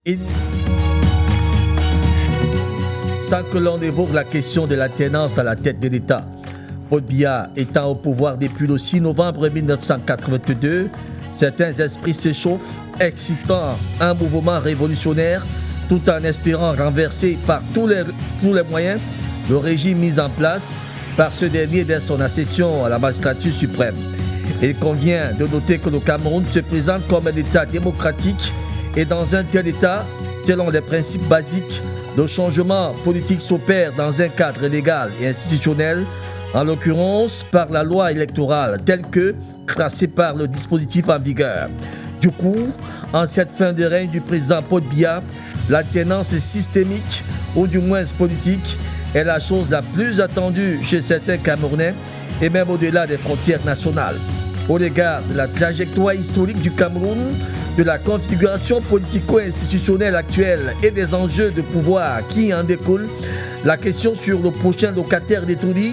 Et sans que l'on évoque la question de l'alternance à la tête de l'État. Paul Biya étant au pouvoir depuis le 6 novembre 1982, certains esprits s'échauffent, excitant un mouvement révolutionnaire tout en espérant renverser par tous les moyens le régime mis en place par ce dernier dès son accession à la magistrature suprême. Il convient de noter que le Cameroun se présente comme un État démocratique et dans un tel État, selon les principes basiques, le changement politique s'opère dans un cadre légal et institutionnel, en l'occurrence par la loi électorale telle que tracée par le dispositif en vigueur. Du coup, en cette fin de règne du président Paul Biya, l'alternance systémique, ou du moins politique, est la chose la plus attendue chez certains Camerounais et même au-delà des frontières nationales. Au regard de la trajectoire historique du Cameroun, de la configuration politico-institutionnelle actuelle et des enjeux de pouvoir qui en découlent, la question sur le prochain locataire d'Etoudi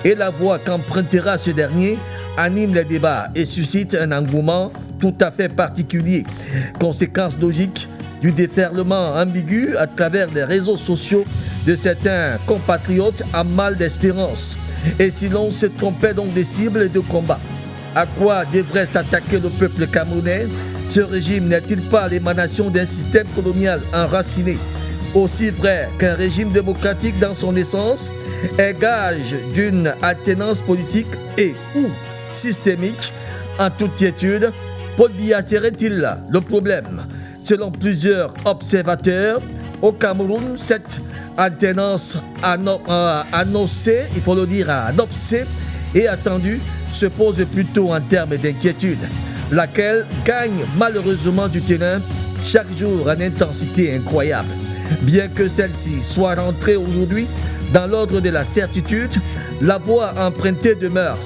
et la voie qu'empruntera ce dernier anime les débats et suscite un engouement tout à fait particulier. Conséquence logique du déferlement ambigu à travers les réseaux sociaux de certains compatriotes en mal d'espérance. Et si l'on se trompait donc des cibles de combat, à quoi devrait s'attaquer le peuple camerounais? Ce régime n'est-il pas l'émanation d'un système colonial enraciné? Aussi vrai qu'un régime démocratique dans son essence est gage d'une alternance politique et ou systémique. En toute quiétude, Paul Biya serait-il là le problème? Selon plusieurs observateurs, au Cameroun, cette alternance annoncée, il faut le dire annoncée et attendue, se pose plutôt en termes d'inquiétude, laquelle gagne malheureusement du terrain chaque jour en intensité incroyable. Bien que celle-ci soit rentrée aujourd'hui dans l'ordre de la certitude, la voie empruntée demeure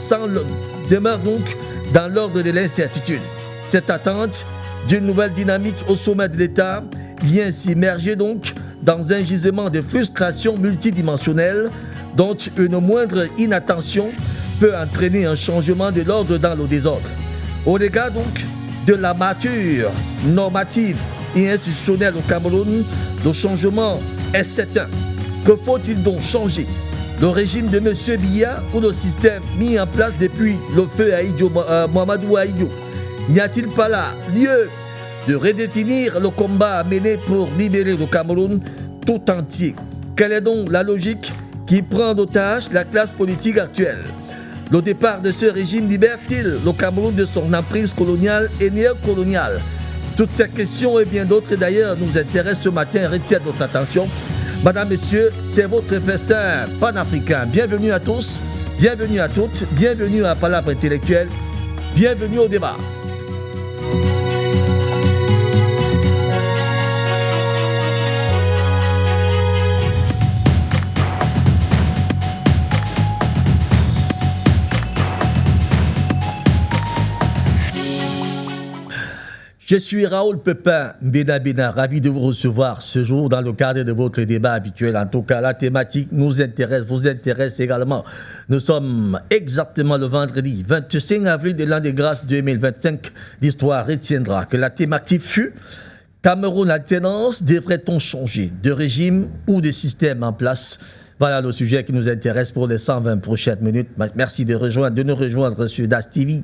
donc dans l'ordre de l'incertitude. Cette attente d'une nouvelle dynamique au sommet de l'État vient s'immerger donc dans un gisement de frustration multidimensionnelle dont une moindre inattention peut entraîner un changement de l'ordre dans le désordre. Au regard donc de la mature normative et institutionnelle au Cameroun, le changement est certain. Que faut-il donc changer? Le régime de M. Biya ou le système mis en place depuis le feu Mahamadou Ahidjo? N'y a-t-il pas là lieu de redéfinir le combat mené pour libérer le Cameroun tout entier? Quelle est donc la logique qui prend d'otage la classe politique actuelle? Le départ de ce régime libère-t-il le Cameroun de son emprise coloniale et néocoloniale? Toutes ces questions et bien d'autres d'ailleurs nous intéressent ce matin et retiennent notre attention. Madame, Messieurs, c'est votre festin panafricain. Bienvenue à tous, bienvenue à toutes, bienvenue à Palabre Intellectuelle, bienvenue au débat. Je suis Raoul Pepin Bena, ravi de vous recevoir ce jour dans le cadre de votre débat habituel. En tout cas, la thématique nous intéresse, vous intéresse également. Nous sommes exactement le vendredi 25 avril de l'an de grâce 2025. L'histoire retiendra que la thématique fut Cameroun alternance, devrait-on changer de régime ou de système en place? Voilà le sujet qui nous intéresse pour les 120 prochaines minutes. Merci de nous rejoindre sur DAS TV.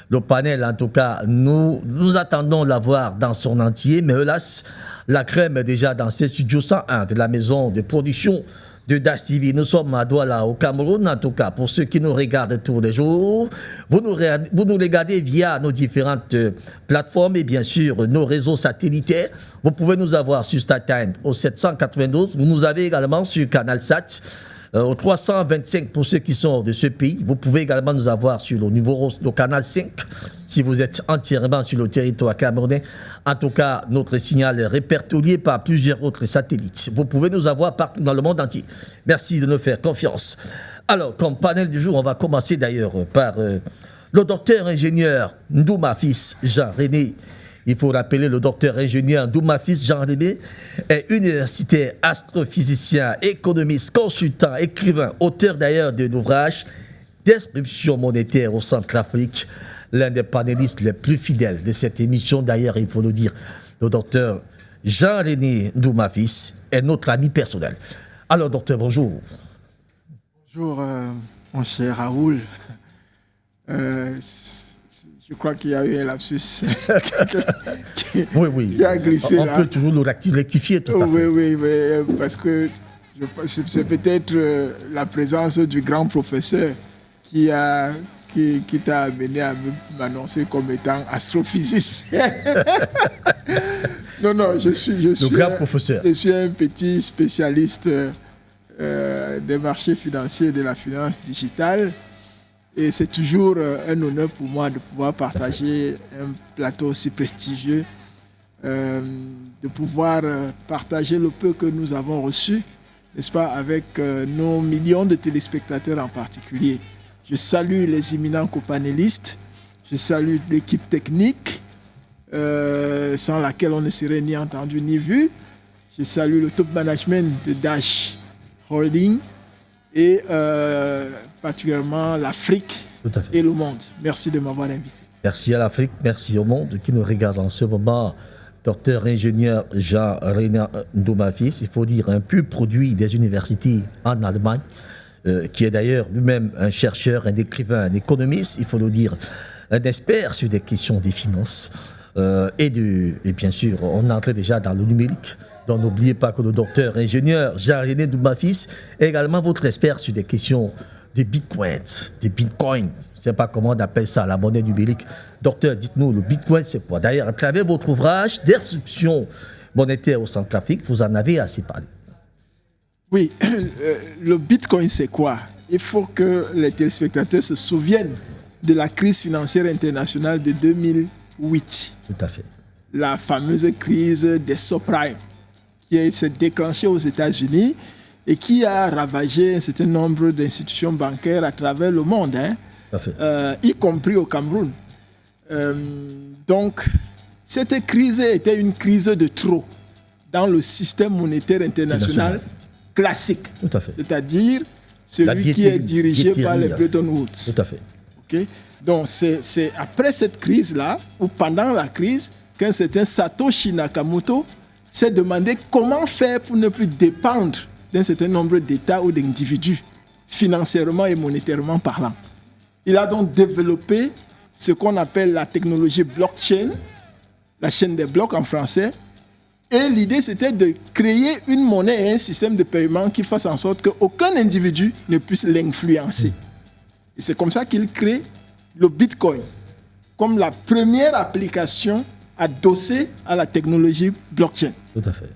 Le panel, en tout cas, nous attendons l'avoir dans son entier. Mais hélas, la crème est déjà dans ce studio 101 de la maison de production de DAS TV. Nous sommes à Douala, au Cameroun, en tout cas, pour ceux qui nous regardent tous les jours. Vous nous regardez via nos différentes plateformes et bien sûr nos réseaux satellitaires. Vous pouvez nous avoir sur StarTime au 792. Vous nous avez également sur CanalSat au 325 pour ceux qui sont hors de ce pays. Vous pouvez également nous avoir sur le canal 5 si vous êtes entièrement sur le territoire camerounais. En tout cas, notre signal est répertorié par plusieurs autres satellites. Vous pouvez nous avoir partout dans le monde entier. Merci de nous faire confiance. Alors, comme panel du jour, on va commencer d'ailleurs par le docteur ingénieur Ndouma Fils Jean-René. Il faut rappeler le docteur ingénieur Ndouma Fils Jean-René est universitaire, astrophysicien, économiste, consultant, écrivain, auteur d'ailleurs d'un ouvrage Description monétaire au Centrafrique, l'un des panélistes les plus fidèles de cette émission. D'ailleurs, il faut le dire, le docteur Jean-René Ndouma-Fils est notre ami personnel. Alors, docteur, bonjour. Bonjour, mon cher Raoul. Je crois qu'il y a eu un lapsus qui a glissé là. On peut toujours le rectifier tout à fait. Oui, parce que c'est peut-être la présence du grand professeur qui t'a amené à m'annoncer comme étant astrophysicien. Non, je suis grand professeur. Je suis un petit spécialiste des marchés financiers et de la finance digitale. Et c'est toujours un honneur pour moi de pouvoir partager un plateau aussi prestigieux, de pouvoir partager le peu que nous avons reçu, n'est-ce pas, avec nos millions de téléspectateurs en particulier. Je salue les éminents copanélistes, je salue l'équipe technique, sans laquelle on ne serait ni entendu ni vu. Je salue le top management de Dash Holding et particulièrement l'Afrique et le monde. Merci de m'avoir invité. Merci à l'Afrique, merci au monde qui nous regarde en ce moment. Docteur ingénieur Jean-René Ndouma-Fils, il faut dire un pur produit des universités en Allemagne, qui est d'ailleurs lui-même un chercheur, un écrivain, un économiste, il faut le dire, un expert sur des questions des finances. Et bien sûr, on est entré déjà dans le numérique. Donc n'oubliez pas que le docteur ingénieur Jean-René Ndouma-Fils est également votre expert sur des questions des bitcoins. Je ne sais pas comment on appelle ça, la monnaie numérique. Docteur, dites-nous, le bitcoin, c'est quoi? D'ailleurs, à travers votre ouvrage Disruption monétaire au Centrafrique, vous en avez assez parlé. Oui, le bitcoin, c'est quoi? Il faut que les téléspectateurs se souviennent de la crise financière internationale de 2008. Tout à fait. La fameuse crise des subprimes qui s'est déclenchée aux États-Unis et qui a ravagé un certain nombre d'institutions bancaires à travers le monde, y compris au Cameroun. Donc, cette crise était une crise de trop dans le système monétaire international classique. Tout à fait. C'est-à-dire celui qui est dirigé par les Bretton Woods. Tout à fait. Okay? Donc, c'est après cette crise-là, ou pendant la crise, qu'un certain Satoshi Nakamoto s'est demandé comment faire pour ne plus dépendre d'un certain nombre d'États ou d'individus, financièrement et monétairement parlant. Il a donc développé ce qu'on appelle la technologie blockchain, la chaîne des blocs en français, et l'idée c'était de créer une monnaie et un système de paiement qui fasse en sorte qu'aucun individu ne puisse l'influencer. Et c'est comme ça qu'il crée le Bitcoin, comme la première application adossée à la technologie blockchain. Tout à fait.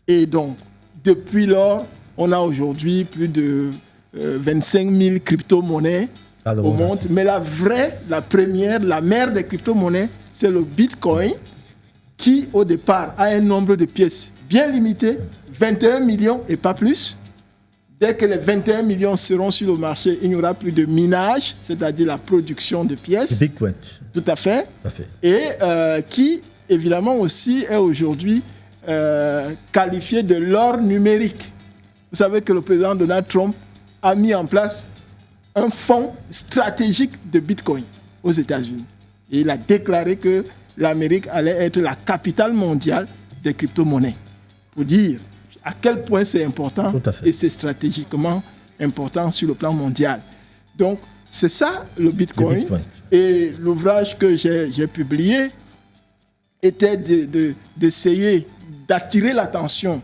Et donc, depuis lors, on a aujourd'hui plus de 25 000 crypto-monnaies au monde. Mais la première, la mère des crypto-monnaies, c'est le Bitcoin, qui au départ a un nombre de pièces bien limité, 21 millions et pas plus. Dès que les 21 millions seront sur le marché, il n'y aura plus de minage, c'est-à-dire la production de pièces. Bitcoin. Tout à fait. Tout à fait. Et qui, évidemment, aussi est aujourd'hui qualifié de l'or numérique. Vous savez que le président Donald Trump a mis en place un fonds stratégique de Bitcoin aux États-Unis. Et il a déclaré que l'Amérique allait être la capitale mondiale des crypto-monnaies. Pour dire à quel point c'est important et c'est stratégiquement important sur le plan mondial. Donc, c'est ça le Bitcoin. Et l'ouvrage que j'ai publié était d'essayer d'attirer l'attention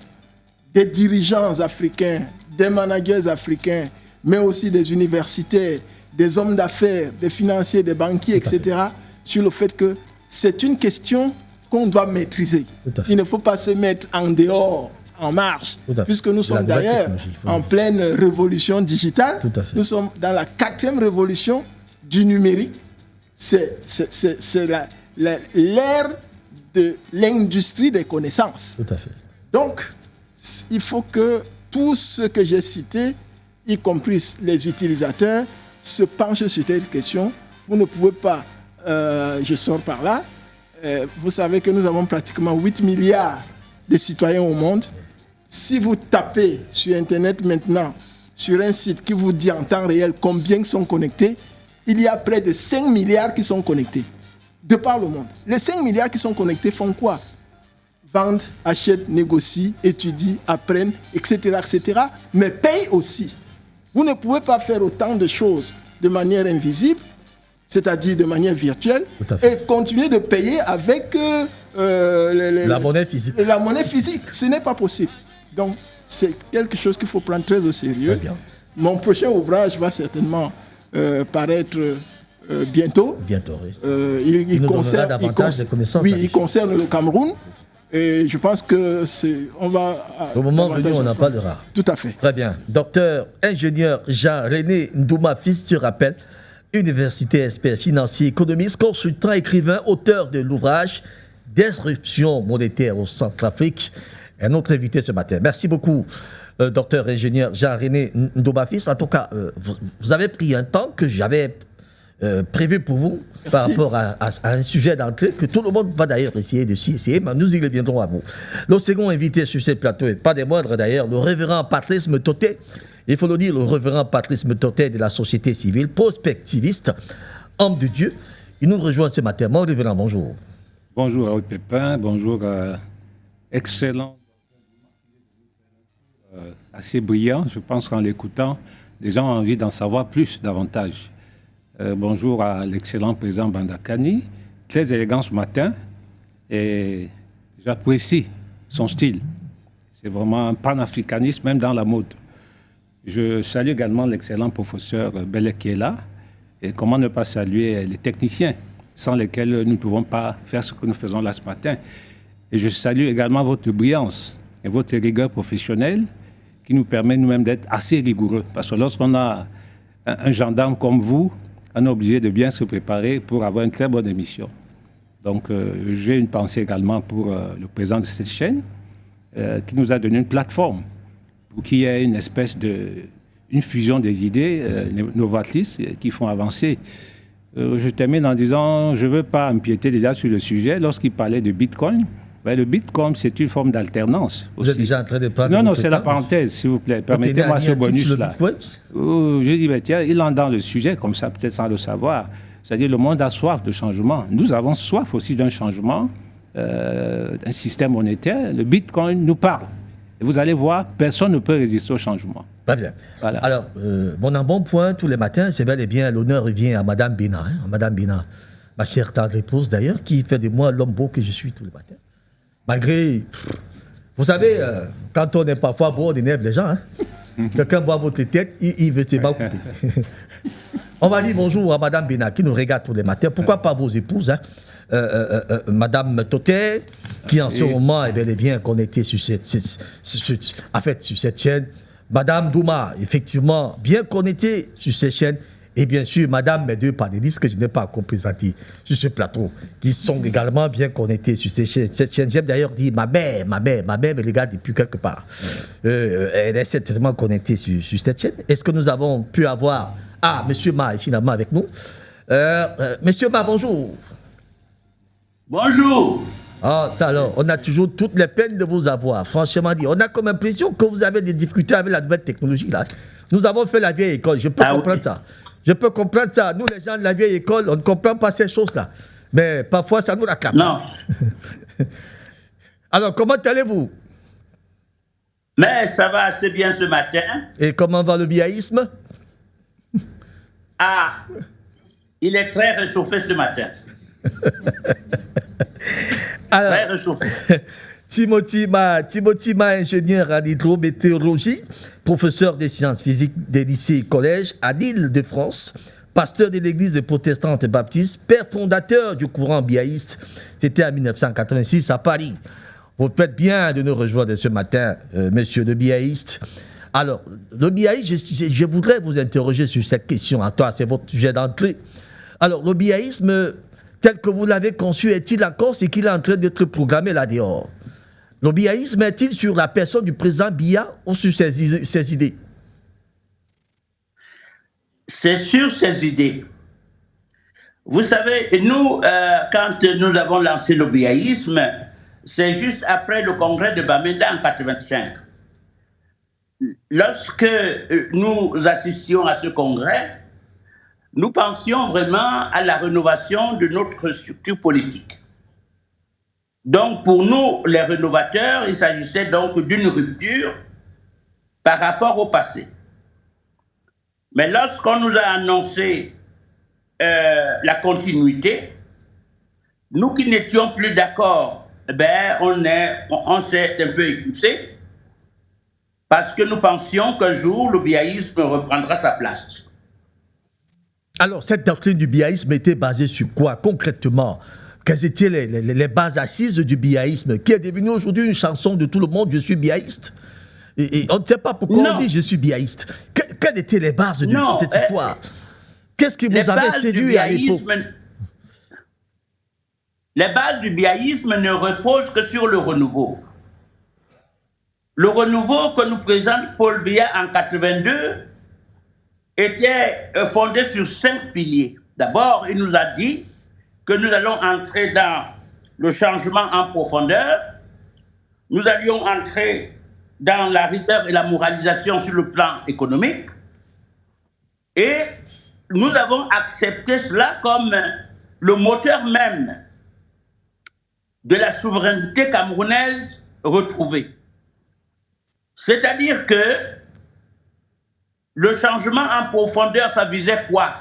des dirigeants africains, des managers africains, mais aussi des universitaires, des hommes d'affaires, des financiers, des banquiers, etc., sur le fait que c'est une question qu'on doit maîtriser. Il ne faut pas se mettre en dehors, en marche, puisque nous sommes d'ailleurs en pleine révolution digitale. Nous sommes dans la 4e révolution du numérique. C'est l'ère de l'industrie des connaissances. Tout à fait. Donc, il faut que tout ce que j'ai cité, y compris les utilisateurs, se penchent sur cette question. Vous ne pouvez pas, je sors par là, vous savez que nous avons pratiquement 8 milliards de citoyens au monde. Si vous tapez sur Internet maintenant, sur un site qui vous dit en temps réel combien sont connectés, il y a près de 5 milliards qui sont connectés, de par le monde. Les 5 milliards qui sont connectés font quoi? vendent, achètent, négocient, étudient, apprennent, etc., etc., mais payent aussi. Vous ne pouvez pas faire autant de choses de manière invisible, c'est-à-dire de manière virtuelle, et continuer de payer avec la monnaie physique. La monnaie physique, ce n'est pas possible. Donc, c'est quelque chose qu'il faut prendre très au sérieux. Très bien. Mon prochain ouvrage va certainement paraître bientôt. Bientôt, oui. Il concerne davantage de connaissances. Oui, il concerne le Cameroun. Et je pense que on va... Au moment venu, on en parlera. Tout à fait. Très bien. Docteur, ingénieur Jean-René Ndouma, fils, tu rappelles, universitaire, expert financier, économiste, consultant, écrivain, auteur de l'ouvrage Disruption monétaire au Centrafrique, est notre invité ce matin. Merci beaucoup, docteur ingénieur Jean-René Ndouma, fils. En tout cas, vous avez pris un temps que j'avais prévu pour vous. Merci. Par rapport à un sujet d'entrée que tout le monde va d'ailleurs essayer de s'y essayer, mais nous y reviendrons à vous. Le second invité sur ce plateau, et pas des moindres d'ailleurs, le révérend Patrice Metoté. Il faut le dire, le révérend Patrice Metoté de la société civile, prospectiviste, homme de Dieu. Il nous rejoint ce matin. Mon révérend, bonjour. Bonjour Raoul Pépin, bonjour, excellent, assez brillant. Je pense qu'en l'écoutant, les gens ont envie d'en savoir plus, davantage. Bonjour à l'excellent président Bandakani, très élégant ce matin, et j'apprécie son style. C'est vraiment un panafricanisme, même dans la mode. Je salue également l'excellent professeur Belek qui est là, et comment ne pas saluer les techniciens, sans lesquels nous ne pouvons pas faire ce que nous faisons là ce matin. Et je salue également votre brillance et votre rigueur professionnelle, qui nous permet nous-mêmes d'être assez rigoureux. Parce que lorsqu'on a un gendarme comme vous, on est obligé de bien se préparer pour avoir une très bonne émission. Donc, j'ai une pensée également pour le président de cette chaîne, qui nous a donné une plateforme pour qu'il y ait une espèce une fusion des idées novatrices qui font avancer. Je termine en disant, je ne veux pas empiéter déjà sur le sujet. Lorsqu'il parlait de Bitcoin, le Bitcoin, c'est une forme d'alternance. Vous êtes déjà en train de parler? Non, c'est la parenthèse, s'il vous plaît. Permettez-moi ce bonus-là. Je dis, tiens, il entre dans le sujet, comme ça, peut-être sans le savoir. C'est-à-dire, le monde a soif de changement. Nous avons soif aussi d'un changement, un système monétaire. Le Bitcoin nous parle. Et vous allez voir, personne ne peut résister au changement. Très bien. Voilà. Alors, mon embonpoint, tous les matins, c'est bel et bien, l'honneur revient à Madame Bina. Madame Bina, ma chère tendre épouse d'ailleurs, qui fait de moi l'homme beau que je suis tous les matins. Malgré, vous savez, quand on est parfois beau, on énerve les gens. Hein? Quelqu'un voit votre tête, il veut se couper. On va dire bonjour à Madame Bina, qui nous regarde tous les matins. Pourquoi pas vos épouses, hein? Madame Toté, qui en ce moment est bel et bien connectée sur sur cette chaîne. Madame Douma, effectivement, bien connectée sur cette chaîne. Et bien sûr, Madame, mes deux panélistes que je n'ai pas encore présentés sur ce plateau, qui sont également bien connectés sur cette chaîne. J'aime d'ailleurs dire ma mère me regarde depuis quelque part. Elle est certainement connectée sur cette chaîne. Est-ce que nous avons pu avoir... Ah, Monsieur Ma est finalement avec nous. Monsieur Ma, bonjour. Bonjour. Ah, ça alors, on a toujours toutes les peines de vous avoir. Franchement dit, on a comme impression que vous avez des difficultés avec la nouvelle technologie là. Nous avons fait la vieille école, je peux comprendre ça. Je peux comprendre ça. Nous, les gens de la vieille école, on ne comprend pas ces choses-là. Mais parfois, ça nous accable. Non. Alors, comment allez-vous? Mais ça va assez bien ce matin. Et comment va le biaïsme? Ah, il est très réchauffé ce matin. Alors, très réchauffé. Timothy Ma, ingénieur en hydrométéorologie, professeur des sciences physiques des lycées et collèges à l'Île-de-France, pasteur de l'église protestante baptiste, père fondateur du courant biaïste. C'était en 1986 à Paris. Vous faites bien de nous rejoindre ce matin, monsieur le biaïste. Alors, le biaïsme, je voudrais vous interroger sur cette question. À toi, c'est votre sujet d'entrée. Alors, le biaïsme, tel que vous l'avez conçu, est-il encore ce qu'il est en train d'être programmé là-dehors? Le biaïsme est-il sur la personne du président Biya ou sur ses idées? C'est sur ses idées. Vous savez, nous, quand nous avons lancé le biaïsme, c'est juste après le congrès de Bamenda en 1985. Lorsque nous assistions à ce congrès, nous pensions vraiment à la rénovation de notre structure politique. Donc, pour nous, les rénovateurs, il s'agissait donc d'une rupture par rapport au passé. Mais lorsqu'on nous a annoncé la continuité, nous qui n'étions plus d'accord, on s'est un peu écouté parce que nous pensions qu'un jour, le biaïsme reprendra sa place. Alors, cette doctrine du biaïsme était basée sur quoi concrètement? Quelles étaient les bases assises du biaïsme, qui est devenu aujourd'hui une chanson de tout le monde, je suis biaïste? Et on ne sait pas pourquoi on dit je suis biaïste. Quelles étaient les bases de cette histoire? Qu'est-ce qui vous avait séduit à l'époque? Les bases du biaïsme ne reposent que sur le renouveau. Le renouveau que nous présente Paul Biya en 82 était fondé sur 5 piliers. D'abord, il nous a dit que nous allons entrer dans le changement en profondeur, nous allions entrer dans la rigueur et la moralisation sur le plan économique, et nous avons accepté cela comme le moteur même de la souveraineté camerounaise retrouvée. C'est-à-dire que le changement en profondeur, ça visait quoi?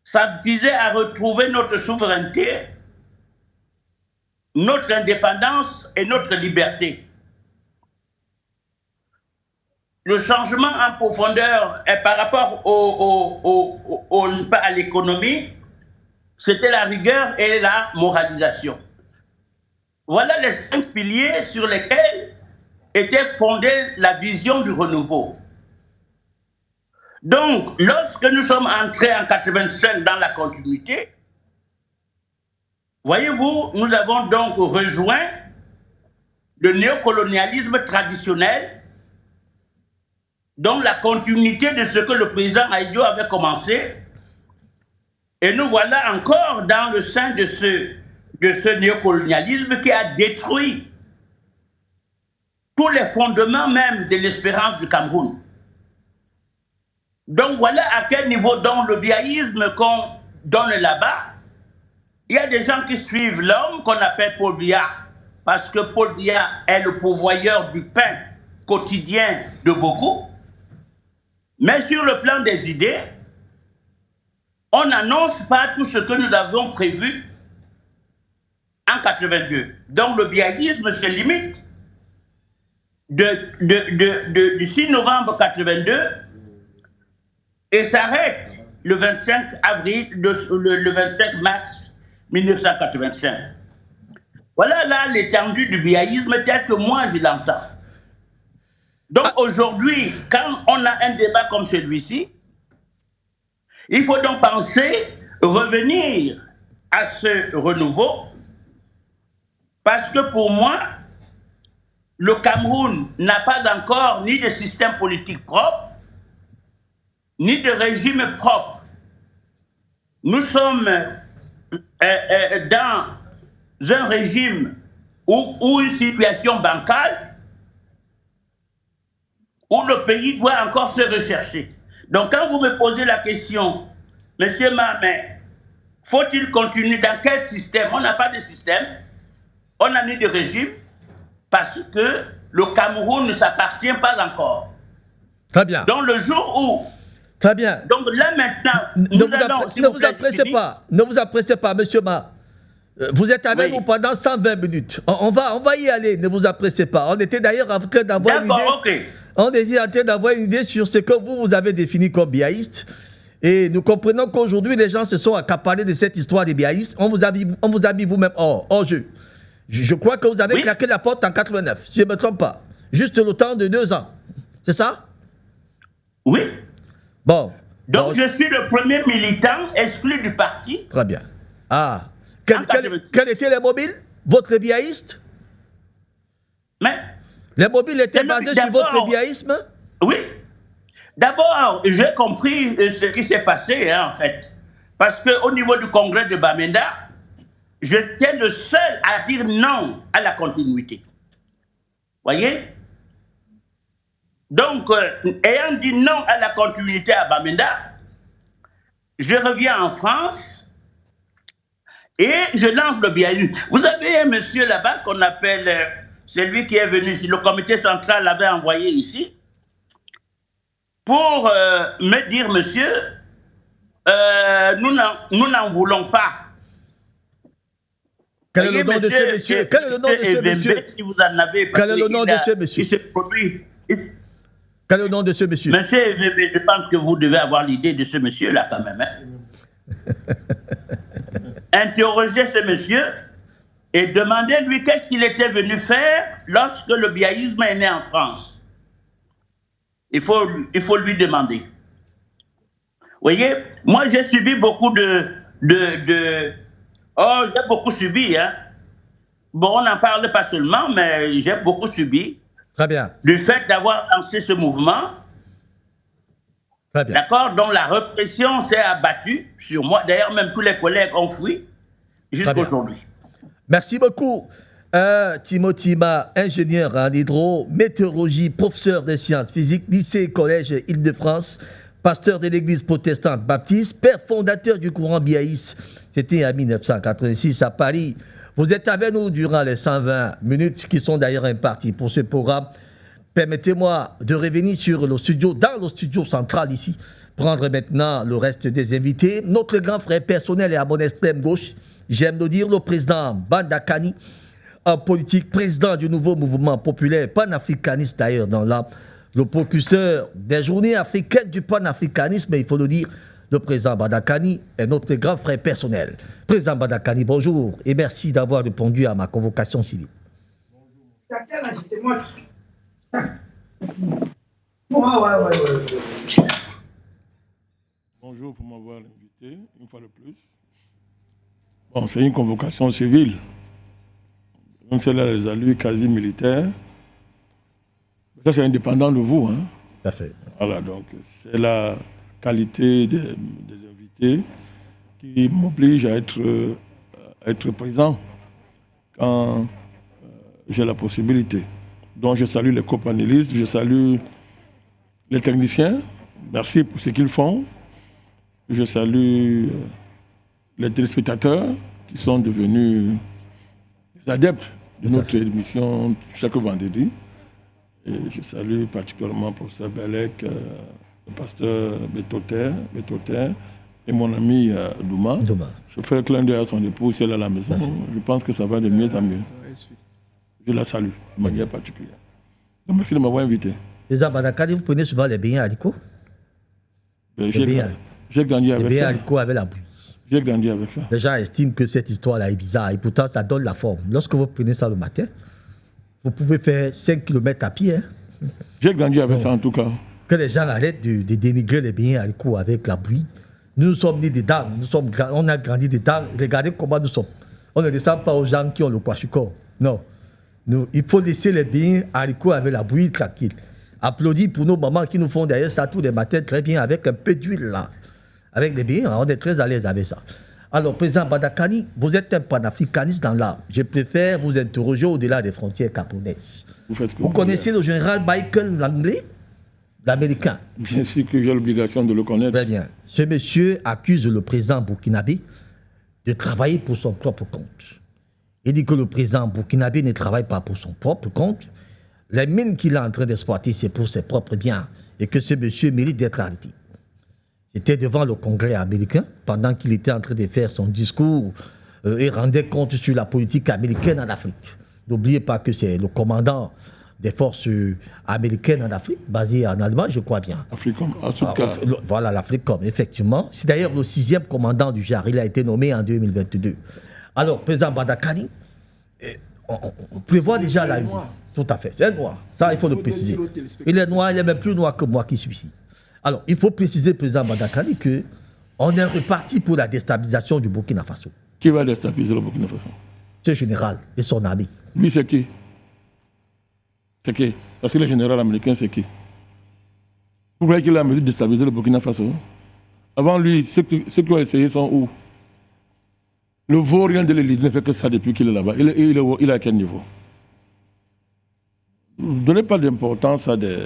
Ça visait à retrouver notre souveraineté, notre indépendance et notre liberté. Le changement en profondeur par rapport à l'économie, c'était la rigueur et la moralisation. Voilà les 5 piliers sur lesquels était fondée la vision du renouveau. Donc, lorsque nous sommes entrés en 85 dans la continuité, voyez-vous, nous avons donc rejoint le néocolonialisme traditionnel, donc la continuité de ce que le président Ahidjo avait commencé, et nous voilà encore dans le sein de ce néocolonialisme qui a détruit tous les fondements même de l'espérance du Cameroun. Donc voilà à quel niveau, dans le biaïsme qu'on donne là-bas, il y a des gens qui suivent l'homme qu'on appelle Paul Biya, parce que Paul Biya est le pourvoyeur du pain quotidien de beaucoup. Mais sur le plan des idées, on n'annonce pas tout ce que nous avions prévu en 82. Donc le biaïsme se limite du 6 novembre 82 et s'arrête le 25 mars 1985. Voilà là l'étendue du biaïsme tel que moi je l'entends. Donc aujourd'hui, quand on a un débat comme celui-ci, il faut donc penser revenir à ce renouveau, parce que pour moi, le Cameroun n'a pas encore ni de système politique propre, ni de régime propre. Nous sommes dans un régime ou une situation bancale où le pays doit encore se rechercher. Donc quand vous me posez la question, Monsieur Mamet, faut-il continuer dans quel système? On n'a pas de système, on n'a ni de régime, parce que le Cameroun ne s'appartient pas encore. Très bien. Donc le jour où... Très bien. Donc là maintenant... Ne vous appressez pas, Monsieur Ma. Vous êtes avec nous pendant 120 minutes. On va y aller, ne vous appressez pas. On était d'ailleurs en train d'avoir une idée. Okay. On était en train d'avoir une idée sur ce que vous avez défini comme biaïste. Et nous comprenons qu'aujourd'hui, les gens se sont accaparés de cette histoire des biaïstes. On vous a mis vous-même hors jeu. Je crois que vous avez claqué la porte en 89, si je ne me trompe pas. Juste le temps de 2 ans. C'est ça? Oui. Bon. Donc je suis le premier militant exclu du parti. Très bien. Ah. Quels étaient les mobiles? Votre biaïste? Mais... Les mobiles étaient basés sur votre biaïsme? Oui. D'abord, j'ai compris ce qui s'est passé, en fait. Parce qu'au niveau du congrès de Bamenda, j'étais le seul à dire non à la continuité. Voyez? Donc, ayant dit non à la continuité à Bamenda, je reviens en France Et je lance le biaïsme. Vous avez un monsieur là-bas qu'on appelle, celui qui est venu ici, le comité central l'avait envoyé ici, pour me dire, monsieur, nous n'en voulons pas. Quel est le nom de ce monsieur? Quel est le nom de ce monsieur? Si vous en avez, quel est le nom de ce monsieur? Il se produit. Quel est le nom de ce monsieur? Monsieur, je pense que vous devez avoir l'idée de ce monsieur-là quand même. Hein? Interrogez ce monsieur et demandez-lui qu'est-ce qu'il était venu faire lorsque le biaïsme est né en France. Il faut lui demander. Vous voyez, moi j'ai subi beaucoup Oh, j'ai beaucoup subi, hein. Bon, on n'en parle pas seulement, mais j'ai beaucoup subi. Très bien. Du fait d'avoir lancé ce mouvement. Très bien. D'accord, dont la répression s'est abattue sur moi. D'ailleurs, même tous les collègues ont fui jusqu'à aujourd'hui. Merci beaucoup. Timothy Ma, ingénieur en hydrométéorologie, professeur de sciences physiques, lycée et collège Île-de-France, pasteur de l'église protestante baptiste, père fondateur du courant biaïste. C'était en 1986 à Paris. Vous êtes avec nous durant les 120 minutes qui sont d'ailleurs imparties pour ce programme. Permettez-moi de revenir sur le studio, dans le studio central ici, prendre maintenant le reste des invités. Notre grand frère personnel et à mon extrême gauche, j'aime le dire, le président Bandakani, un politique président du nouveau mouvement populaire, panafricaniste d'ailleurs dans l'âme, le précurseur des journées africaines du panafricanisme, il faut le dire, le président Bandakani est notre grand frère personnel. Président Bandakani, bonjour et merci d'avoir répondu à ma convocation civile. Bonjour pour m'avoir invité, une fois de plus. Bon, c'est une convocation civile. Donc c'est là les allures quasi militaires. Ça, c'est indépendant de vous. Hein. Tout à fait. Voilà, donc c'est la qualité des invités qui m'oblige à être présent quand j'ai la possibilité. Donc je salue les copanélistes, je salue les techniciens, merci pour ce qu'ils font. Je salue les téléspectateurs qui sont devenus des adeptes de notre émission chaque vendredi. Et je salue particulièrement le professeur Belek, le pasteur Betoter et mon ami Douma. Je fais un clin d'œil à son épouse, elle est à la maison. Je pense que ça va de mieux en mieux. Je la salue de manière particulière. Donc, merci de m'avoir invité. Les Abadakadi, vous prenez souvent les beignets haricots? J'ai grandi avec ça. Les beignets haricots avec la bouille. J'ai grandi avec ça. Les gens estiment que cette histoire-là est bizarre et pourtant ça donne la forme. Lorsque vous prenez ça le matin, vous pouvez faire 5 km à pied. Hein. J'ai grandi avec ça en tout cas. Que les gens arrêtent de dénigrer les beignets haricots avec la bouillie. Nous sommes nés dedans, on a grandi dedans. Regardez comment nous sommes. On ne descend pas aux gens qui ont le kwashiorkor. Non. Il faut laisser les beignets haricots avec la bouillie tranquille. Applaudis pour nos mamans qui nous font d'ailleurs ça tous les matins très bien avec un peu d'huile là. Avec les beignets, on est très à l'aise avec ça. Alors, président Bandakani, vous êtes un panafricaniste dans l'âme. Je préfère vous interroger au-delà des frontières camerounaises. Vous connaissez le général Michael Langley, l'américain? Bien sûr que j'ai l'obligation de le connaître. Très bien. Ce monsieur accuse le président burkinabé de travailler pour son propre compte. Il dit que le président burkinabé ne travaille pas pour son propre compte. Les mines qu'il est en train d'exploiter, c'est pour ses propres biens. Et que ce monsieur mérite d'être arrêté. C'était devant le Congrès américain, pendant qu'il était en train de faire son discours et rendait compte sur la politique américaine en Afrique. N'oubliez pas que c'est le commandant des forces américaines en Afrique, basé en Allemagne, je crois bien. Africom, voilà, l'Africom, effectivement. C'est d'ailleurs le 6e commandant du genre. Il a été nommé en 2022. Alors, président Bandakani, on prévoit déjà la... Tout à fait, c'est un noir. Ça, il faut le préciser. Il est noir, il est même plus noir que moi qui suis ici. Alors, il faut préciser, président Bandakani, qu'on est reparti pour la déstabilisation du Burkina Faso. Qui va déstabiliser le Burkina Faso? Ce général et son ami. Lui, c'est qui? C'est qui? Parce que le général américain, c'est qui? Vous voyez qu'il a mesure de déstabiliser le Burkina Faso? Avant lui, ceux qui ont essayé sont où? Le vaurien de l'élite ne fait que ça depuis qu'il est là-bas. Il est à quel niveau? Ne donnez pas d'importance à des...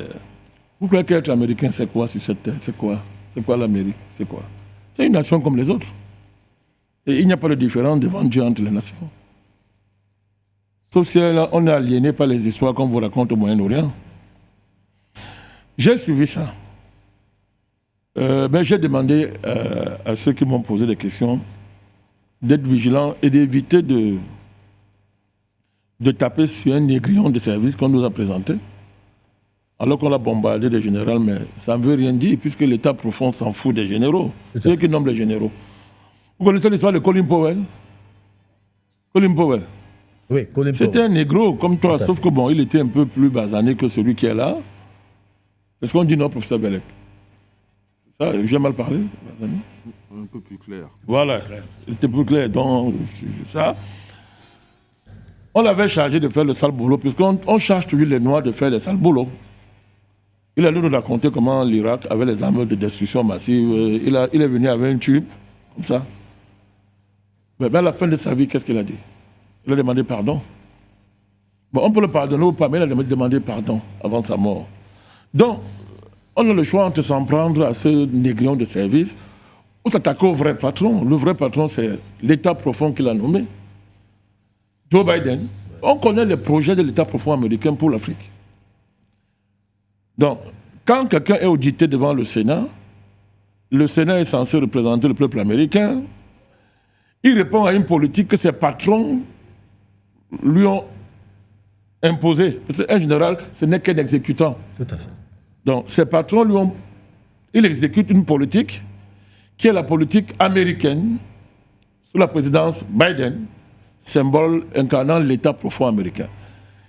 Vous croyez qu'être américain, c'est quoi sur cette terre? C'est quoi l'Amérique? C'est quoi? C'est une nation comme les autres. Et il n'y a pas de différence devant Dieu entre les nations. Sauf si on est aliéné par les histoires qu'on vous raconte au Moyen-Orient. J'ai suivi ça. Mais j'ai demandé à ceux qui m'ont posé des questions d'être vigilants et d'éviter de taper sur un négrillon de service qu'on nous a présenté, alors qu'on a bombardé des généraux, mais ça ne veut rien dire, puisque l'État profond s'en fout des généraux. C'est eux qui nomment les généraux. Vous connaissez l'histoire de Colin Powell? Colin Powell. Oui, Colin Powell. C'était un négro comme toi, sauf que bon, il était un peu plus basané que celui qui est là. C'est ce qu'on dit, non, professeur Bellec? C'est ça, j'ai mal parlé, basané? Un peu plus clair. Voilà, c'était plus clair. Donc, ça. On l'avait chargé de faire le sale boulot, puisqu'on charge toujours les Noirs de faire le sale boulot. Il a nous raconter comment l'Irak avait les armes de destruction massive. Il est venu avec un tube, comme ça. Mais à la fin de sa vie, qu'est-ce qu'il a dit? Il a demandé pardon. Bon, on peut le pardonner ou pas, mais il a demandé pardon avant sa mort. Donc, on a le choix entre s'en prendre à ce négrillon de service ou s'attaquer au vrai patron. Le vrai patron, c'est l'État profond qu'il a nommé. Joe Biden. On connaît les projets de l'État profond américain pour l'Afrique. Donc, quand quelqu'un est audité devant le Sénat est censé représenter le peuple américain. Il répond à une politique que ses patrons lui ont imposée. Parce qu'un général, ce n'est qu'un exécutant. Tout à fait. Donc, ses patrons il exécute une politique qui est la politique américaine sous la présidence Biden, symbole incarnant l'État profond américain.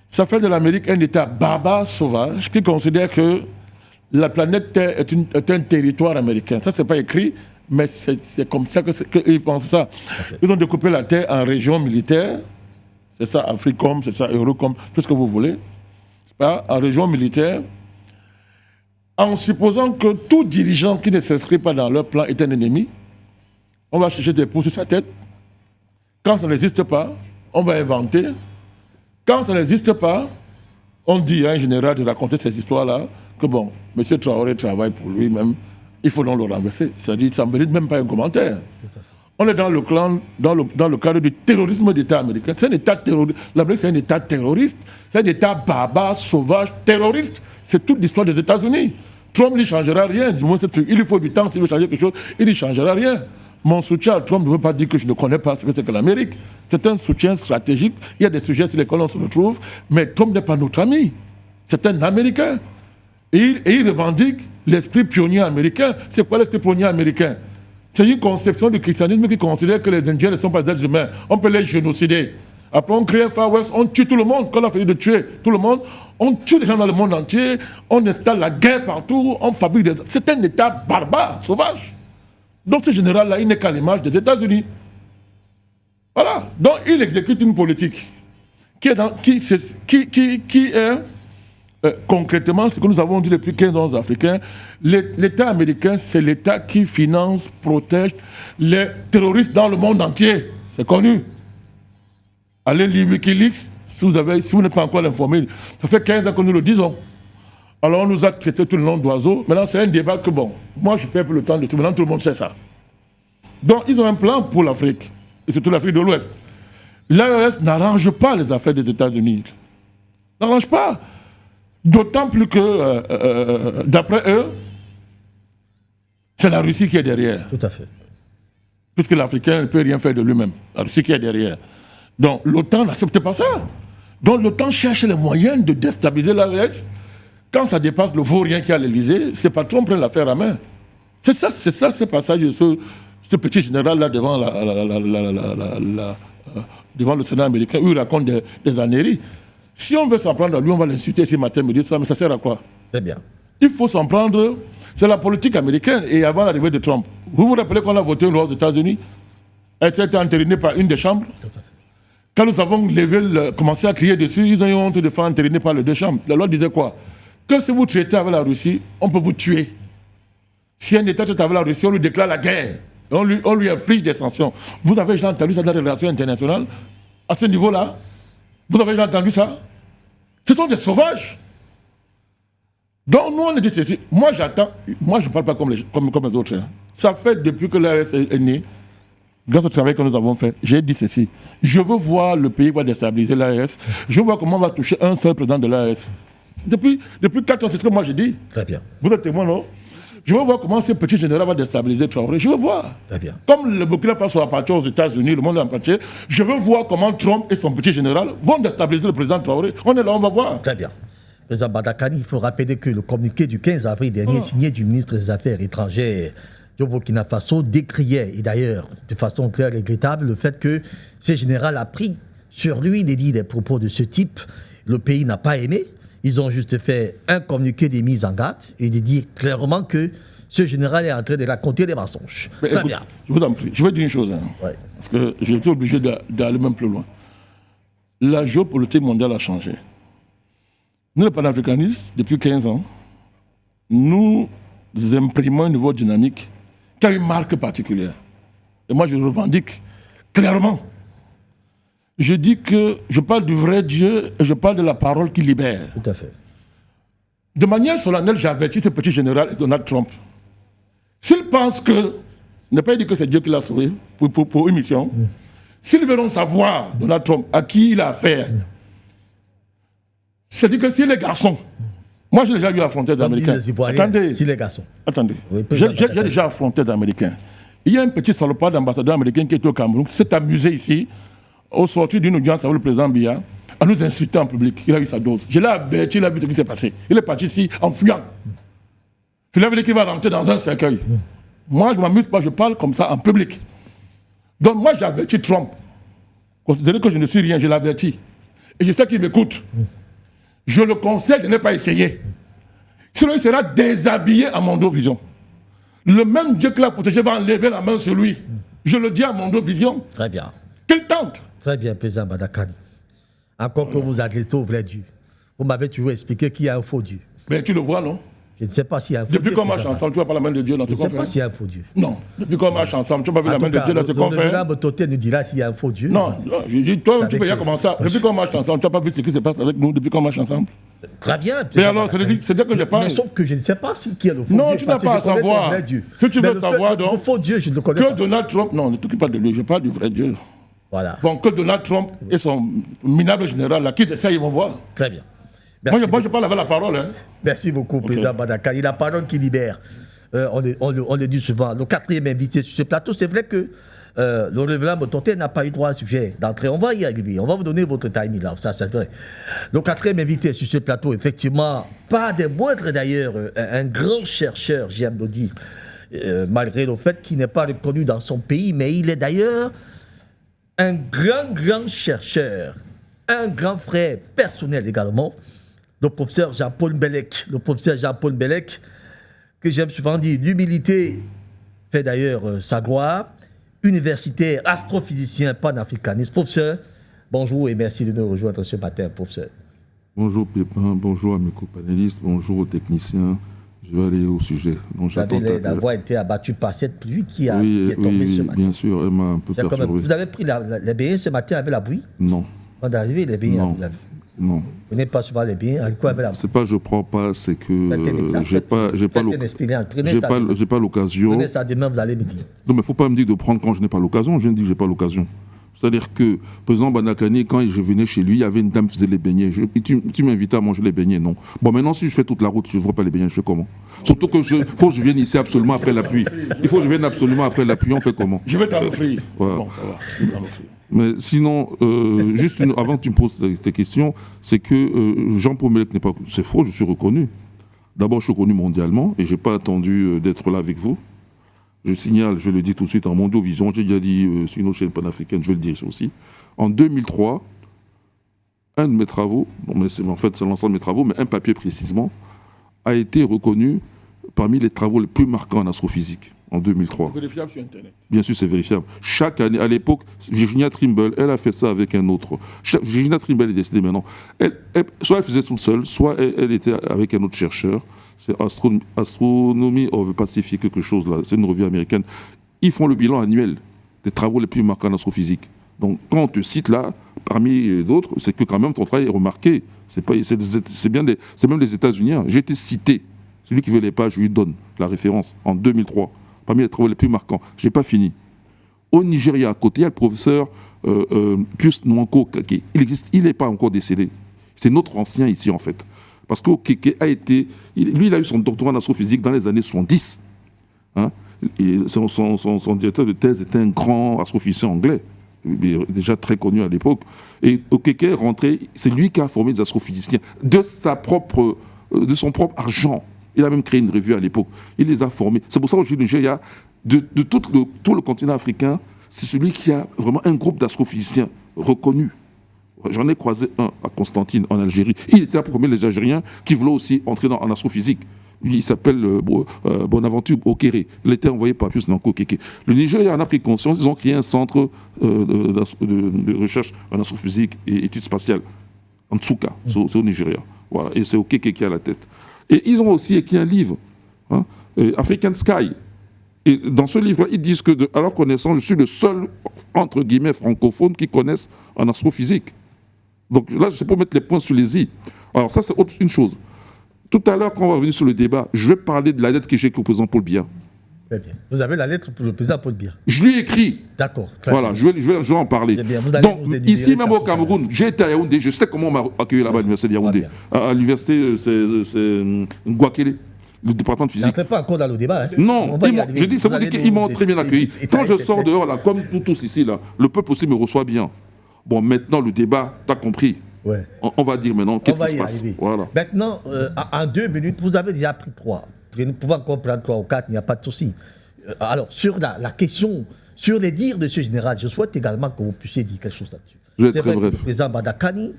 Ça fait de l'Amérique un État barbare, sauvage, qui considère que la planète Terre est un territoire américain. Ça, c'est pas écrit, mais c'est comme ça qu'ils pensent ça. Ils ont découpé la Terre en régions militaires. C'est ça, Africom, c'est ça, Eurocom, tout ce que vous voulez. C'est pas, en régions militaires. En supposant que tout dirigeant qui ne s'inscrit pas dans leur plan est un ennemi, on va chercher des pouces sur sa tête. Quand ça n'existe pas, on va inventer. Quand ça n'existe pas, on dit à un général de raconter ces histoires-là que bon, M. Traoré travaille pour lui-même, il faut donc le renverser. C'est-à-dire que ça ne mérite même pas un commentaire. On est dans le cadre du terrorisme d'État américain. C'est un État terroriste. L'Amérique, c'est un État terroriste. C'est un État barbare, sauvage, terroriste. C'est toute l'histoire des États-Unis. Trump ne changera rien. Du moins, il lui faut du temps s'il veut changer quelque chose. Il ne changera rien. Mon soutien à Trump ne veut pas dire que je ne connais pas ce que c'est que l'Amérique. C'est un soutien stratégique. Il y a des sujets sur lesquels on se retrouve. Mais Trump n'est pas notre ami. C'est un Américain. Et il revendique l'esprit pionnier américain. C'est quoi l'esprit pionnier américain? C'est une conception du christianisme qui considère que les Indiens ne sont pas des êtres humains. On peut les génocider. Après, on crée un Far West, on tue tout le monde. Quand on a fallu de tuer tout le monde, on tue les gens dans le monde entier, on installe la guerre partout, on fabrique des... C'est un État barbare, sauvage. Donc ce général-là, il n'est qu'à l'image des États-Unis. Voilà. Donc il exécute une politique qui est concrètement ce que nous avons dit depuis 15 ans aux Africains. L'État américain, c'est l'État qui finance, protège les terroristes dans le monde entier. C'est connu. Allez lire Wikileaks, si vous n'êtes pas encore informé. Ça fait 15 ans que nous le disons. Alors on nous a traité tout le nom d'oiseaux. Maintenant c'est un débat que bon, moi je perds plus le temps de tout. Maintenant tout le monde sait ça. Donc ils ont un plan pour l'Afrique, et surtout l'Afrique de l'Ouest. L'AES n'arrange pas les affaires des États-Unis. N'arrange pas. D'autant plus que, d'après eux, c'est la Russie qui est derrière. Tout à fait. Puisque l'Africain ne peut rien faire de lui-même. La Russie qui est derrière. Donc l'OTAN n'accepte pas ça. Donc l'OTAN cherche les moyens de déstabiliser l'AES. Quand ça dépasse le vaurien qui est à l'Élysée, ses patrons prennent l'affaire à main. C'est ça, ce passage de ce petit général-là devant, devant le Sénat américain, où il raconte des âneries. Si on veut s'en prendre à lui, on va l'insulter ce matin, me dire ça, mais ça sert à quoi? Très bien. Il faut s'en prendre. C'est la politique américaine. Et avant l'arrivée de Trump, vous vous rappelez qu'on a voté une loi aux États-Unis? Elle a été entérinée par une des chambres. Quand nous avons commencé à crier dessus, ils ont eu honte de faire entériner par les deux chambres. La loi disait quoi? Que si vous traitez avec la Russie, on peut vous tuer. Si un État traite avec la Russie, on lui déclare la guerre. On lui inflige des sanctions. Vous avez déjà entendu ça dans les relations internationales? À ce niveau-là? Vous avez déjà entendu ça? Ce sont des sauvages. Donc nous, on est dit ceci. Moi, j'attends. Moi, je ne parle pas comme les autres. Hein. Ça fait depuis que l'AES est né. grâce au travail que nous avons fait, j'ai dit ceci. Je veux voir le pays va déstabiliser l'AES. Je veux voir comment on va toucher un seul président de l'AES. Depuis 4 ans, c'est ce que moi j'ai dit. Très bien. Vous êtes témoin, non? Je veux voir comment ce petit général va déstabiliser Traoré. Je veux voir. Très bien. Comme le Burkina Faso appartient aux États-Unis, le monde appartient, je veux voir comment Trump et son petit général vont déstabiliser le président Traoré. On est là, on va voir. Très bien. Président Badakani, il faut rappeler que le communiqué du 15 avril dernier, signé du ministre des Affaires étrangères du Burkina Faso, décriait, et d'ailleurs de façon claire et regrettable, le fait que ce général a pris sur lui des propos de ce type. Le pays n'a pas aimé. Ils ont juste fait un communiqué de mise en garde et de dire clairement que ce général est en train de raconter des mensonges. Mais Très écoute, bien. Je vous en prie, je vais dire une chose. Ouais. Parce que j'ai été obligé d'aller même plus loin. La géopolitique mondiale a changé. Nous, les panafricanistes, depuis 15 ans, nous imprimons un niveau dynamique qui a une marque particulière. Et moi, je le revendique clairement. Je dis que je parle du vrai Dieu et je parle de la parole qui libère. Tout à fait. De manière solennelle, j'ai averti ce petit général Donald Trump. S'il pense que, ne pas dire que c'est Dieu qui l'a sauvé pour une mission, s'ils veulent savoir, Donald Trump, à qui il a affaire, c'est-à-dire que si les garçons, moi j'ai déjà eu à affronter des Américains. Attendez. Si les garçons. Attendez. Oui, J'ai déjà affronté des Américains. Il y a un petit salopard d'ambassadeur américain qui était au Cameroun, qui s'est amusé ici, au sortir d'une audience avec le président Biya, à nous insulter en public. Il a eu sa dose. Je l'ai averti, il a vu ce qui s'est passé. Il est parti ici en fuyant. Je l'avais dit qu'il va rentrer dans un cercueil. Moi, je ne m'amuse pas, je parle comme ça en public. Donc moi, j'ai averti Trump. Considérez que je ne suis rien, je l'ai averti. Et je sais qu'il m'écoute. Je le conseille de ne pas essayer. Sinon, il sera déshabillé à Mondo Vision. Le même Dieu qui l'a protégé va enlever la main sur lui. Je le dis à Mondo Vision. Très bien. Qu'il tente. Très bien, président Badakani. Encore que vous agressez au vrai Dieu. Vous m'avez toujours expliqué qu'il y a un faux Dieu. Mais tu le vois, non? Je ne sais pas s'il y a un faux Dieu. Depuis qu'on marche ensemble, tu vois pas la main de Dieu dans ce qu'on fait? Je ne sais pas s'il y a un faux Dieu. Non. Depuis qu'on marche ensemble, tu n'as pas vu la main de Dieu dans ce qu'on fait? Le Toté nous dira s'il y a un faux Dieu. Non, je dis, toi, tu peux y commencer. Depuis qu'on marche ensemble, tu n'as pas vu ce qui se passe avec nous depuis qu'on marche ensemble? Très bien. Mais alors, c'est-à-dire que je parle. Mais sauf que je ne sais pas qui est le faux Dieu. Non, tu n'as pas à savoir. Si tu veux savoir, donc. Le faux Dieu, je ne le connais pas. Que Donald Trump. Non, ne t'occupe pas de lui, je parle du vrai Dieu. Voilà. Bon, que Donald Trump et son minable général, là, qui ça, ils vont voir. Très bien. Moi, je parle avec la parole. Hein. Merci beaucoup, président Badakani. La parole qui libère. On le dit souvent. Le quatrième invité sur ce plateau, c'est vrai que le révérend Bototé n'a pas eu droit à un sujet d'entrée. On va y arriver. On va vous donner votre timing là. Ça, c'est vrai. Le quatrième invité sur ce plateau, effectivement, pas des moindres d'ailleurs, un grand chercheur, j'aime le dire, malgré le fait qu'il n'est pas reconnu dans son pays, mais il est d'ailleurs un grand chercheur, un grand frère personnel également, le professeur Jean-Paul Mbelek. Le professeur Jean-Paul Mbelek, que j'aime souvent dire, l'humilité fait d'ailleurs sa gloire, universitaire, astrophysicien, panafricaniste. Professeur, bonjour et merci de nous rejoindre ce matin, professeur. Bonjour Pépin, bonjour à mes copanélistes, bonjour aux techniciens. Je vais aller au sujet. Donc, vous avez d'avoir été abattu par cette pluie qui est tombée ce matin. Bien sûr, elle m'a un peu perturbé. Vous avez pris les baignets ce matin avec la pluie? Non. Quand vous arrivez, les baignets? Non. Vous n'êtes pas souvent les baignets? C'est pas je prends pas, c'est que j'ai pas l'occasion. Prenez ça demain, vous allez me dire. Non, mais il ne faut pas me dire de prendre quand je n'ai pas l'occasion. Je viens de dire que je n'ai pas l'occasion. C'est-à-dire que, président Badakani, quand je venais chez lui, il y avait une dame qui faisait les beignets. Tu m'invitais à manger les beignets, non. Bon, maintenant, si je fais toute la route, je ne vois pas les beignets, je fais comment? Surtout que faut que je vienne ici absolument après la pluie. Il faut que je vienne absolument après la pluie, on fait comment? Je vais t'en offrir. Voilà. Bon, ça va. Je vais t'en offrir. Mais sinon, avant que tu me poses tes questions, c'est que Jean-Paul Mbelek n'est pas... C'est faux, je suis reconnu. D'abord, je suis reconnu mondialement et je n'ai pas attendu d'être là avec vous. Je signale, je le dis tout de suite, en Mondo Vision, j'ai déjà dit sur une autre chaîne panafricaine, je vais le dire aussi. En 2003, un de mes travaux, en fait c'est l'ensemble de mes travaux, mais un papier précisément, a été reconnu parmi les travaux les plus marquants en astrophysique, en 2003. C'est vérifiable sur Internet. Bien sûr, c'est vérifiable. Chaque année, à l'époque, Virginia Trimble, elle a fait ça avec un autre. Virginia Trimble est décédée maintenant. Soit elle faisait toute seule, soit elle était avec un autre chercheur. C'est Astronomy of the Pacific, quelque chose là. C'est une revue américaine. Ils font le bilan annuel des travaux les plus marquants en astrophysique. Donc, quand on te cite là, parmi d'autres, c'est que quand même ton travail est remarqué. C'est même les États-Unis. Hein. J'ai été cité. Celui qui veut les pages, je lui donne la référence en 2003. Parmi les travaux les plus marquants. Je n'ai pas fini. Au Nigeria, à côté, il y a le professeur Pius Nwanko Kake. Il n'est pas encore décédé. C'est notre ancien ici, en fait. Parce qu'Okeke a été... Lui, il a eu son doctorat en astrophysique dans les années 70. Hein? Et son directeur de thèse était un grand astrophysicien anglais, déjà très connu à l'époque. Et Okeke est rentré, c'est lui qui a formé des astrophysiciens de son propre argent. Il a même créé une revue à l'époque. Il les a formés. C'est pour ça qu'aujourd'hui, le Nigeria, de tout le continent africain, c'est celui qui a vraiment un groupe d'astrophysiciens reconnus. J'en ai croisé un à Constantine, en Algérie. Il était là pour former les Algériens qui voulaient aussi entrer en astrophysique. Il s'appelle Bonaventure Okere. Il était envoyé par Pius Nwanko Keke. Le Nigeria en a pris conscience. Ils ont créé un centre de recherche en astrophysique et études spatiales, en Tsuka, c'est au Nigeria. Voilà. Et c'est Okeke qui a la tête. Et ils ont aussi écrit un livre, hein, African Sky. Et dans ce livre, ils disent que, à leur connaissance, je suis le seul, entre guillemets, francophone qui connaisse en astrophysique. Donc là, c'est pour mettre les points sur les i. Alors ça, c'est une chose. Tout à l'heure, quand on va revenir sur le débat, je vais parler de la lettre que j'ai écrite au président Paul Biya. Très bien. Vous avez la lettre pour le président Paul Biya. Je lui ai écrit. D'accord. Voilà, je vais en parler. Bien. Donc, ici, même au Cameroun, j'ai été à Yaoundé, je sais comment on m'a accueilli là-bas à l'université de Yaoundé. À l'université, c'est Ngouakele, le département de physique. N'entrez pas encore dans le débat. Hein. Non, je dis, c'est pour dire qu'ils m'ont très bien accueilli. Quand je sors dehors, là, comme nous tous ici, là, le peuple aussi me reçoit bien. Bon, maintenant, le débat, t'as compris. Ouais. On va dire maintenant, qu'est-ce qui se passe. Voilà. Maintenant, en 2 minutes, vous avez déjà pris 3. Nous pouvons encore prendre 3 ou 4, il n'y a pas de souci. Alors, sur la question, sur les dires de ce général, je souhaite également que vous puissiez dire quelque chose là-dessus. Je vais être très bref. Le président Badakani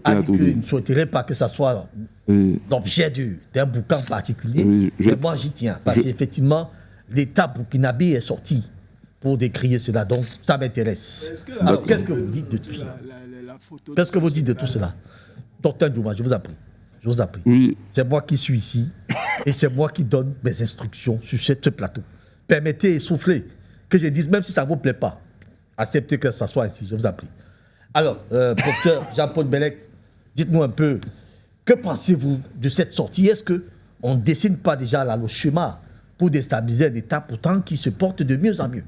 a dit qu'il ne souhaiterait pas que ça soit l'objet d'un boucan particulier. Oui, mais moi, j'y tiens. Parce qu'effectivement, l'État burkinabé est sorti pour décrier cela. Donc, ça m'intéresse. Alors, qu'est-ce que vous dites de tout cela? Qu'est-ce que vous dites de tout cela? Docteur Djouma, je vous en prie. Je vous en prie. Oui. C'est moi qui suis ici et c'est moi qui donne mes instructions sur ce plateau. Permettez et soufflez que je dise, même si ça ne vous plaît pas, acceptez que ça soit ici, je vous en prie. Alors, professeur Jean-Paul Bellec, dites-nous un peu, que pensez-vous de cette sortie? Est-ce qu'on ne dessine pas déjà là, le chemin pour déstabiliser un État pourtant qui se porte de mieux en mieux?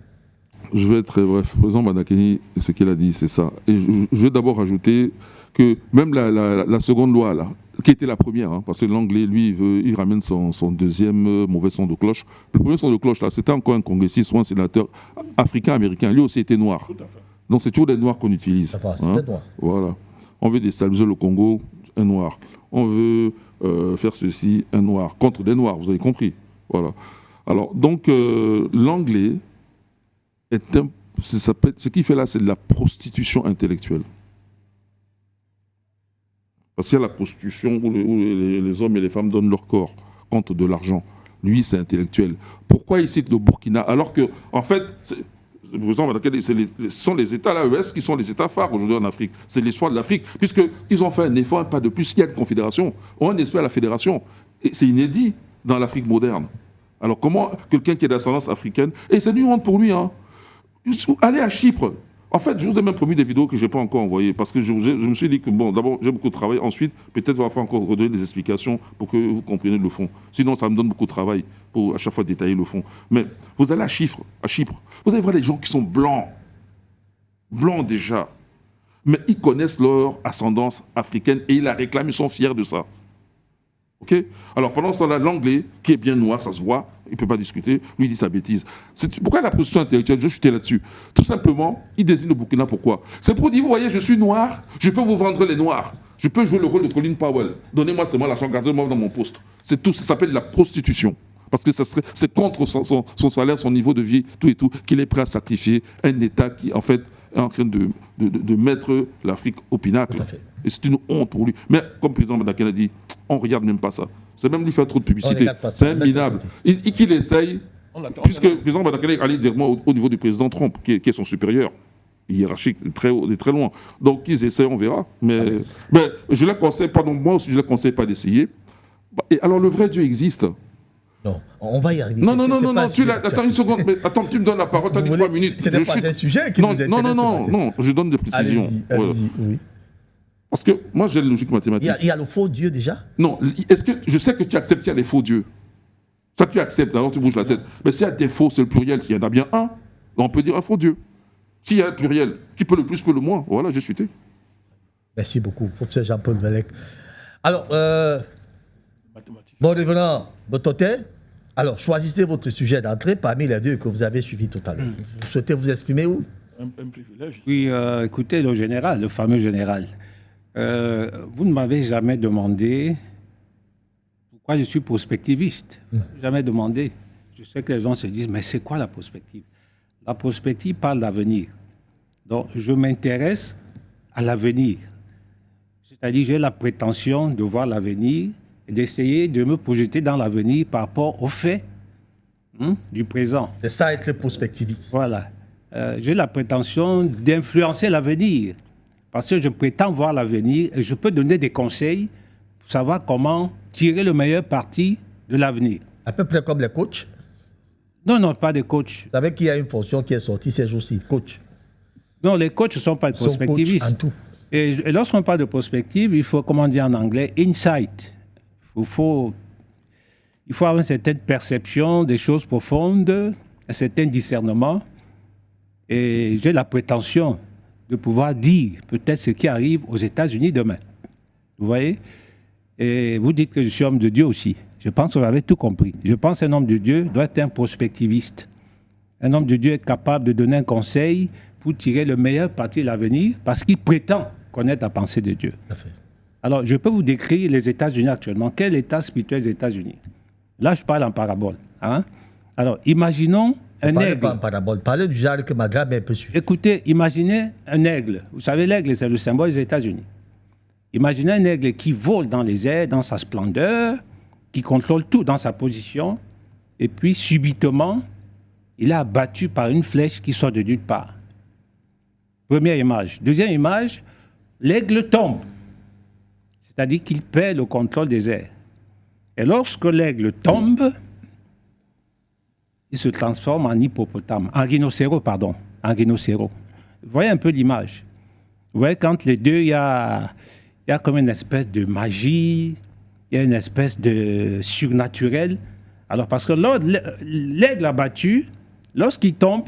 Je vais être très bref. Le président Badakani, ce qu'il a dit, c'est ça. Et je vais d'abord ajouter que même la seconde loi, là, qui était la première, hein, parce que l'anglais, lui, il ramène son deuxième mauvais son de cloche. Le premier son de cloche, là, c'était encore un congressiste ou un sénateur africain-américain. Lui aussi était noir. Tout à fait. Donc c'est toujours des noirs qu'on utilise. C'était noir. Voilà. On veut déstabiliser le Congo, un noir. On veut faire ceci, un noir. Contre des noirs, vous avez compris. Voilà. Alors, donc, l'anglais... ce qu'il fait là, c'est de la prostitution intellectuelle. Parce qu'il y a la prostitution où les hommes et les femmes donnent leur corps contre de l'argent. Lui, c'est intellectuel. Pourquoi il cite le Burkina alors que, en fait, ce sont les États, l'AES, qui sont les États phares aujourd'hui en Afrique. C'est l'histoire de l'Afrique, puisqu'ils ont fait un effort, un pas de plus. Il y a une confédération. On espère la fédération. Et c'est inédit dans l'Afrique moderne. Alors, comment quelqu'un qui est d'ascendance africaine, et c'est une honte pour lui, hein. Allez à Chypre. En fait, je vous ai même promis des vidéos que je n'ai pas encore envoyées parce que je me suis dit que, bon, d'abord, j'ai beaucoup de travail. Ensuite, peut-être, il va falloir encore redonner des explications pour que vous compreniez le fond. Sinon, ça me donne beaucoup de travail pour à chaque fois détailler le fond. Mais vous allez à Chypre, vous allez voir des gens qui sont blancs. Blancs déjà. Mais ils connaissent leur ascendance africaine et ils la réclament, ils sont fiers de ça. Ok? Alors pendant ce temps-là, l'anglais, qui est bien noir, ça se voit, il ne peut pas discuter, lui il dit sa bêtise. Pourquoi la position intellectuelle? Je vais chuter là-dessus. Tout simplement, il désigne le Burkina, pourquoi? C'est pour dire, vous voyez, je suis noir, je peux vous vendre les noirs, je peux jouer le rôle de Colin Powell, donnez-moi seulement l'argent, gardez-moi dans mon poste. C'est tout, ça s'appelle la prostitution. Parce que c'est contre son salaire, son niveau de vie, tout et tout, qu'il est prêt à sacrifier un État qui, en fait, est en train de mettre l'Afrique au pinacle. Et c'est une honte pour lui. Mais comme le président Badakani a dit, on ne regarde même pas ça. C'est même lui faire trop de publicité. C'est un minable. Et qu'il essaye, puisque le président Badakani allait directement au niveau du président Trump, qui est son supérieur, hiérarchique, de très loin. Donc qu'ils essayent, on verra. Mais je ne les conseille pas, donc moi aussi je ne les conseille pas d'essayer. Et alors le vrai Dieu existe. Non, on va y arriver. Non, attends une seconde, mais attends, tu me donnes la parole, tu as dit 3 minutes. C'était pas un sujet qui nous intéresse. Non, je donne des précisions. Allez-y, oui. Parce que moi, j'ai la logique mathématique. Il y a le faux Dieu déjà? Non, est-ce que je sais que tu acceptes qu'il y a des faux dieux? Ça, tu acceptes, alors tu bouges la tête. Mais s'il y a des faux, c'est le pluriel, il y en a bien un. On peut dire un faux Dieu. S'il y a un pluriel, qui peut le plus, peut le moins. Voilà, j'ai chuté. Merci beaucoup, professeur Jean-Paul Belec. Alors, bon, revenons, Bototé. Alors, choisissez votre sujet d'entrée parmi les deux que vous avez suivis tout à l'heure. Vous souhaitez vous exprimer où? Un privilège. Oui, écoutez, le général, le fameux général. Vous ne m'avez jamais demandé pourquoi je suis prospectiviste. Jamais demandé. Je sais que les gens se disent, mais c'est quoi la prospective? La prospective parle d'avenir. Donc, je m'intéresse à l'avenir. C'est-à-dire, j'ai la prétention de voir l'avenir et d'essayer de me projeter dans l'avenir par rapport aux faits du présent. C'est ça, être prospectiviste. Voilà. J'ai la prétention d'influencer l'avenir. Parce que je prétends voir l'avenir et je peux donner des conseils pour savoir comment tirer le meilleur parti de l'avenir. À peu près comme les coachs. Non, pas des coachs. Vous savez qu'il y a une fonction qui est sortie ces jours-ci, coach. Non, les coachs ne sont pas des prospectivistes. En tout. Et lorsqu'on parle de prospective, il faut, comment dire en anglais, insight. Il faut avoir une certaine perception des choses profondes, un certain discernement. Et j'ai la prétention de pouvoir dire peut-être ce qui arrive aux États-Unis demain. Vous voyez? Et vous dites que je suis homme de Dieu aussi. Je pense que vous avez tout compris. Je pense qu'un homme de Dieu doit être un prospectiviste. Un homme de Dieu est capable de donner un conseil pour tirer le meilleur parti de l'avenir parce qu'il prétend connaître la pensée de Dieu. Alors, je peux vous décrire les États-Unis actuellement. Quel état spirituel des États-Unis? Là, je parle en parabole. Hein? Alors, imaginons un aigle. Pas en parabole. Parlez du genre que ma grand-mère peut suivre. Écoutez, imaginez un aigle. Vous savez, l'aigle, c'est le symbole des États-Unis. Imaginez un aigle qui vole dans les airs, dans sa splendeur, qui contrôle tout dans sa position, et puis, subitement, il est abattu par une flèche qui sort de nulle part. Première image. Deuxième image, l'aigle tombe. C'est-à-dire qu'il perd le contrôle des airs. Et lorsque l'aigle tombe, il se transforme en hippopotame, en rhinocéros. Vous voyez un peu l'image. Vous voyez, quand les deux, il y a comme une espèce de magie, il y a une espèce de surnaturel. Alors, parce que l'aigle abattu, lorsqu'il tombe,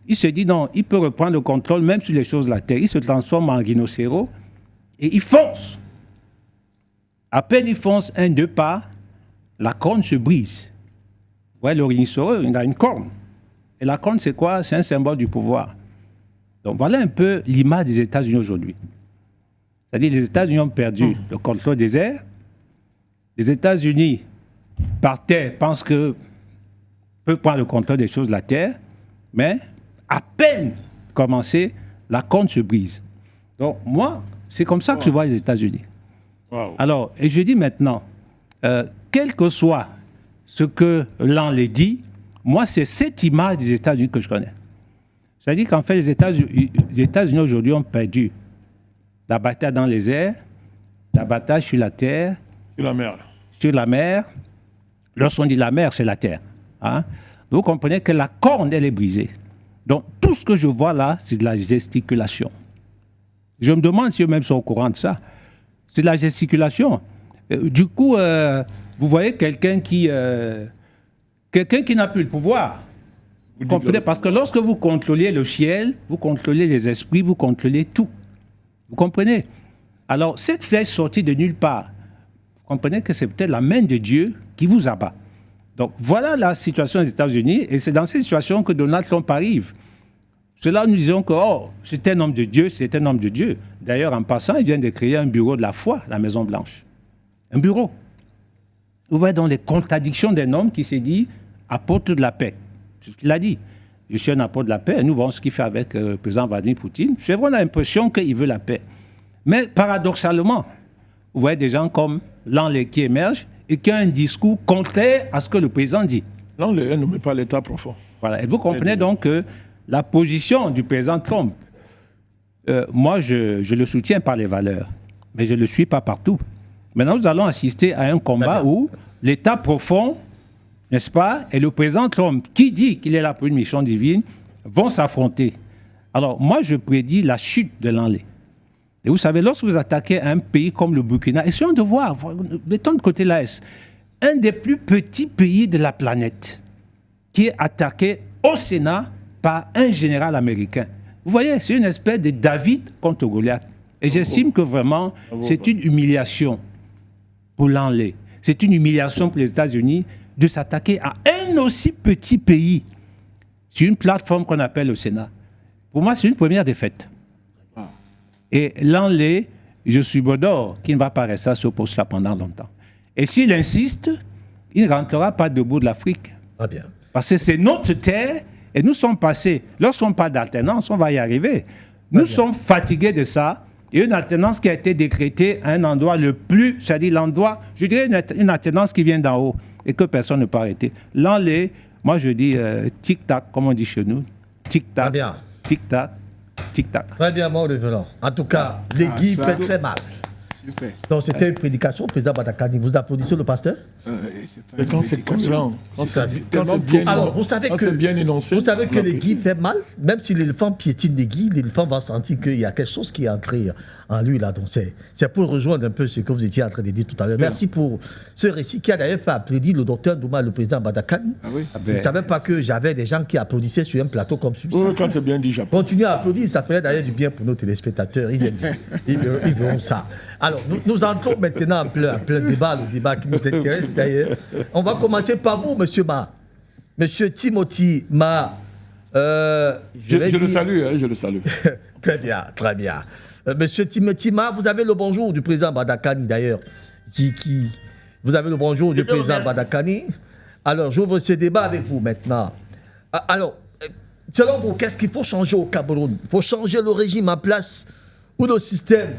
il se dit non, il peut reprendre le contrôle même sur les choses de la terre. Il se transforme en rhinocéros et il fonce. À peine il fonce 1-2 pas, la corne se brise. Vous voyez, le rhinocéros, il a une corne. Et la corne, c'est quoi? C'est un symbole du pouvoir. Donc voilà un peu l'image des États-Unis aujourd'hui. C'est-à-dire les États-Unis ont perdu le contrôle des airs. Les États-Unis, par terre, pensent que peuvent prendre le contrôle des choses de la terre, mais à peine commencé, la corne se brise. Donc moi, c'est comme ça que je vois les États-Unis. Alors, et je dis maintenant, quel que soit ce que l'on les dit, moi, c'est cette image des États-Unis que je connais. C'est-à-dire qu'en fait, les États-Unis aujourd'hui ont perdu la bataille dans les airs, la bataille sur la terre. Sur la mer. Sur la mer. Lorsqu'on dit la mer, c'est la terre. Hein? Vous comprenez que la corne, elle est brisée. Donc, tout ce que je vois là, c'est de la gesticulation. Je me demande si eux-mêmes sont au courant de ça. C'est de la gesticulation. Du coup, vous voyez quelqu'un qui n'a plus le pouvoir. Vous comprenez? Parce que lorsque vous contrôlez le ciel, vous contrôlez les esprits, vous contrôlez tout. Vous comprenez? Alors, cette flèche sortie de nulle part, vous comprenez que c'est peut-être la main de Dieu qui vous abat. Donc, voilà la situation des États-Unis, et c'est dans cette situation que Donald Trump arrive. Cela, nous disons que, c'est un homme de Dieu, c'est un homme de Dieu. D'ailleurs, en passant, il vient de créer un bureau de la foi, la Maison-Blanche. Un bureau. Vous voyez donc les contradictions d'un homme qui s'est dit apôtre de la paix. C'est ce qu'il a dit. Je suis un apôtre de la paix, et nous voyons ce qu'il fait avec le président Vladimir Poutine. C'est vraiment l'impression qu'il veut la paix. Mais paradoxalement, vous voyez des gens comme Lanley qui émergent et qui ont un discours contraire à ce que le président dit. Lanley ne met pas l'État profond. Voilà. Et vous comprenez donc que la position du président Trump, moi, je le soutiens par les valeurs, mais je ne le suis pas partout. Maintenant, nous allons assister à un combat où l'État profond, n'est-ce pas, et le président Trump, qui dit qu'il est là pour une mission divine, vont s'affronter. Alors, moi, je prédis la chute de Lanley. Et vous savez, lorsque vous attaquez un pays comme le Burkina, essayons de voir, mettons de côté l'AS, un des plus petits pays de la planète, qui est attaqué au Sénat par un général américain. Vous voyez, c'est une espèce de David contre Goliath. Et j'estime que vraiment, c'est une humiliation pour l'Anlé. C'est une humiliation pour les États-Unis de s'attaquer à un aussi petit pays sur une plateforme qu'on appelle le Sénat. Pour moi, c'est une première défaite. Et l'Anlé, je suis Bodor, qui ne va pas rester à ce poste-là pendant longtemps. Et s'il insiste, il ne rentrera pas debout de l'Afrique. Ah bien. Parce que c'est notre terre et nous sommes passés. Lorsqu'on parle d'alternance, on va y arriver. Nous sommes fatigués de ça. Il y a une alternance qui a été décrétée à un endroit le plus, c'est-à-dire l'endroit, je dirais une alternance qui vient d'en haut et que personne ne peut arrêter. L'Anlé, moi je dis tic-tac, comme on dit chez nous. Tic-tac, tic-tac, tic-tac. Très bien, mon révérend. En tout cas, les guides fait très mal. Super. Donc c'était une prédication, président Badakani. Vous applaudissez le pasteur? Et quand c'est cohérent, quand c'est bien énoncé. Vous savez que les guides fait mal, même si l'éléphant piétine les guides, l'éléphant va sentir qu'il y a quelque chose qui est ancré en lui là. Donc c'est pour rejoindre un peu ce que vous étiez en train de dire tout à l'heure. Merci pour ce récit qui a d'ailleurs fait applaudir le docteur Ndouma, le président Badakani. Ah oui. Je ne savais pas que j'avais des gens qui applaudissaient sur un plateau comme celui-ci. Oui, quand c'est bien dit, j'applaudis. Continuez à applaudir, ça ferait d'ailleurs du bien pour nos téléspectateurs. Ils aiment bien. Ils verront ça. Alors, nous entrons maintenant en plein débat, le débat qui nous intéresse d'ailleurs. On va commencer par vous, monsieur Ma. Monsieur Timothy Ma. Je le salue, hein, je le salue. Très bien, très bien. Monsieur Timothy Ma, vous avez le bonjour du président Badakani d'ailleurs. Vous avez le bonjour du président Badakani. Alors, j'ouvre ce débat avec vous maintenant. Alors, selon vous, qu'est-ce qu'il faut changer au Cameroun? Il faut changer le régime en place ou le système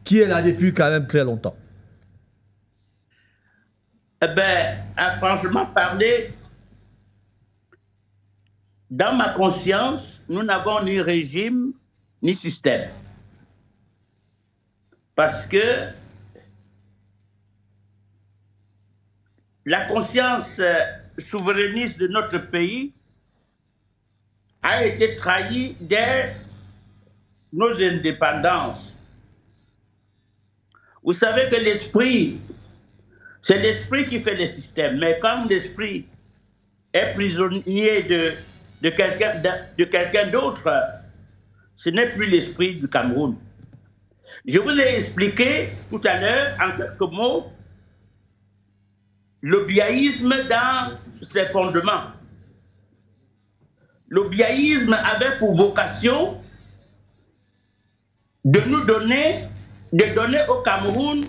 qui est là depuis quand même très longtemps? Eh bien, à franchement parler, dans ma conscience, nous n'avons ni régime, ni système. Parce que la conscience souverainiste de notre pays a été trahie dès nos indépendances. Vous savez que l'esprit, c'est l'esprit qui fait le système. Mais quand l'esprit est prisonnier de quelqu'un d'autre, ce n'est plus l'esprit du Cameroun. Je vous ai expliqué tout à l'heure, en quelques mots, le biaïsme dans ses fondements. Le biaïsme avait pour vocation de donner au Cameroun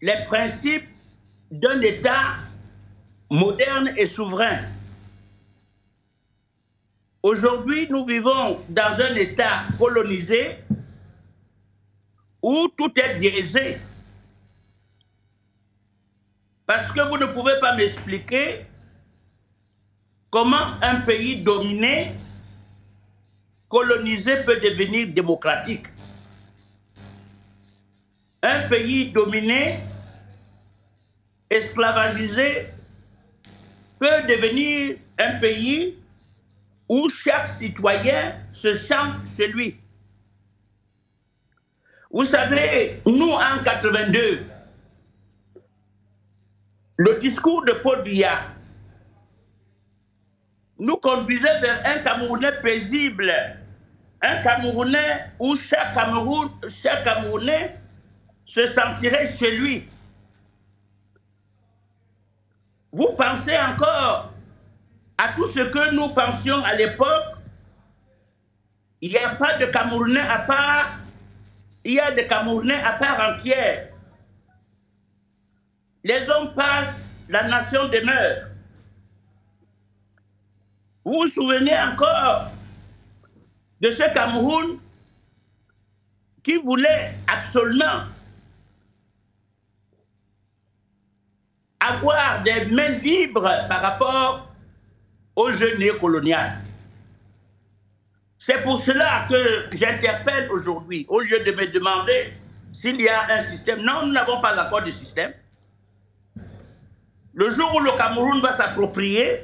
les principes d'un État moderne et souverain. Aujourd'hui, nous vivons dans un État colonisé où tout est biaisé. Parce que vous ne pouvez pas m'expliquer comment un pays dominé, colonisé peut devenir démocratique. Un pays dominé, esclavagisé, peut devenir un pays où chaque citoyen se sent chez lui. Vous savez, nous, en 82, le discours de Paul Biya nous conduisait vers un Camerounais paisible, un Camerounais où chaque Camerounais se sentirait chez lui. Vous pensez encore à tout ce que nous pensions à l'époque? Il n'y a pas de Camerounais à part, il y a des Camerounais à part entière. Les hommes passent, la nation demeure. Vous vous souvenez encore de ce Cameroun qui voulait absolument avoir des mains libres par rapport au jeu néocolonial. C'est pour cela que j'interpelle aujourd'hui, au lieu de me demander s'il y a un système. Non, nous n'avons pas encore de système. Le jour où le Cameroun va s'approprier,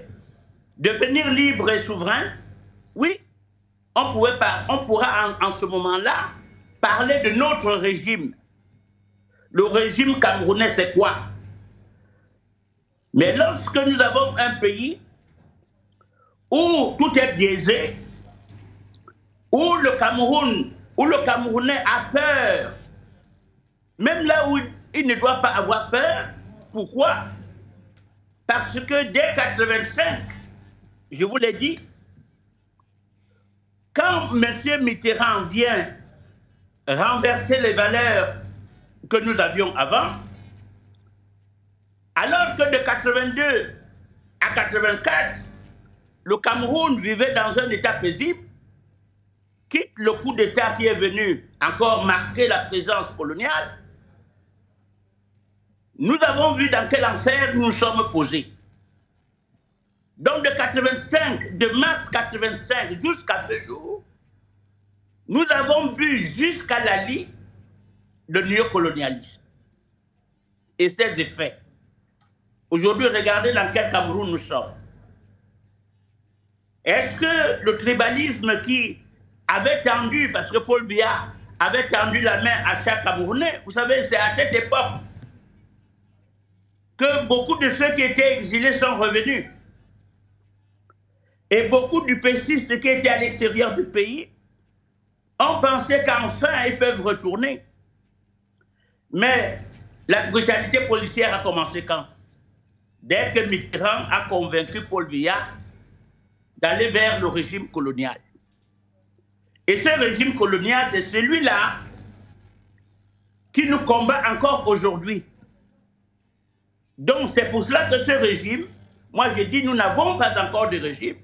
devenir libre et souverain, oui, on pourra en ce moment-là parler de notre régime. Le régime camerounais, c'est quoi? Mais lorsque nous avons un pays où tout est biaisé, où le Camerounais a peur, même là où il ne doit pas avoir peur. Pourquoi? Parce que dès 85, je vous l'ai dit, quand M. Mitterrand vient renverser les valeurs que nous avions avant, alors que de 82 à 84, le Cameroun vivait dans un état paisible, quitte le coup d'État qui est venu encore marquer la présence coloniale, nous avons vu dans quel enfer nous nous sommes posés. Donc de mars 85 jusqu'à ce jour, nous avons vu jusqu'à la lie le néocolonialisme et ses effets. Aujourd'hui, regardez dans quel Cameroun nous sommes. Est-ce que le tribalisme qui avait tendu, parce que Paul Biya avait tendu la main à chaque Camerounais, vous savez, c'est à cette époque que beaucoup de ceux qui étaient exilés sont revenus. Et beaucoup du PCistes qui étaient à l'extérieur du pays ont pensé qu'enfin ils peuvent retourner. Mais la brutalité policière a commencé quand? Dès que Mitterrand a convaincu Paul Biya d'aller vers le régime colonial. Et ce régime colonial, c'est celui-là qui nous combat encore aujourd'hui. Donc c'est pour cela que ce régime, moi j'ai dit, nous n'avons pas encore de régime.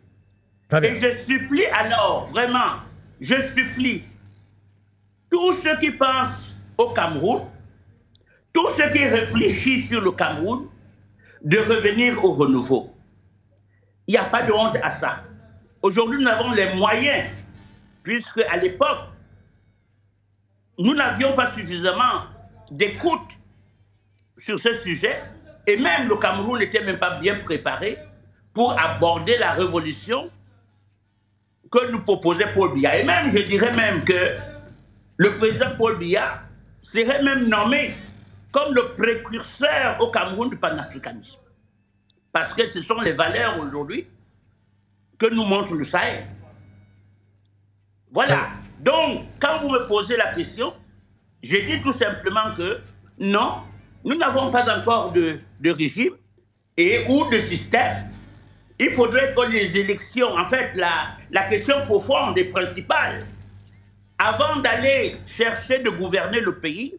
Et je supplie alors, vraiment, je supplie tous ceux qui pensent au Cameroun, tous ceux qui réfléchissent sur le Cameroun, de revenir au renouveau. Il n'y a pas de honte à ça. Aujourd'hui, nous avons les moyens, puisque à l'époque, nous n'avions pas suffisamment d'écoute sur ce sujet, et même le Cameroun n'était même pas bien préparé pour aborder la révolution que nous proposait Paul Biya. Et même, je dirais même que le président Paul Biya serait même nommé comme le précurseur au Cameroun du panafricanisme. Parce que ce sont les valeurs aujourd'hui que nous montre le Sahel. Voilà. Donc, quand vous me posez la question, je dis tout simplement que non, nous n'avons pas encore de régime et ou de système. Il faudrait que les élections, en fait, la question profonde et principale, avant d'aller chercher de gouverner le pays,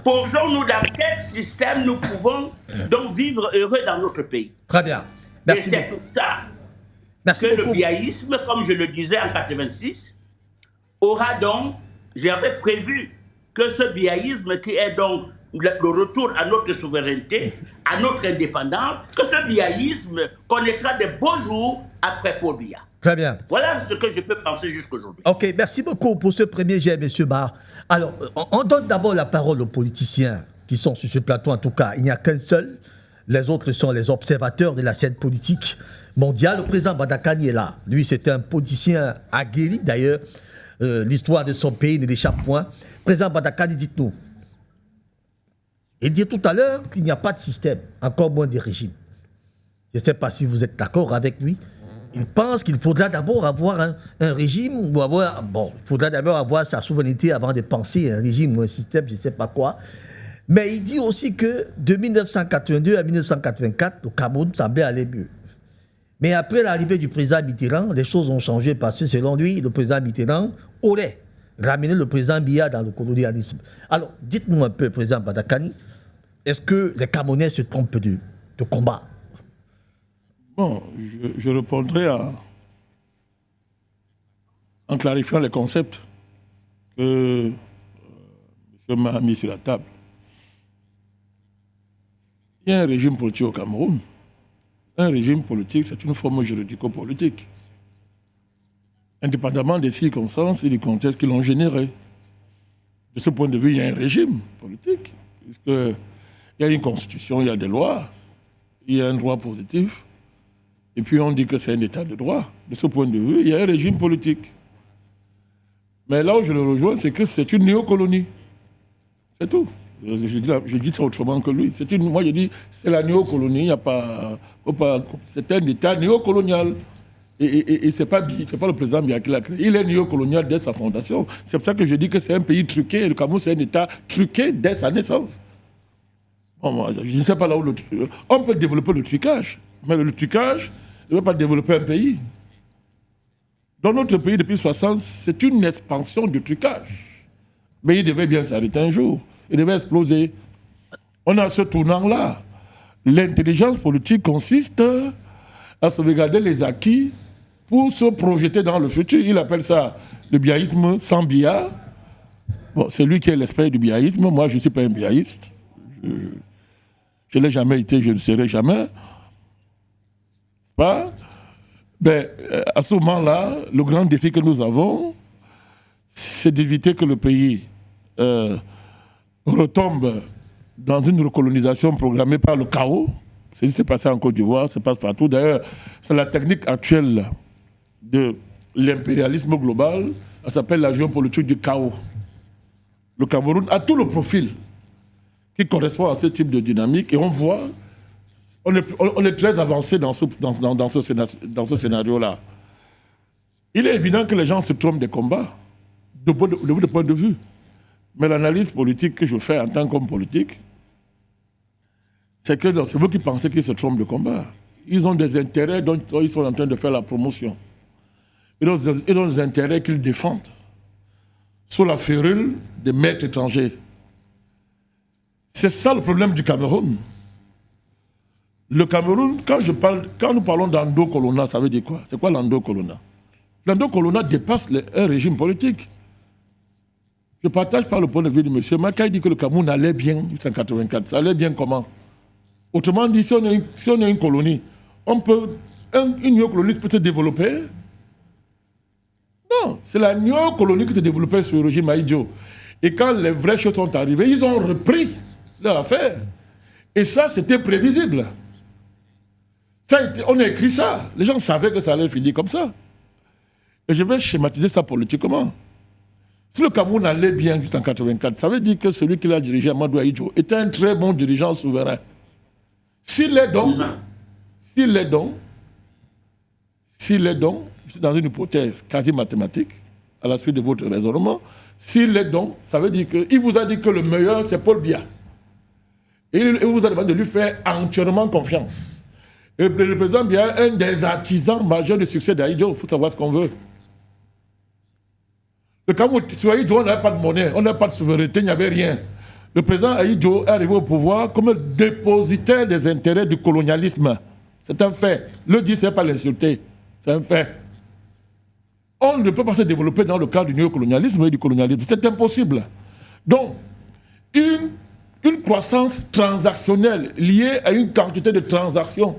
posons-nous dans quel système nous pouvons donc vivre heureux dans notre pays. Très bien. Merci. Et c'est pour ça que le biaïsme, comme je le disais en 86, aura donc, j'avais prévu que ce biaïsme qui est donc le retour à notre souveraineté, à notre indépendance, que ce biaïsme connaîtra de beaux jours après Paul Biya. Très bien. Voilà ce que je peux penser jusqu'aujourd'hui. Ok, merci beaucoup pour ce premier jet, M. Barre. Alors, on donne d'abord la parole aux politiciens qui sont sur ce plateau, en tout cas. Il n'y a qu'un seul. Les autres sont les observateurs de la scène politique mondiale. Le président Bandakani est là. Lui, c'est un politicien aguerri, d'ailleurs. L'histoire de son pays ne l'échappe point. Président Bandakani, dites-nous. Il dit tout à l'heure qu'il n'y a pas de système, encore moins de régime. Je ne sais pas si vous êtes d'accord avec lui. Il pense qu'il faudra d'abord avoir un régime, ou avoir, bon, il faudra d'abord avoir sa souveraineté avant de penser à un régime ou un système, je ne sais pas quoi. Mais il dit aussi que de 1982 à 1984, le Cameroun semblait aller mieux. Mais après l'arrivée du président Mitterrand, les choses ont changé parce que selon lui, le président Mitterrand aurait ramené le président Biya dans le colonialisme. Alors, dites-nous un peu, président Bandakani, est-ce que les Camerounais se trompent de combat? Bon, je répondrai en clarifiant les concepts que M. m'a mis sur la table. Il y a un régime politique au Cameroun. Un régime politique, c'est une forme juridico-politique. Indépendamment des circonstances et des contextes qui l'ont généré. De ce point de vue, il y a un régime politique. Puisqu'il y a une constitution, il y a des lois, il y a un droit positif. Et puis on dit que c'est un état de droit. De ce point de vue, il y a un régime politique. Mais là où je le rejoins, c'est que c'est une néocolonie. C'est tout. Je dis ça autrement que lui. Moi, je dis c'est la néocolonie. Il n'y a pas, c'est un état néocolonial. Et ce n'est pas le président Biya qui l'a créé. Il est néocolonial dès sa fondation. C'est pour ça que je dis que c'est un pays truqué. Le Cameroun, c'est un État truqué dès sa naissance. Bon, moi, je ne sais pas là où on peut développer le trucage, mais le trucage ne veut pas développer un pays. Dans notre pays, depuis 60, c'est une expansion du trucage. Mais il devait bien s'arrêter un jour. Il devait exploser. On a ce tournant-là. L'intelligence politique consiste à sauvegarder les acquis pour se projeter dans le futur. Il appelle ça le biaïsme sans biais. Bon, c'est lui qui est l'esprit du biaïsme. Moi, je ne suis pas un biaïste. Je ne l'ai jamais été, je ne le serai jamais. Pas? Ben, à ce moment-là, le grand défi que nous avons, c'est d'éviter que le pays retombe dans une recolonisation programmée par le chaos. C'est ce qui s'est passé en Côte d'Ivoire, ça se passe partout. D'ailleurs, c'est la technique actuelle de l'impérialisme global, ça s'appelle la géopolitique du chaos. Le Cameroun a tout le profil qui correspond à ce type de dynamique et on voit, on est très avancé dans ce scénario-là. Il est évident que les gens se trompent des combats, de point de vue. Mais l'analyse politique que je fais en tant qu'homme politique, c'est que c'est vous qui pensez qu'ils se trompent de combat. Ils ont des intérêts dont ils sont en train de faire la promotion. Ils ont des intérêts qu'ils défendent sous la férule des maîtres étrangers. C'est ça le problème du Cameroun. Le Cameroun, quand nous parlons d'endocolonat, ça veut dire quoi? C'est quoi l'endocolonat? L'endocolonat dépasse un régime politique. Je partage par le point de vue de M. Mackay, il dit que le Cameroun allait bien en 1984. Ça allait bien comment? Autrement dit, si on est une colonie, une néocolonie peut se développer. Non, c'est la néocolonie qui s'est développée sur le régime Ahidjo. Et quand les vraies choses sont arrivées, ils ont repris leur affaire. Et ça, c'était prévisible. On a écrit ça. Les gens savaient que ça allait finir comme ça. Et je vais schématiser ça politiquement. Si le Cameroun allait bien jusqu'en 1984, ça veut dire que celui qui l'a dirigé, Amadou Ahidjo, était un très bon dirigeant souverain. S'il est donc, je suis dans une hypothèse quasi mathématique, à la suite de votre raisonnement, s'il est donc, ça veut dire qu'il vous a dit que le meilleur, c'est Paul Biya. Et il vous a demandé de lui faire entièrement confiance. Et le président Biya est un des artisans majeurs du succès d'Ahidjo. Il faut savoir ce qu'on veut. Le Cameroun, sur Ahidjo, on n'avait pas de monnaie, on n'avait pas de souveraineté, il n'y avait rien. Le président Ahidjo est arrivé au pouvoir comme dépositaire des intérêts du colonialisme. C'est un fait. Le dire, ce n'est pas l'insulter. C'est un fait. On ne peut pas se développer dans le cadre du néocolonialisme et du colonialisme. C'est impossible. Donc, une croissance transactionnelle liée à une quantité de transactions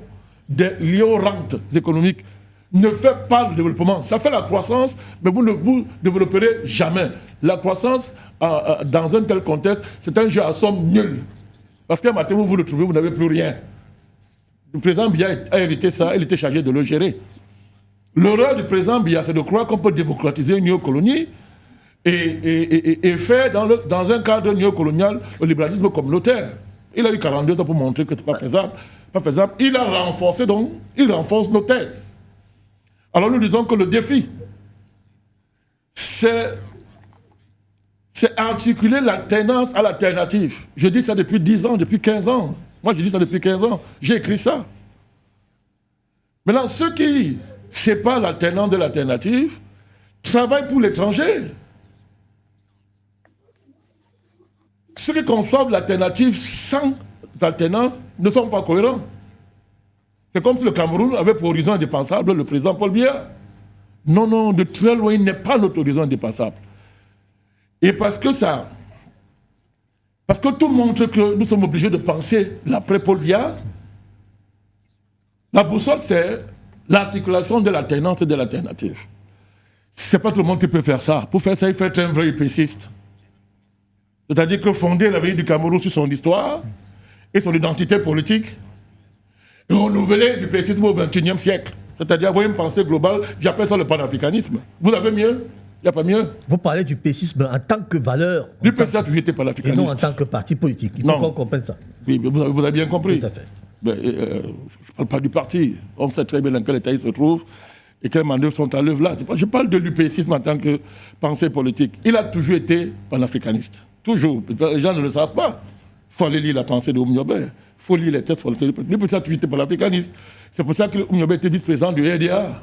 liées aux rentes économiques ne fait pas le développement. Ça fait la croissance, mais vous ne vous développerez jamais. La croissance, dans un tel contexte, c'est un jeu à somme nulle. Parce qu'un matin, vous le trouvez, vous n'avez plus rien. Le président Biya a hérité ça, il était chargé de le gérer. L'erreur du président Biya, c'est de croire qu'on peut démocratiser une néocolonie et faire dans un cadre néocolonial le libéralisme communautaire. Il a eu 42 ans pour montrer que ce n'est pas faisable. Il a renforcé, donc, il renforce nos thèses. Alors nous disons que le défi, c'est articuler l'alternance à l'alternative. Je dis ça depuis 10 ans, depuis 15 ans. Moi, je dis ça depuis 15 ans. J'ai écrit ça. Maintenant, ceux qui séparent l'alternance de l'alternative travaillent pour l'étranger. Ceux qui conçoivent l'alternative sans alternance ne sont pas cohérents. C'est comme si le Cameroun avait pour horizon indépassable le président Paul Biya. Non, de très loin, il n'est pas notre horizon indépassable. Et parce que tout montre que nous sommes obligés de penser l'après-Paul Biya, la boussole, c'est l'articulation de l'alternance et de l'alternative. Ce n'est pas tout le monde qui peut faire ça. Pour faire ça, il faut être un vrai épéciste. C'est-à-dire que fonder l'avenir du Cameroun sur son histoire et son identité politique, et renouveler l'épécisme au XXIe siècle. C'est-à-dire avoir une pensée globale, j'appelle ça le panafricanisme. Vous avez mieux? Il n'y a pas mieux. Vous parlez du pécisme en tant que valeur. L'UPC a toujours été panafricaniste. Et non en tant que parti politique. Il faut qu'on comprenne ça. Oui, mais vous avez bien compris. Tout à fait. Je ne parle pas du parti. On sait très bien dans quel état il se trouve. et quelles manœuvres sont à l'œuvre là. Je parle de l'UPCisme en tant que pensée politique. Il a toujours été panafricaniste. Toujours. Les gens ne le savent pas. Il faut aller lire la pensée de Oumniobé. Il faut lire les textes. L'UPC a toujours été panafricaniste. C'est pour ça que Oumniobé était vice-président du RDA.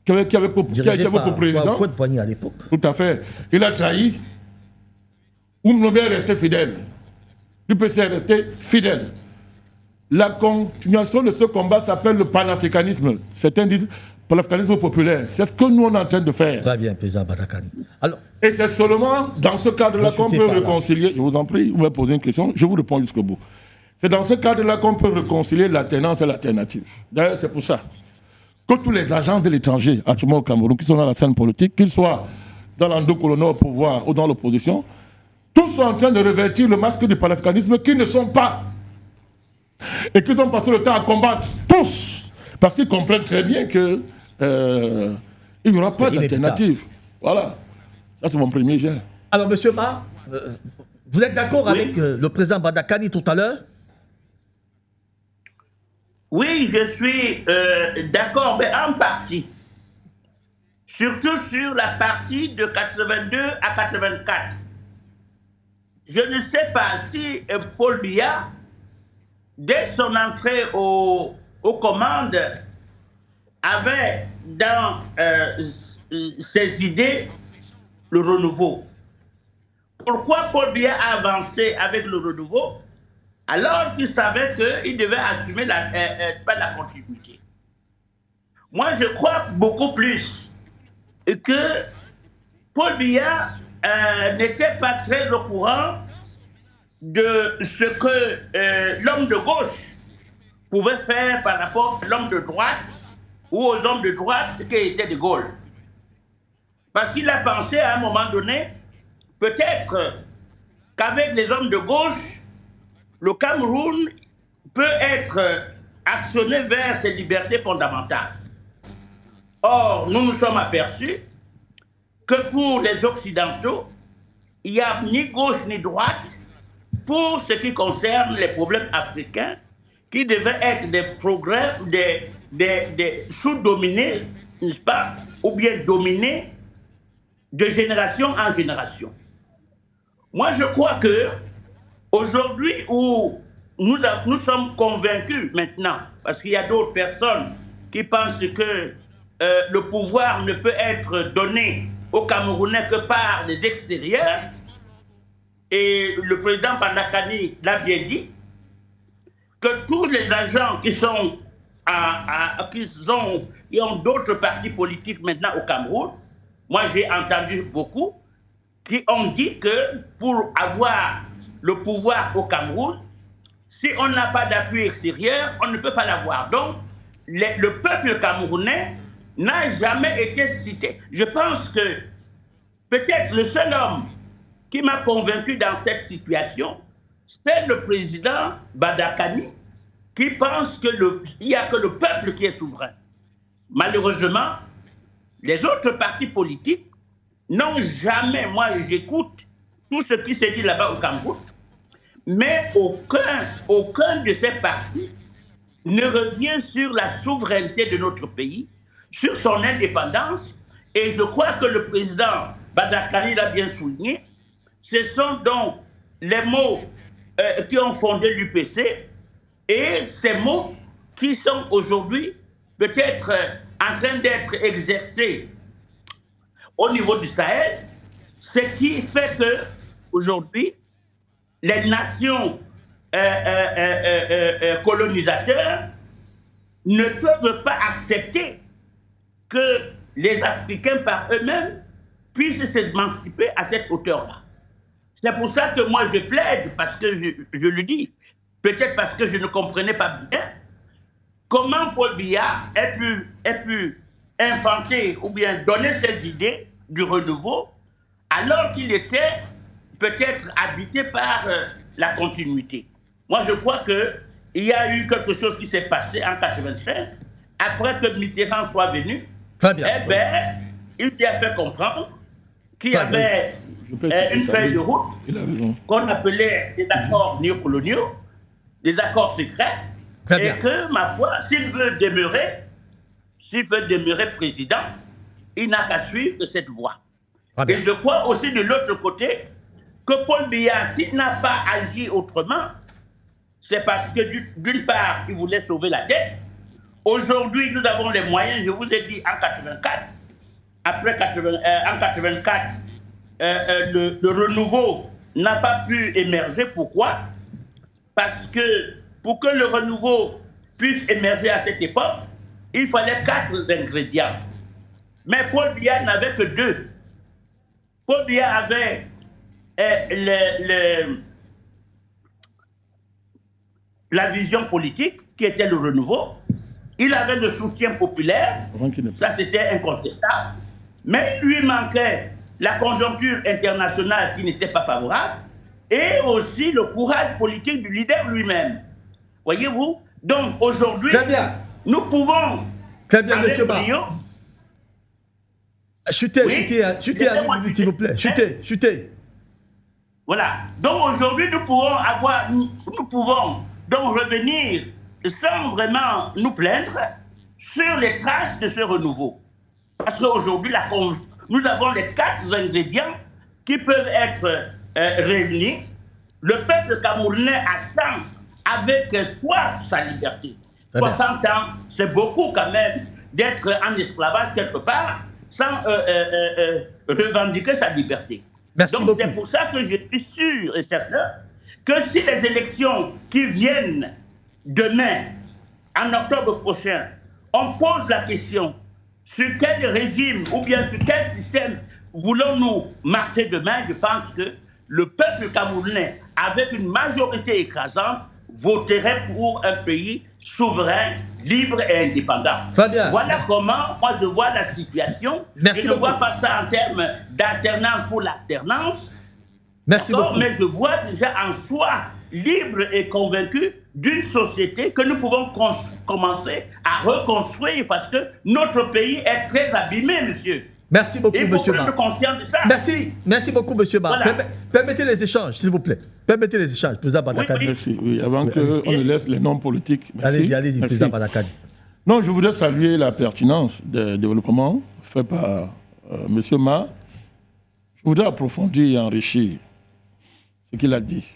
Qui avait pour président. À l'époque. Tout à fait. Il a trahi. Oumniobé est resté fidèle. L'UPC est resté fidèle. La continuation de ce combat s'appelle le panafricanisme. Certains disent panafricanisme populaire. C'est ce que nous on est en train de faire. Très bien, président Badakani. Alors, et c'est seulement dans ce cadre-là qu'on peut réconcilier. Je vous en prie, vous me posez une question, je vous réponds jusqu'au bout. C'est dans ce cadre-là qu'on peut réconcilier l'alternance et l'alternative. D'ailleurs, c'est pour ça que tous les agents de l'étranger, actuellement au Cameroun, qui sont dans la scène politique, qu'ils soient dans l'endocolonial au pouvoir ou dans l'opposition, tous sont en train de revêtir le masque du panafricanisme qu'ils ne sont pas. Et qu'ils ont passé le temps à combattre tous. Parce qu'ils comprennent très bien qu'il n'y aura pas d'alternative. Voilà. Ça, c'est mon premier jet. Alors, M. Ma, vous êtes d'accord avec le président Badakani tout à l'heure? Oui, je suis d'accord, mais en partie. Surtout sur la partie de 82 à 84. Je ne sais pas si Paul Biya, dès son entrée aux commandes, avait dans ses idées le renouveau. Pourquoi Paul Biya a avancé avec le renouveau alors qu'il savait qu'il devait assumer la continuité? Moi, je crois beaucoup plus que Paul Biya n'était pas très au courant de ce que l'homme de gauche pouvait faire par rapport à l'homme de droite ou aux hommes de droite qui étaient de Gaulle. Parce qu'il a pensé à un moment donné, peut-être qu'avec les hommes de gauche, le Cameroun peut être actionné vers ses libertés fondamentales. Or, nous nous sommes aperçus que pour les Occidentaux, il n'y a ni gauche ni droite pour ce qui concerne les problèmes africains qui devaient être des progrès, des sous-dominés, n'est-ce pas, ou bien dominés de génération en génération. Moi, je crois que aujourd'hui où nous sommes convaincus maintenant, parce qu'il y a d'autres personnes qui pensent que le pouvoir ne peut être donné aux Camerounais que par les extérieurs, et le président Badakani l'a bien dit, que tous les agents qui ont d'autres partis politiques maintenant au Cameroun, moi j'ai entendu beaucoup, qui ont dit que pour avoir le pouvoir au Cameroun, si on n'a pas d'appui extérieur, on ne peut pas l'avoir. Donc, le peuple camerounais n'a jamais été cité. Je pense que peut-être le seul homme qui m'a convaincu dans cette situation, c'est le président Badakani, qui pense qu'il n'y a que le peuple qui est souverain. Malheureusement, les autres partis politiques n'ont jamais, moi j'écoute tout ce qui s'est dit là-bas au Cameroun, mais aucun de ces partis ne revient sur la souveraineté de notre pays, sur son indépendance, et je crois que le président Badakani l'a bien souligné. Ce sont donc les mots qui ont fondé l'UPC et ces mots qui sont aujourd'hui peut-être en train d'être exercés au niveau du Sahel, ce qui fait que aujourd'hui les nations colonisateurs ne peuvent pas accepter que les Africains par eux-mêmes puissent s'émanciper à cette hauteur-là. C'est pour ça que moi je plaide, parce que je le dis, peut-être parce que je ne comprenais pas bien comment Paul Biya ait pu inventer ou bien donner ses idées du renouveau alors qu'il était peut-être habité par la continuité. Moi je crois qu'il y a eu quelque chose qui s'est passé en 1985, après que Mitterrand soit venu. Très bien. Eh bien, il lui a fait comprendre qu'il y avait une feuille de route qu'on appelait des accords néocoloniaux, des accords secrets, et que, ma foi, s'il veut demeurer s'il veut demeurer président, il n'a qu'à suivre cette voie. bien. Et je crois aussi de l'autre côté que Paul Biya, s'il n'a pas agi autrement, c'est parce que d'une part, il voulait sauver la tête. Aujourd'hui, nous avons les moyens, je vous ai dit, en 84, en 84, le renouveau n'a pas pu émerger. Pourquoi? Parce que pour que le renouveau puisse émerger à cette époque, il fallait 4 ingrédients. Mais Paul Biya n'avait que 2. Paul Biya avait la vision politique, qui était le renouveau. Il avait le soutien populaire, ça c'était incontestable. Mais il lui manquait la conjoncture internationale qui n'était pas favorable et aussi le courage politique du leader lui-même. Voyez-vous? Donc aujourd'hui, nous pouvons... Très bien, monsieur Ba. Chutez, s'il vous plaît. Chutez. Voilà. Donc aujourd'hui, nous pouvons donc revenir sans vraiment nous plaindre sur les traces de ce renouveau. Parce qu'aujourd'hui, nous avons les 4 ingrédients qui peuvent être réunis. Le peuple camerounais attend avec soif sa liberté. 60 ans, c'est beaucoup quand même d'être en esclavage quelque part sans revendiquer sa liberté. Merci Donc c'est pour ça que je suis sûr et certain que si les élections qui viennent demain, en octobre prochain, on pose la question sur quel régime ou bien sur quel système voulons-nous marcher demain, je pense que le peuple camerounais, avec une majorité écrasante, voterait pour un pays souverain, libre et indépendant. Voilà comment moi je vois la situation. Je ne vois pas ça en termes d'alternance pour l'alternance. Merci beaucoup. Mais je vois déjà en soi libre et convaincu d'une société que nous pouvons commencer à reconstruire parce que notre pays est très abîmé, monsieur. Merci beaucoup, monsieur Ba. Conscient de ça. Merci beaucoup, monsieur Ba. Voilà. Permettez les échanges, s'il vous plaît. Permettez les échanges, président Badakani. Merci. Oui, avant qu'on ne laisse les noms politiques. Allez-y, président Badakani. Non, je voudrais saluer la pertinence des développements faits par monsieur Ma. Je voudrais approfondir et enrichir ce qu'il a dit.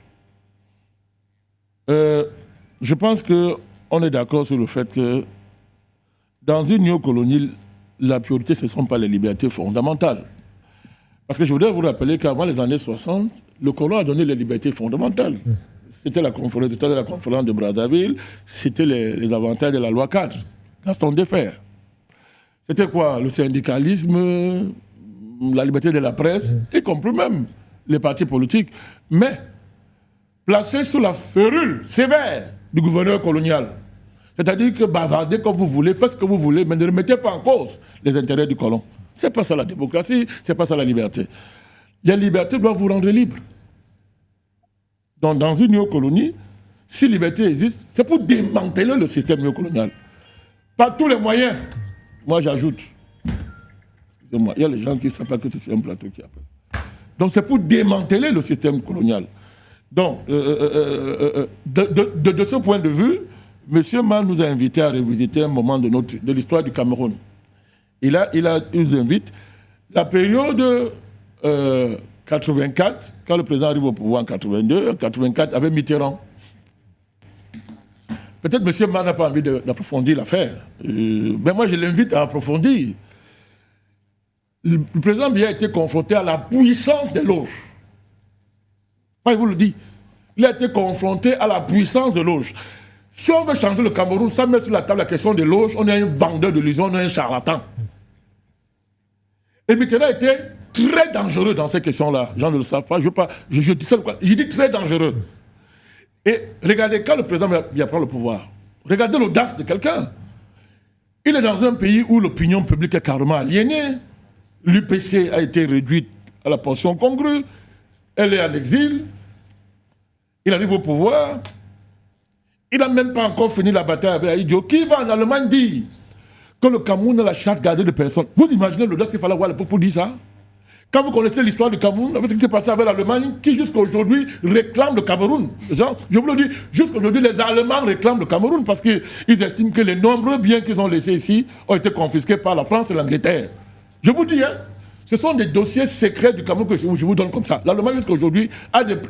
Je pense qu'on est d'accord sur le fait que dans une néocolonie, la priorité, ce ne sont pas les libertés fondamentales. Parce que je voudrais vous rappeler qu'avant les années 60, le colon a donné les libertés fondamentales. C'était la conférence de Brazzaville, c'était les avantages de la loi 4, Gaston Defferre. C'était quoi? Le syndicalisme, la liberté de la presse, y compris même les partis politiques. Mais placés sous la férule sévère du gouverneur colonial. C'est-à-dire que bavardez comme vous voulez, faites ce que vous voulez, mais ne remettez pas en cause les intérêts du colon. Ce n'est pas ça la démocratie, ce n'est pas ça la liberté. La liberté doit vous rendre libre. Donc, dans une néocolonie, si liberté existe, c'est pour démanteler le système néocolonial. Par tous les moyens. Moi, j'ajoute. Excusez-moi, il y a les gens qui ne savent pas que c'est un plateau qui appelle. Donc, c'est pour démanteler le système colonial. Donc, de ce point de vue, M. Ma nous a invités à revisiter un moment de l'histoire du Cameroun. Il nous invite la période 84, quand le président arrive au pouvoir en 82, 84 avec Mitterrand. Peut-être M. Ma n'a pas envie d'approfondir l'affaire, mais moi je l'invite à approfondir. Le président Biya a été confronté à la puissance des loges. Moi je vous le dis, il a été confronté à la puissance des loges. Si on veut changer le Cameroun, ça met sur la table la question des loges, on est un vendeur d'illusions, on est un charlatan. Et Mitterrand était très dangereux dans ces questions-là. Gens ne le savent pas, je dis ça quoi. Je dis très dangereux. Et regardez, quand le président Biya prend le pouvoir, regardez l'audace de quelqu'un. Il est dans un pays où l'opinion publique est carrément aliénée. L'UPC a été réduite à la portion congrue. Elle est en exil. Il arrive au pouvoir. Il n'a même pas encore fini la bataille avec Aïdjo. Qui va en Allemagne dire que le Cameroun a la chasse gardée de personnes? Vous imaginez l'audace qu'il fallait avoir pour dire ça? Quand vous connaissez l'histoire du Cameroun, avec ce qui s'est passé avec l'Allemagne, qui jusqu'à aujourd'hui réclame le Cameroun. Genre, je vous le dis, jusqu'à aujourd'hui, les Allemands réclament le Cameroun parce qu'ils estiment que les nombreux biens qu'ils ont laissés ici ont été confisqués par la France et l'Angleterre. Je vous dis, hein, ce sont des dossiers secrets du Cameroun que je vous donne comme ça. L'Allemagne, jusqu'à aujourd'hui,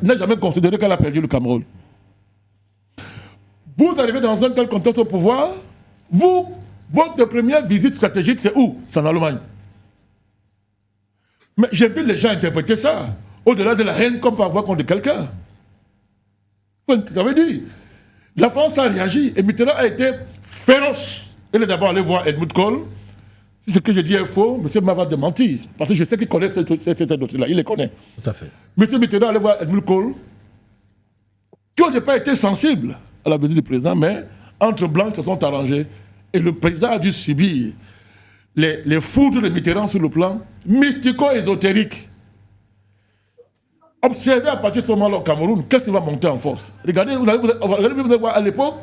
n'a jamais considéré qu'elle a perdu le Cameroun. Vous arrivez dans un tel contexte au pouvoir, votre première visite stratégique, c'est où? C'est en Allemagne. Mais j'ai vu les gens interpréter ça, au-delà de la haine qu'on peut avoir contre quelqu'un. Ça veut dire, la France a réagi et Mitterrand a été féroce. Il est d'abord allé voir Helmut Kohl. Si ce que je dis est faux, M. Mava de mentir. Parce que je sais qu'il connaît ces dossiers-là, il les connaît. Tout à fait. M. Mitterrand allait voir Helmut Kohl, qui n'ont pas été sensibles à la visite du président, mais entre blancs, ils se sont arrangés. Et le président a dû subir les foudres de Mitterrand sur le plan mystico-ésotérique. Observez à partir de ce moment-là au Cameroun, qu'est-ce qui va monter en force? Regardez, vous allez voir à l'époque,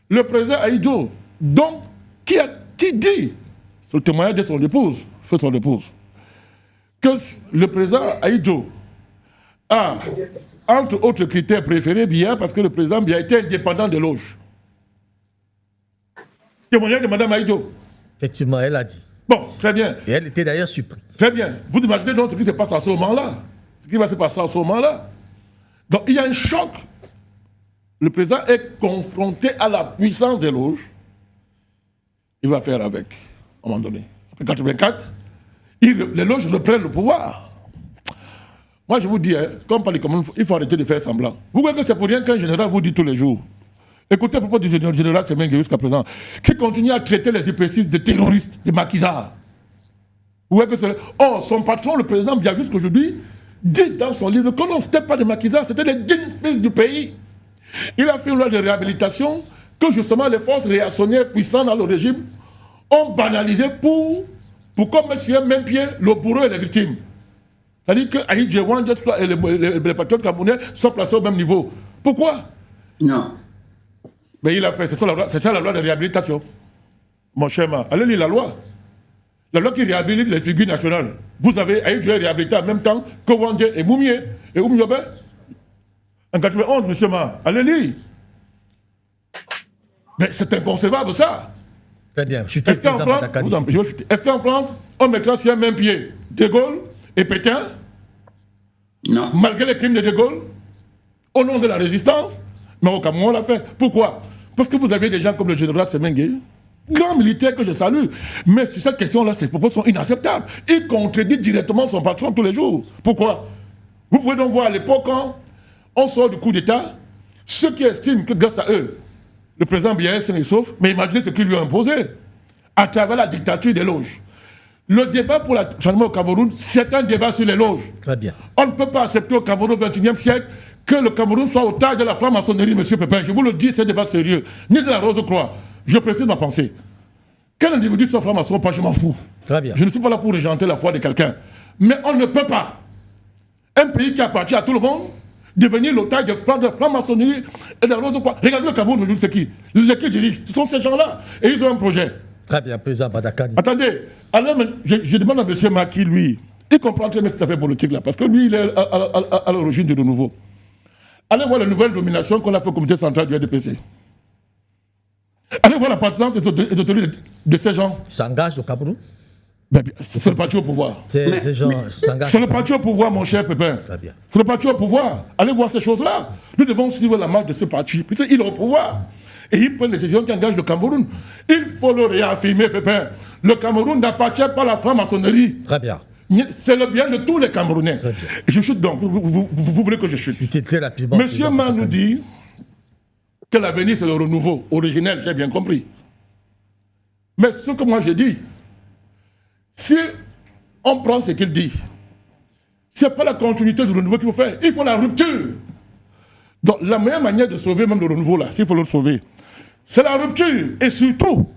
le président Ahidjo, donc, qui dit, sur le témoignage de son épouse, que le président Ahidjo a, entre autres critères, préféré Biya parce que le président Biya était indépendant des loges. Témoignage de Mme Ahidjo. Effectivement, elle a dit. Bon, très bien. Et elle était d'ailleurs surprise. Très bien. Vous imaginez donc ce qui se passe à ce moment-là. Ce qui va se passer à ce moment-là. Donc il y a un choc. Le président est confronté à la puissance des loges. Il va faire avec, à un moment donné. Après 1984, les loges reprennent le pouvoir. Moi, je vous dis, hein, comme par les communes, il faut arrêter de faire semblant. Vous voyez que c'est pour rien qu'un général vous dit tous les jours. Écoutez à propos du général Semengue jusqu'à présent, qui continue à traiter les IPCistes de terroristes, de maquisards. Vous voyez que c'est... Oh, son patron, le président, bien jusqu'aujourd'hui, dit dans son livre que non, c'était pas des maquisards, c'était les dignes fils du pays. Il a fait une loi de réhabilitation que justement les forces réactionnaires puissantes dans le régime ont banalisé pour qu'on mette sur un même pied le bourreau et les victimes. C'est-à-dire que Aïd Djewan et les patriotes camerounais sont placés au même niveau. Pourquoi? Non. Mais il a fait, c'est ça la loi de réhabilitation. Mon cher Ma, allez lire la loi. La loi qui réhabilite les figures nationales. Vous avez Aïd Djewan réhabilité en même temps que Wandje et Moumié et Oumiobe. En 91, monsieur Ma, allez lire. Mais c'est inconcevable ça. Très bien. Est-ce qu'en France, on mettra sur un même pied De Gaulle et Pétain? Non. Malgré les crimes de De Gaulle, au nom de la résistance? Mais au Cameroun, on l'a fait. Pourquoi? Parce que vous avez des gens comme le général Semengue, grand militaire que je salue. Mais sur cette question-là, ses propos sont inacceptables. Il contredit directement son patron tous les jours. Pourquoi? Vous pouvez donc voir à l'époque, quand on sort du coup d'État, ceux qui estiment que grâce à eux, le président Biya est sain et sauf, mais imaginez ce qu'il lui a imposé à travers la dictature des loges. Le débat pour le changement au Cameroun, c'est un débat sur les loges. Très bien. On ne peut pas accepter au Cameroun au XXIe siècle que le Cameroun soit otage de la franc-maçonnerie, M. Pépin. Je vous le dis, c'est un débat sérieux. Ni de la Rose-Croix. Je précise ma pensée. Quel individu soit franc-maçon ou pas, je m'en fous. Très bien. Je ne suis pas là pour régenter la foi de quelqu'un. Mais on ne peut pas, un pays qui appartient à tout le monde, devenir l'otage de la franc-maçonnerie et de la Rose-Croix. Regardez le Cameroun aujourd'hui, c'est qui? Les qui dirigent. Ce sont ces gens-là. Et ils ont un projet. Très bien, président Badakani. Attendez, alors, je demande à M. Maki, lui, il comprend très bien cette affaire politique-là, parce que lui, il est à l'origine du renouveau. Allez voir la nouvelle domination qu'on a fait au comité central du RDPC. Allez voir la patente ésotérique de ces gens. Ils s'engagent au Cameroun? C'est le parti au pouvoir. Ces gens s'engagent. C'est le parti au pouvoir, mon cher Pépin. Très bien. C'est le parti au pouvoir. Allez voir ces choses-là. Nous devons suivre la marche de ce parti. Il est au pouvoir. Et il prend les décisions qui engagent le Cameroun. Il faut le réaffirmer, Pépin. Le Cameroun n'appartient pas à la franc-maçonnerie. Très bien. C'est le bien de tous les Camerounais. Très bien. Je chute donc. Vous voulez que je chute? C'était très rapidement. Monsieur Ma nous dit que l'avenir c'est le renouveau originel, j'ai bien compris. Mais ce que moi j'ai dit, si on prend ce qu'il dit, c'est pas la continuité du renouveau qu'il faut faire, il faut la rupture. Donc la meilleure manière de sauver même le renouveau là, s'il faut le sauver, c'est la rupture. Et surtout,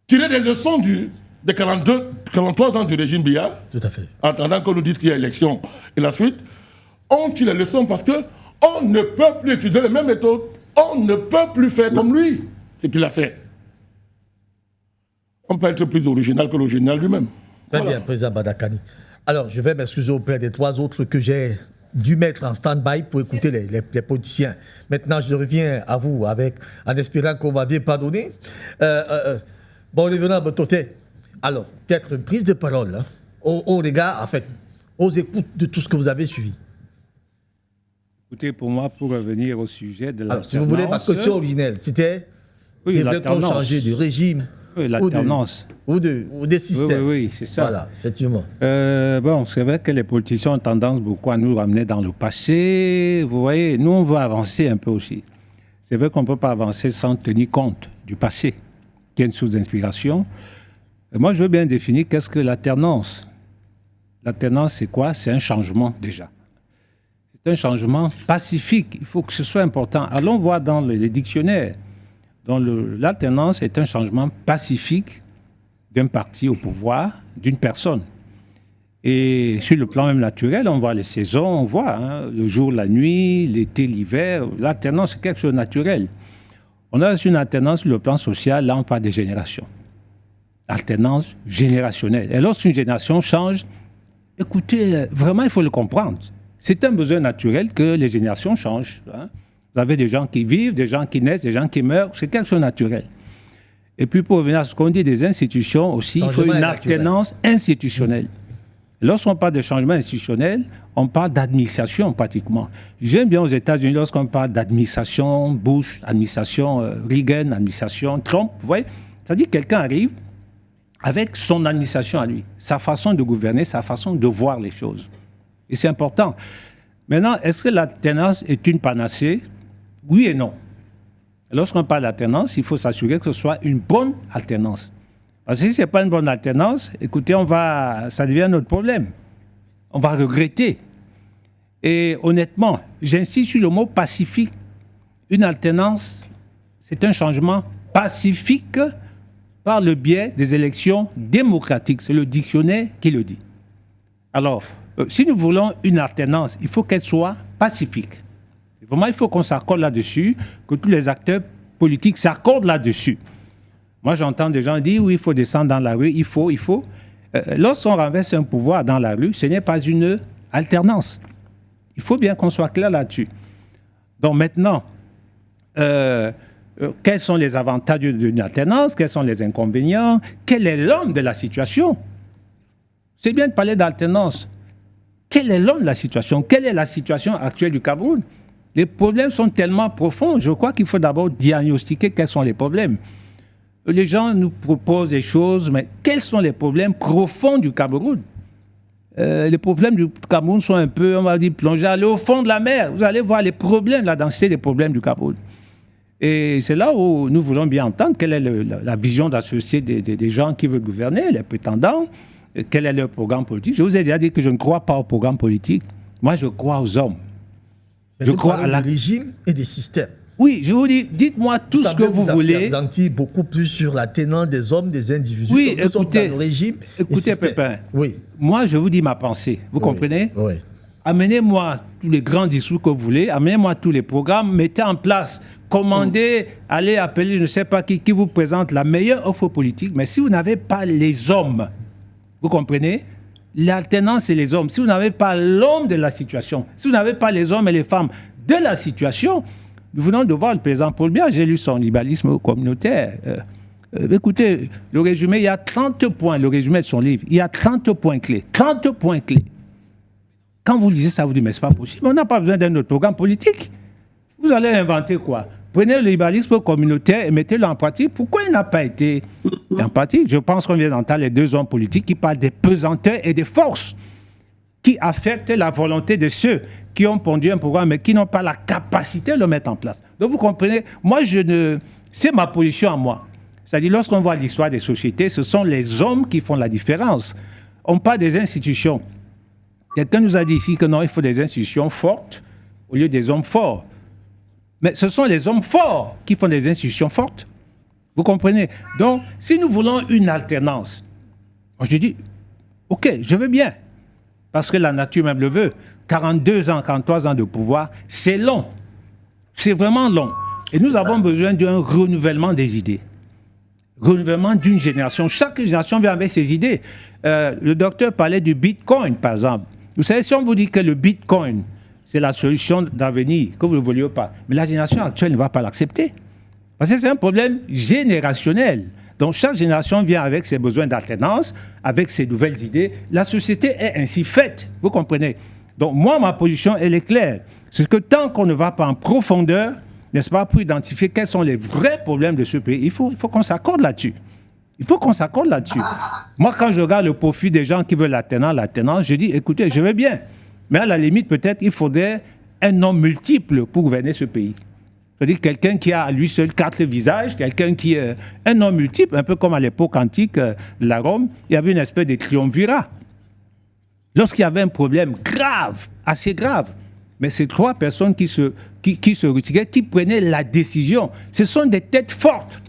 tirer des leçons des 43 ans du régime Biya, tout à fait. En attendant qu'on nous dise qu'il y a élection et la suite, on tire les leçons parce qu'on ne peut plus utiliser les mêmes méthodes, on ne peut plus faire comme lui, ce qu'il a fait. On peut être plus original que l'original lui-même. Très bien, président Bandakani. Alors, je vais m'excuser auprès des 3 autres que j'ai dû mettre en stand-by pour écouter les politiciens. Maintenant, je reviens à vous en espérant qu'on m'avait pardonné. Bon, les venants, Bototé. Alors, peut-être une prise de parole hein, aux gars, en fait, aux écoutes de tout ce que vous avez suivi. Écoutez, pour moi, pour revenir au sujet de l'alternance... Si vous voulez, ma question originelle, c'était... Oui, devrait-on changer de régime l'alternance. ou des systèmes. Oui, c'est ça. Voilà, effectivement. Bon, c'est vrai que les politiciens ont tendance beaucoup à nous ramener dans le passé. Vous voyez, nous, on veut avancer un peu aussi. C'est vrai qu'on ne peut pas avancer sans tenir compte du passé, qui est une source d'inspiration. Moi, je veux bien définir qu'est-ce que l'alternance. L'alternance, c'est quoi? C'est un changement, déjà. C'est un changement pacifique. Il faut que ce soit important. Allons voir dans les dictionnaires. Donc, l'alternance est un changement pacifique d'un parti au pouvoir, d'une personne. Et sur le plan même naturel, on voit les saisons, on voit hein, le jour, la nuit, l'été, l'hiver. L'alternance, c'est quelque chose de naturel. On a une alternance sur le plan social, là, on parle des générations. Alternance générationnelle. Et lorsqu'une génération change, écoutez, vraiment, il faut le comprendre. C'est un besoin naturel que les générations changent. Hein. Vous avez des gens qui vivent, des gens qui naissent, des gens qui meurent. C'est quelque chose de naturel. Et puis, pour revenir à ce qu'on dit des institutions aussi, il faut une alternance institutionnelle. Lorsqu'on parle de changement institutionnel, on parle d'administration pratiquement. J'aime bien aux États-Unis lorsqu'on parle d'administration Bush, administration Reagan, administration Trump. Vous voyez, c'est-à-dire que quelqu'un arrive avec son administration à lui, sa façon de gouverner, sa façon de voir les choses. Et c'est important. Maintenant, est-ce que l'alternance est une panacée? Oui et non. Lorsqu'on parle d'alternance, il faut s'assurer que ce soit une bonne alternance. Parce que si ce n'est pas une bonne alternance, écoutez, ça devient notre problème. On va regretter. Et honnêtement, j'insiste sur le mot pacifique. Une alternance, c'est un changement pacifique par le biais des élections démocratiques. C'est le dictionnaire qui le dit. Alors, si nous voulons une alternance, il faut qu'elle soit pacifique. Vraiment, il faut qu'on s'accorde là-dessus, que tous les acteurs politiques s'accordent là-dessus. Moi, j'entends des gens dire, oui, il faut descendre dans la rue, il faut. Lorsqu'on renverse un pouvoir dans la rue, ce n'est pas une alternance. Il faut bien qu'on soit clair là-dessus. Donc maintenant, quels sont les avantages d'une alternance? Quels sont les inconvénients? Quel est l'homme de la situation? C'est bien de parler d'alternance. Quel est l'homme de la situation? Quelle est la situation actuelle du Cameroun? Les problèmes sont tellement profonds. Je crois qu'il faut d'abord diagnostiquer quels sont les problèmes. Les gens nous proposent des choses, mais quels sont les problèmes profonds du Cameroun? Les problèmes du Cameroun sont un peu, on va dire, plongés, allez au fond de la mer. Vous allez voir les problèmes, la densité des problèmes du Cameroun. Et c'est là où nous voulons bien entendre quelle est la vision de la société des gens qui veulent gouverner, les prétendants, quel est leur programme politique. Je vous ai déjà dit que je ne crois pas au programme politique. Moi, je crois aux hommes. Je crois à la régime et des systèmes. Oui, je vous dis, dites-moi tout ce que vous voulez. Vous avez beaucoup plus sur la tenance des hommes, des individus. Oui, écoutez, Pépin. Oui. Moi, je vous dis ma pensée. Vous comprenez? Oui. Amenez-moi tous les grands discours que vous voulez, amenez-moi tous les programmes, mettez en place, commandez, allez appeler, je ne sais pas qui vous présente la meilleure offre politique. Mais si vous n'avez pas les hommes, vous comprenez? L'alternance, c'est les hommes. Si vous n'avez pas l'homme de la situation, si vous n'avez pas les hommes et les femmes de la situation, nous venons de voir le président Paul Biya, j'ai lu son libéralisme communautaire. Écoutez, le résumé, il y a 30 points, le résumé de son livre, il y a 30 points clés. 30 points clés. Quand vous lisez ça, vous dites, mais ce n'est pas possible, on n'a pas besoin d'un autre programme politique. Vous allez inventer quoi? Prenez le libéralisme communautaire et mettez-le en pratique. Pourquoi il n'a pas été en pratique? Je pense qu'on vient d'entendre les deux hommes politiques qui parlent des pesanteurs et des forces qui affectent la volonté de ceux qui ont pondu un programme mais qui n'ont pas la capacité de le mettre en place. Donc vous comprenez, moi c'est ma position à moi. C'est-à-dire lorsqu'on voit l'histoire des sociétés, ce sont les hommes qui font la différence. On parle des institutions. Quelqu'un nous a dit ici que non, il faut des institutions fortes au lieu des hommes forts. Mais ce sont les hommes forts qui font des institutions fortes. Vous comprenez? Donc, si nous voulons une alternance, je dis, ok, je veux bien. Parce que la nature même le veut. 42 ans, 43 ans de pouvoir, c'est long. C'est vraiment long. Et nous avons besoin d'un renouvellement des idées. renouvellement d'une génération. Chaque génération vient avec ses idées. Le docteur parlait du Bitcoin, par exemple. Vous savez, si on vous dit que le Bitcoin, c'est la solution d'avenir, que vous ne le vouliez pas, mais la génération actuelle ne va pas l'accepter. Parce que c'est un problème générationnel. Donc, chaque génération vient avec ses besoins d'alternance, avec ses nouvelles idées. La société est ainsi faite, vous comprenez? Donc, moi, ma position, elle est claire. C'est que tant qu'on ne va pas en profondeur, n'est-ce pas, pour identifier quels sont les vrais problèmes de ce pays, il faut qu'on s'accorde là-dessus. Il faut qu'on s'accorde là-dessus. Moi, quand je regarde le profil des gens qui veulent l'alternance, je dis, écoutez, je veux bien. Mais à la limite, peut-être, il faudrait un homme multiple pour gouverner ce pays. C'est-à-dire quelqu'un qui a à lui seul 4 visages, quelqu'un qui est un homme multiple, un peu comme à l'époque antique de la Rome, il y avait une espèce de triumvirat. Lorsqu'il y avait un problème grave, assez grave, mais ces 3 personnes qui se retiraient, qui prenaient la décision, ce sont des têtes fortes,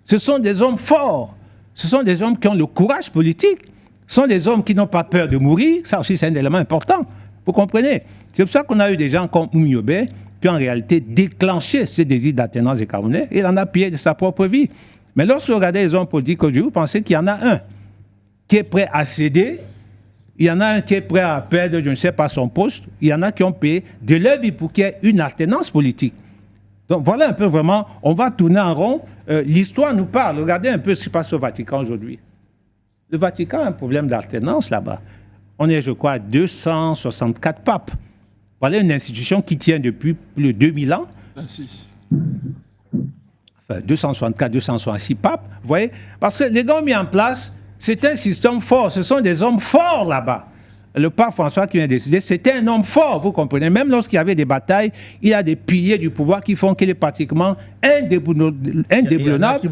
ce sont des hommes forts, ce sont des hommes qui ont le courage politique, ce sont des hommes qui n'ont pas peur de mourir, ça aussi c'est un élément important, vous comprenez? C'est pour ça qu'on a eu des gens comme Oumyobé, qui ont en réalité déclenché ce désir d'alternance des Camerounais, et il en a pillé de sa propre vie. Mais lorsque vous regardez les hommes politiques aujourd'hui, vous pensez qu'il y en a un qui est prêt à céder, il y en a un qui est prêt à perdre, je ne sais pas, son poste, il y en a qui ont payé de leur vie pour qu'il y ait une alternance politique. Donc voilà un peu vraiment, on va tourner en rond. L'histoire nous parle, regardez un peu ce qui se passe au Vatican aujourd'hui. Le Vatican a un problème d'alternance là-bas. On est, je crois, à 264 papes. Voilà une institution qui tient depuis plus de 2000 ans. 26. Enfin, 264, 266 papes, vous voyez? Parce que les gars ont mis en place, c'est un système fort, ce sont des hommes forts là-bas. Le pape François qui vient de décider, c'était un homme fort, vous comprenez? Même lorsqu'il y avait des batailles, il y a des piliers du pouvoir qui font qu'il est pratiquement indéboulonnable.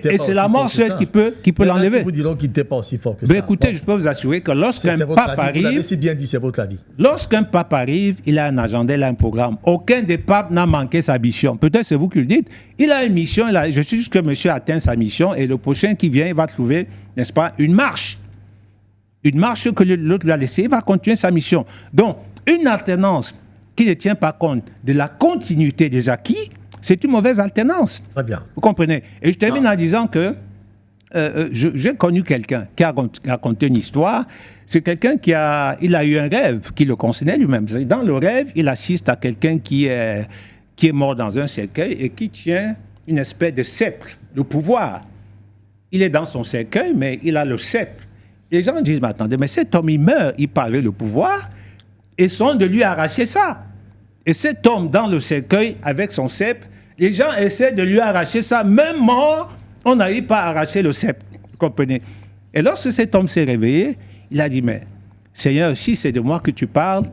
Et c'est la mort seule qui peut l'enlever. Vous diront qu'il n'était pas aussi fort que ça. Écoutez, je peux vous assurer que lorsqu'un pape arrive... Vous l'avez si bien dit, c'est votre avis. Lorsqu'un pape arrive, il a un agenda, il a un programme. Aucun des papes n'a manqué sa mission. Peut-être c'est vous qui le dites. Il a une mission, je suis sûr que monsieur atteint sa mission et le prochain qui vient, il va trouver, n'est-ce pas, une marche. Une marche que l'autre lui a laissée, il va continuer sa mission. Donc, une alternance qui ne tient pas compte de la continuité des acquis, c'est une mauvaise alternance. Très bien. Vous comprenez? Et je termine en disant que j'ai connu quelqu'un qui a raconté une histoire. C'est quelqu'un il a eu un rêve qui le concernait lui-même. Dans le rêve, il assiste à quelqu'un qui est mort dans un cercueil et qui tient une espèce de sceptre, le pouvoir. Il est dans son cercueil, mais il a le sceptre. Les gens disent, mais attendez, mais cet homme, il meurt, il part avec le pouvoir, et sont de lui arracher ça. Et cet homme, dans le cercueil, avec son sceptre, les gens essaient de lui arracher ça. Même mort, on n'arrive pas à arracher le sceptre. Vous comprenez? Et lorsque cet homme s'est réveillé, il a dit, mais Seigneur, si c'est de moi que tu parles,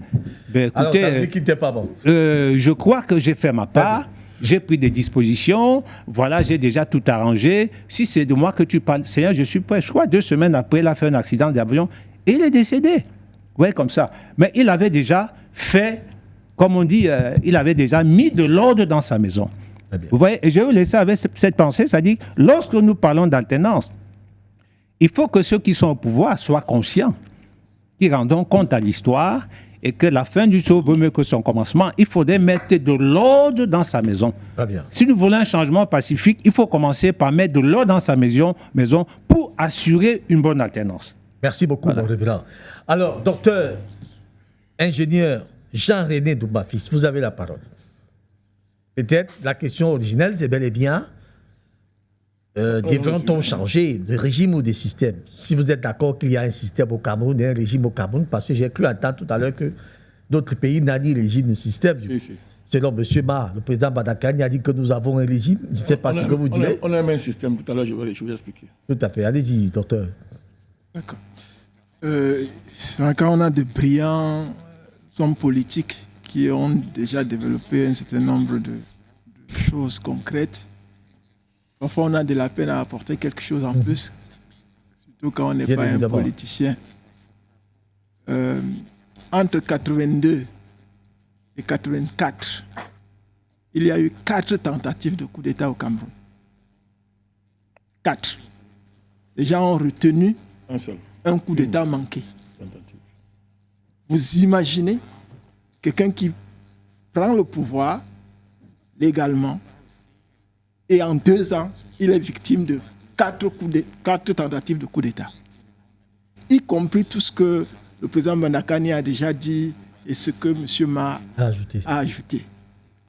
ben écoutez, alors, ça veut dire qu'il n'était pas bon. Je crois que j'ai fait ma part. J'ai pris des dispositions, voilà, j'ai déjà tout arrangé. Si c'est de moi que tu parles, Seigneur, je suis prêt. Je crois 2 semaines après, il a fait un accident d'avion et il est décédé. Vous voyez, comme ça. Mais il avait déjà fait, comme on dit, il avait déjà mis de l'ordre dans sa maison. Vous voyez, et je vais vous laisser avec cette pensée, c'est-à-dire, lorsque nous parlons d'alternance, il faut que ceux qui sont au pouvoir soient conscients, qu'ils rendent compte à l'histoire et que la fin du jour vaut mieux que son commencement. Il faudrait mettre de l'ordre dans sa maison. Très bien. Si nous voulons un changement pacifique, il faut commencer par mettre de l'ordre dans sa maison pour assurer une bonne alternance. Merci beaucoup, mon révérend. Alors, docteur, ingénieur Jean-René Doumba-Fils, vous avez la parole. Peut-être la question originelle, c'est bel et bien des vents ont changé, de régime ou des systèmes. Si vous êtes d'accord qu'il y a un système au Cameroun et un régime au Cameroun, parce que j'ai cru entendre tout à l'heure que d'autres pays n'ont ni régime ni système. Si. Selon M. Ma, le président Badakani a dit que nous avons un régime. Je ne sais pas ce que vous direz. On a un même système. Tout à l'heure, je vais expliquer. Tout à fait. Allez-y, docteur. D'accord. Quand on a de brillants hommes politiques qui ont déjà développé un certain nombre de choses concrètes, parfois on a de la peine à apporter quelque chose en plus, surtout quand on n'est pas un politicien. Entre 82 et 84, il y a eu 4 tentatives de coup d'État au Cameroun. 4. Les gens ont retenu un coup d'État manqué. Vous imaginez quelqu'un qui prend le pouvoir légalement et en 2 ans, il est victime de 4 tentatives de coup d'État, y compris tout ce que le président Bandakani a déjà dit et ce que M. Ma a ajouté,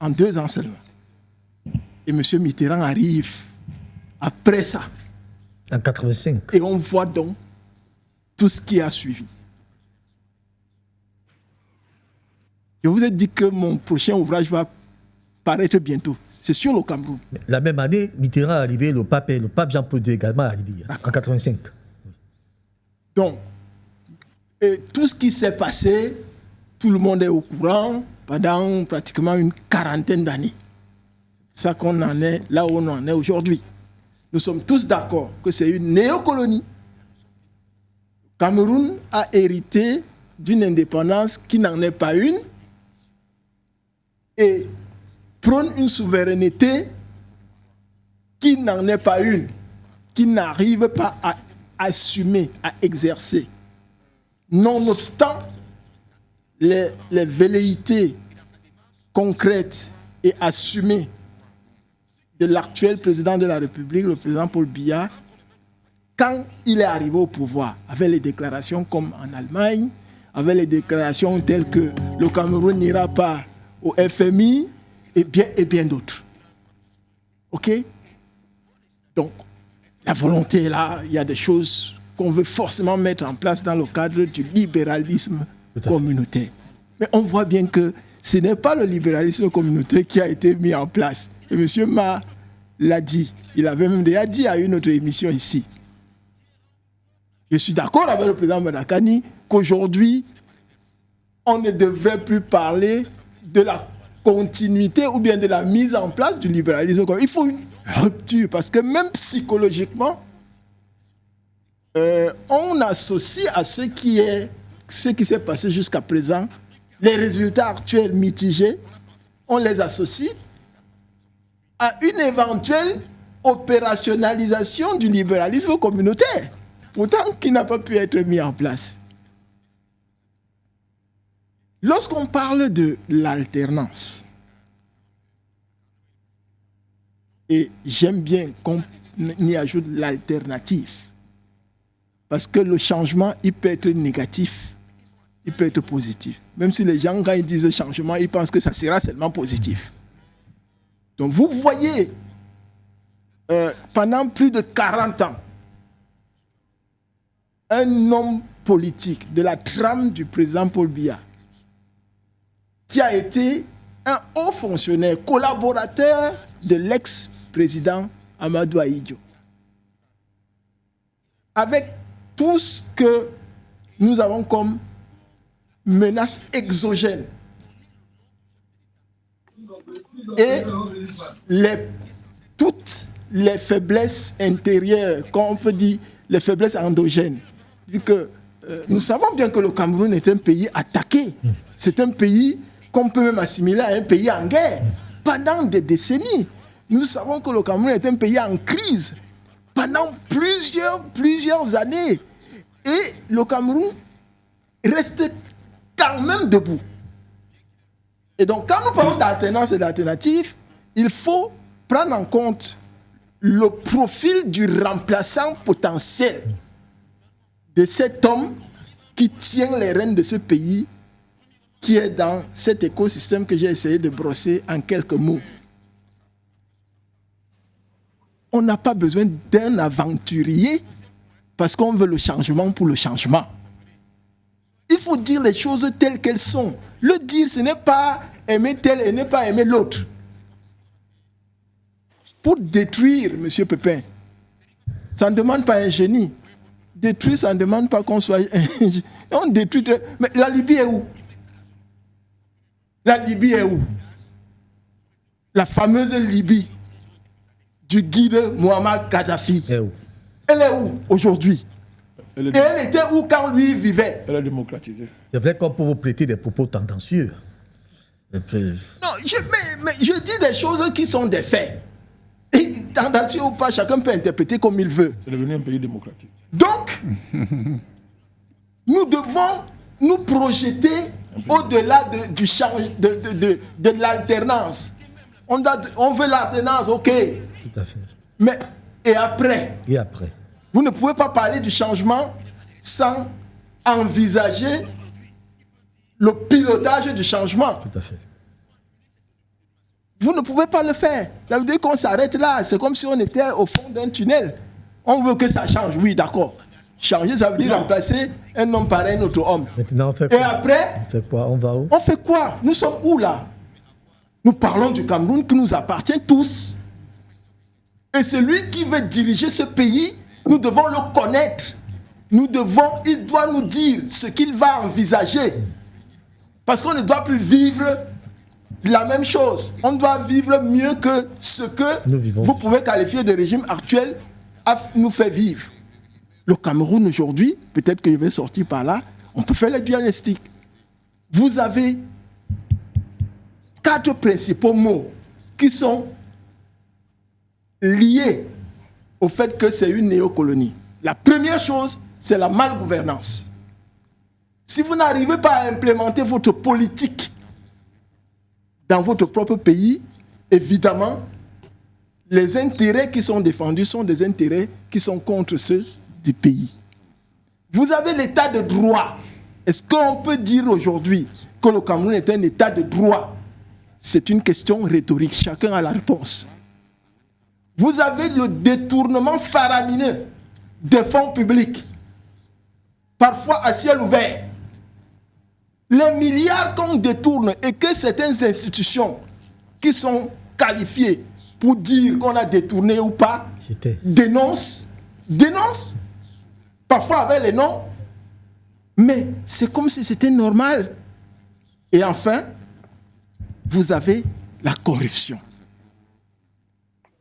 en 2 ans seulement. Et M. Mitterrand arrive après ça. En 85. Et on voit donc tout ce qui a suivi. Je vous ai dit que mon prochain ouvrage va paraître bientôt. C'est sur le Cameroun. La même année, Mitterrand est arrivé, le pape Jean-Paul II également est arrivé, en 85. Donc, et tout ce qui s'est passé, tout le monde est au courant pendant pratiquement une 40aine d'années. C'est ça qu'on en est là où on en est aujourd'hui. Nous sommes tous d'accord que c'est une néocolonie. Le Cameroun a hérité d'une indépendance qui n'en est pas une et prône une souveraineté qui n'en est pas une, qui n'arrive pas à assumer, à exercer. Nonobstant les velléités concrètes et assumées de l'actuel président de la République, le président Paul Biya, quand il est arrivé au pouvoir, avec les déclarations comme en Allemagne, avec les déclarations telles que le Cameroun n'ira pas au FMI, et bien d'autres. OK? Donc, la volonté est là, il y a des choses qu'on veut forcément mettre en place dans le cadre du libéralisme communautaire. Mais on voit bien que ce n'est pas le libéralisme communautaire qui a été mis en place. Et M. Ma l'a dit. Il avait même déjà dit à une autre émission ici. Je suis d'accord avec le président Bandakani qu'aujourd'hui, on ne devrait plus parler de la continuité ou bien de la mise en place du libéralisme. Il faut une rupture parce que même psychologiquement, on associe à ce qui s'est passé jusqu'à présent, les résultats actuels mitigés, on les associe à une éventuelle opérationnalisation du libéralisme communautaire, pourtant qui n'a pas pu être mis en place. Lorsqu'on parle de l'alternance, et j'aime bien qu'on y ajoute l'alternative, parce que le changement, il peut être négatif, il peut être positif. Même si les gens, quand ils disent changement, ils pensent que ça sera seulement positif. Donc vous voyez, pendant plus de 40 ans, un homme politique de la trame du président Paul Biya, qui a été un haut fonctionnaire, collaborateur de l'ex-président Amadou Ahidjo. Avec tout ce que nous avons comme menace exogène et toutes les faiblesses intérieures, comme on peut dire les faiblesses endogènes. Nous savons bien que le Cameroun est un pays attaqué. C'est un pays qu'on peut même assimiler à un pays en guerre pendant des décennies. Nous savons que le Cameroun est un pays en crise pendant plusieurs années. Et le Cameroun reste quand même debout. Et donc, quand nous parlons d'alternance et d'alternative, il faut prendre en compte le profil du remplaçant potentiel de cet homme qui tient les rênes de ce pays, qui est dans cet écosystème que j'ai essayé de brosser en quelques mots. On n'a pas besoin d'un aventurier parce qu'on veut le changement pour le changement. Il faut dire les choses telles qu'elles sont. Le dire, ce n'est pas aimer tel et ne pas aimer l'autre. Pour détruire, M. Pépin, ça ne demande pas un génie. Détruire, ça ne demande pas qu'on soit un génie. On détruit. Mais la Libye est où? La Libye est où? La fameuse Libye du guide Muammar Kadhafi. Elle est où aujourd'hui? Et elle était où quand lui vivait? Elle est démocratisée. C'est vrai qu'on peut vous prêter des propos tendancieux. Non, mais je dis des choses qui sont des faits. Et tendancieux ou pas, chacun peut interpréter comme il veut. C'est devenu un pays démocratique. Donc, nous devons nous projeter au-delà du change, de l'alternance. On veut l'alternance, ok. Tout à fait. Mais et après. Et après. Vous ne pouvez pas parler du changement sans envisager le pilotage du changement. Tout à fait. Vous ne pouvez pas le faire. Ça veut dire qu'on s'arrête là. C'est comme si on était au fond d'un tunnel. On veut que ça change. Oui, d'accord. Changer, ça veut dire remplacer un homme par un autre homme. Maintenant, on fait Et quoi? après, On fait quoi? On va où? on fait quoi? Nous sommes où là? Nous parlons du Cameroun qui nous appartient tous. Et celui qui veut diriger ce pays, nous devons le connaître. Il doit nous dire ce qu'il va envisager. Parce qu'on ne doit plus vivre la même chose. On doit vivre mieux que ce que vous pouvez qualifier de régime actuel nous fait vivre. Le Cameroun aujourd'hui, peut-être que je vais sortir par là, on peut faire le diagnostic. Vous avez 4 principaux mots qui sont liés au fait que c'est une néocolonie. La première chose, c'est la malgouvernance. Si vous n'arrivez pas à implémenter votre politique dans votre propre pays, évidemment, les intérêts qui sont défendus sont des intérêts qui sont contre ceux du pays. Vous avez l'état de droit. Est-ce qu'on peut dire aujourd'hui que le Cameroun est un état de droit? C'est une question rhétorique. Chacun a la réponse. Vous avez le détournement faramineux des fonds publics, parfois à ciel ouvert. Les milliards qu'on détourne et que certaines institutions qui sont qualifiées pour dire qu'on a détourné ou pas, dénoncent, parfois avec les noms, mais c'est comme si c'était normal. Et enfin, vous avez la corruption.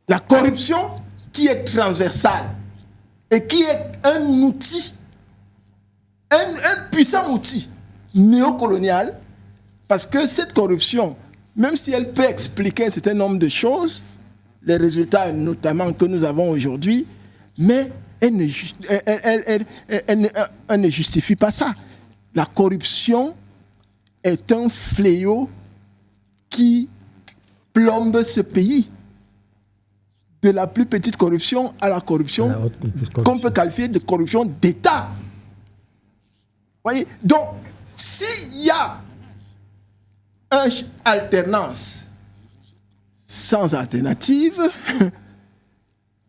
La corruption qui est transversale et qui est un outil, un puissant outil néocolonial, parce que cette corruption, même si elle peut expliquer un certain nombre de choses, les résultats notamment que nous avons aujourd'hui, mais elle ne justifie pas ça. La corruption est un fléau qui plombe ce pays. De la plus petite corruption à la corruption qu'on peut qualifier de corruption d'État. Voyez? Donc, s'il y a une alternance sans alternative,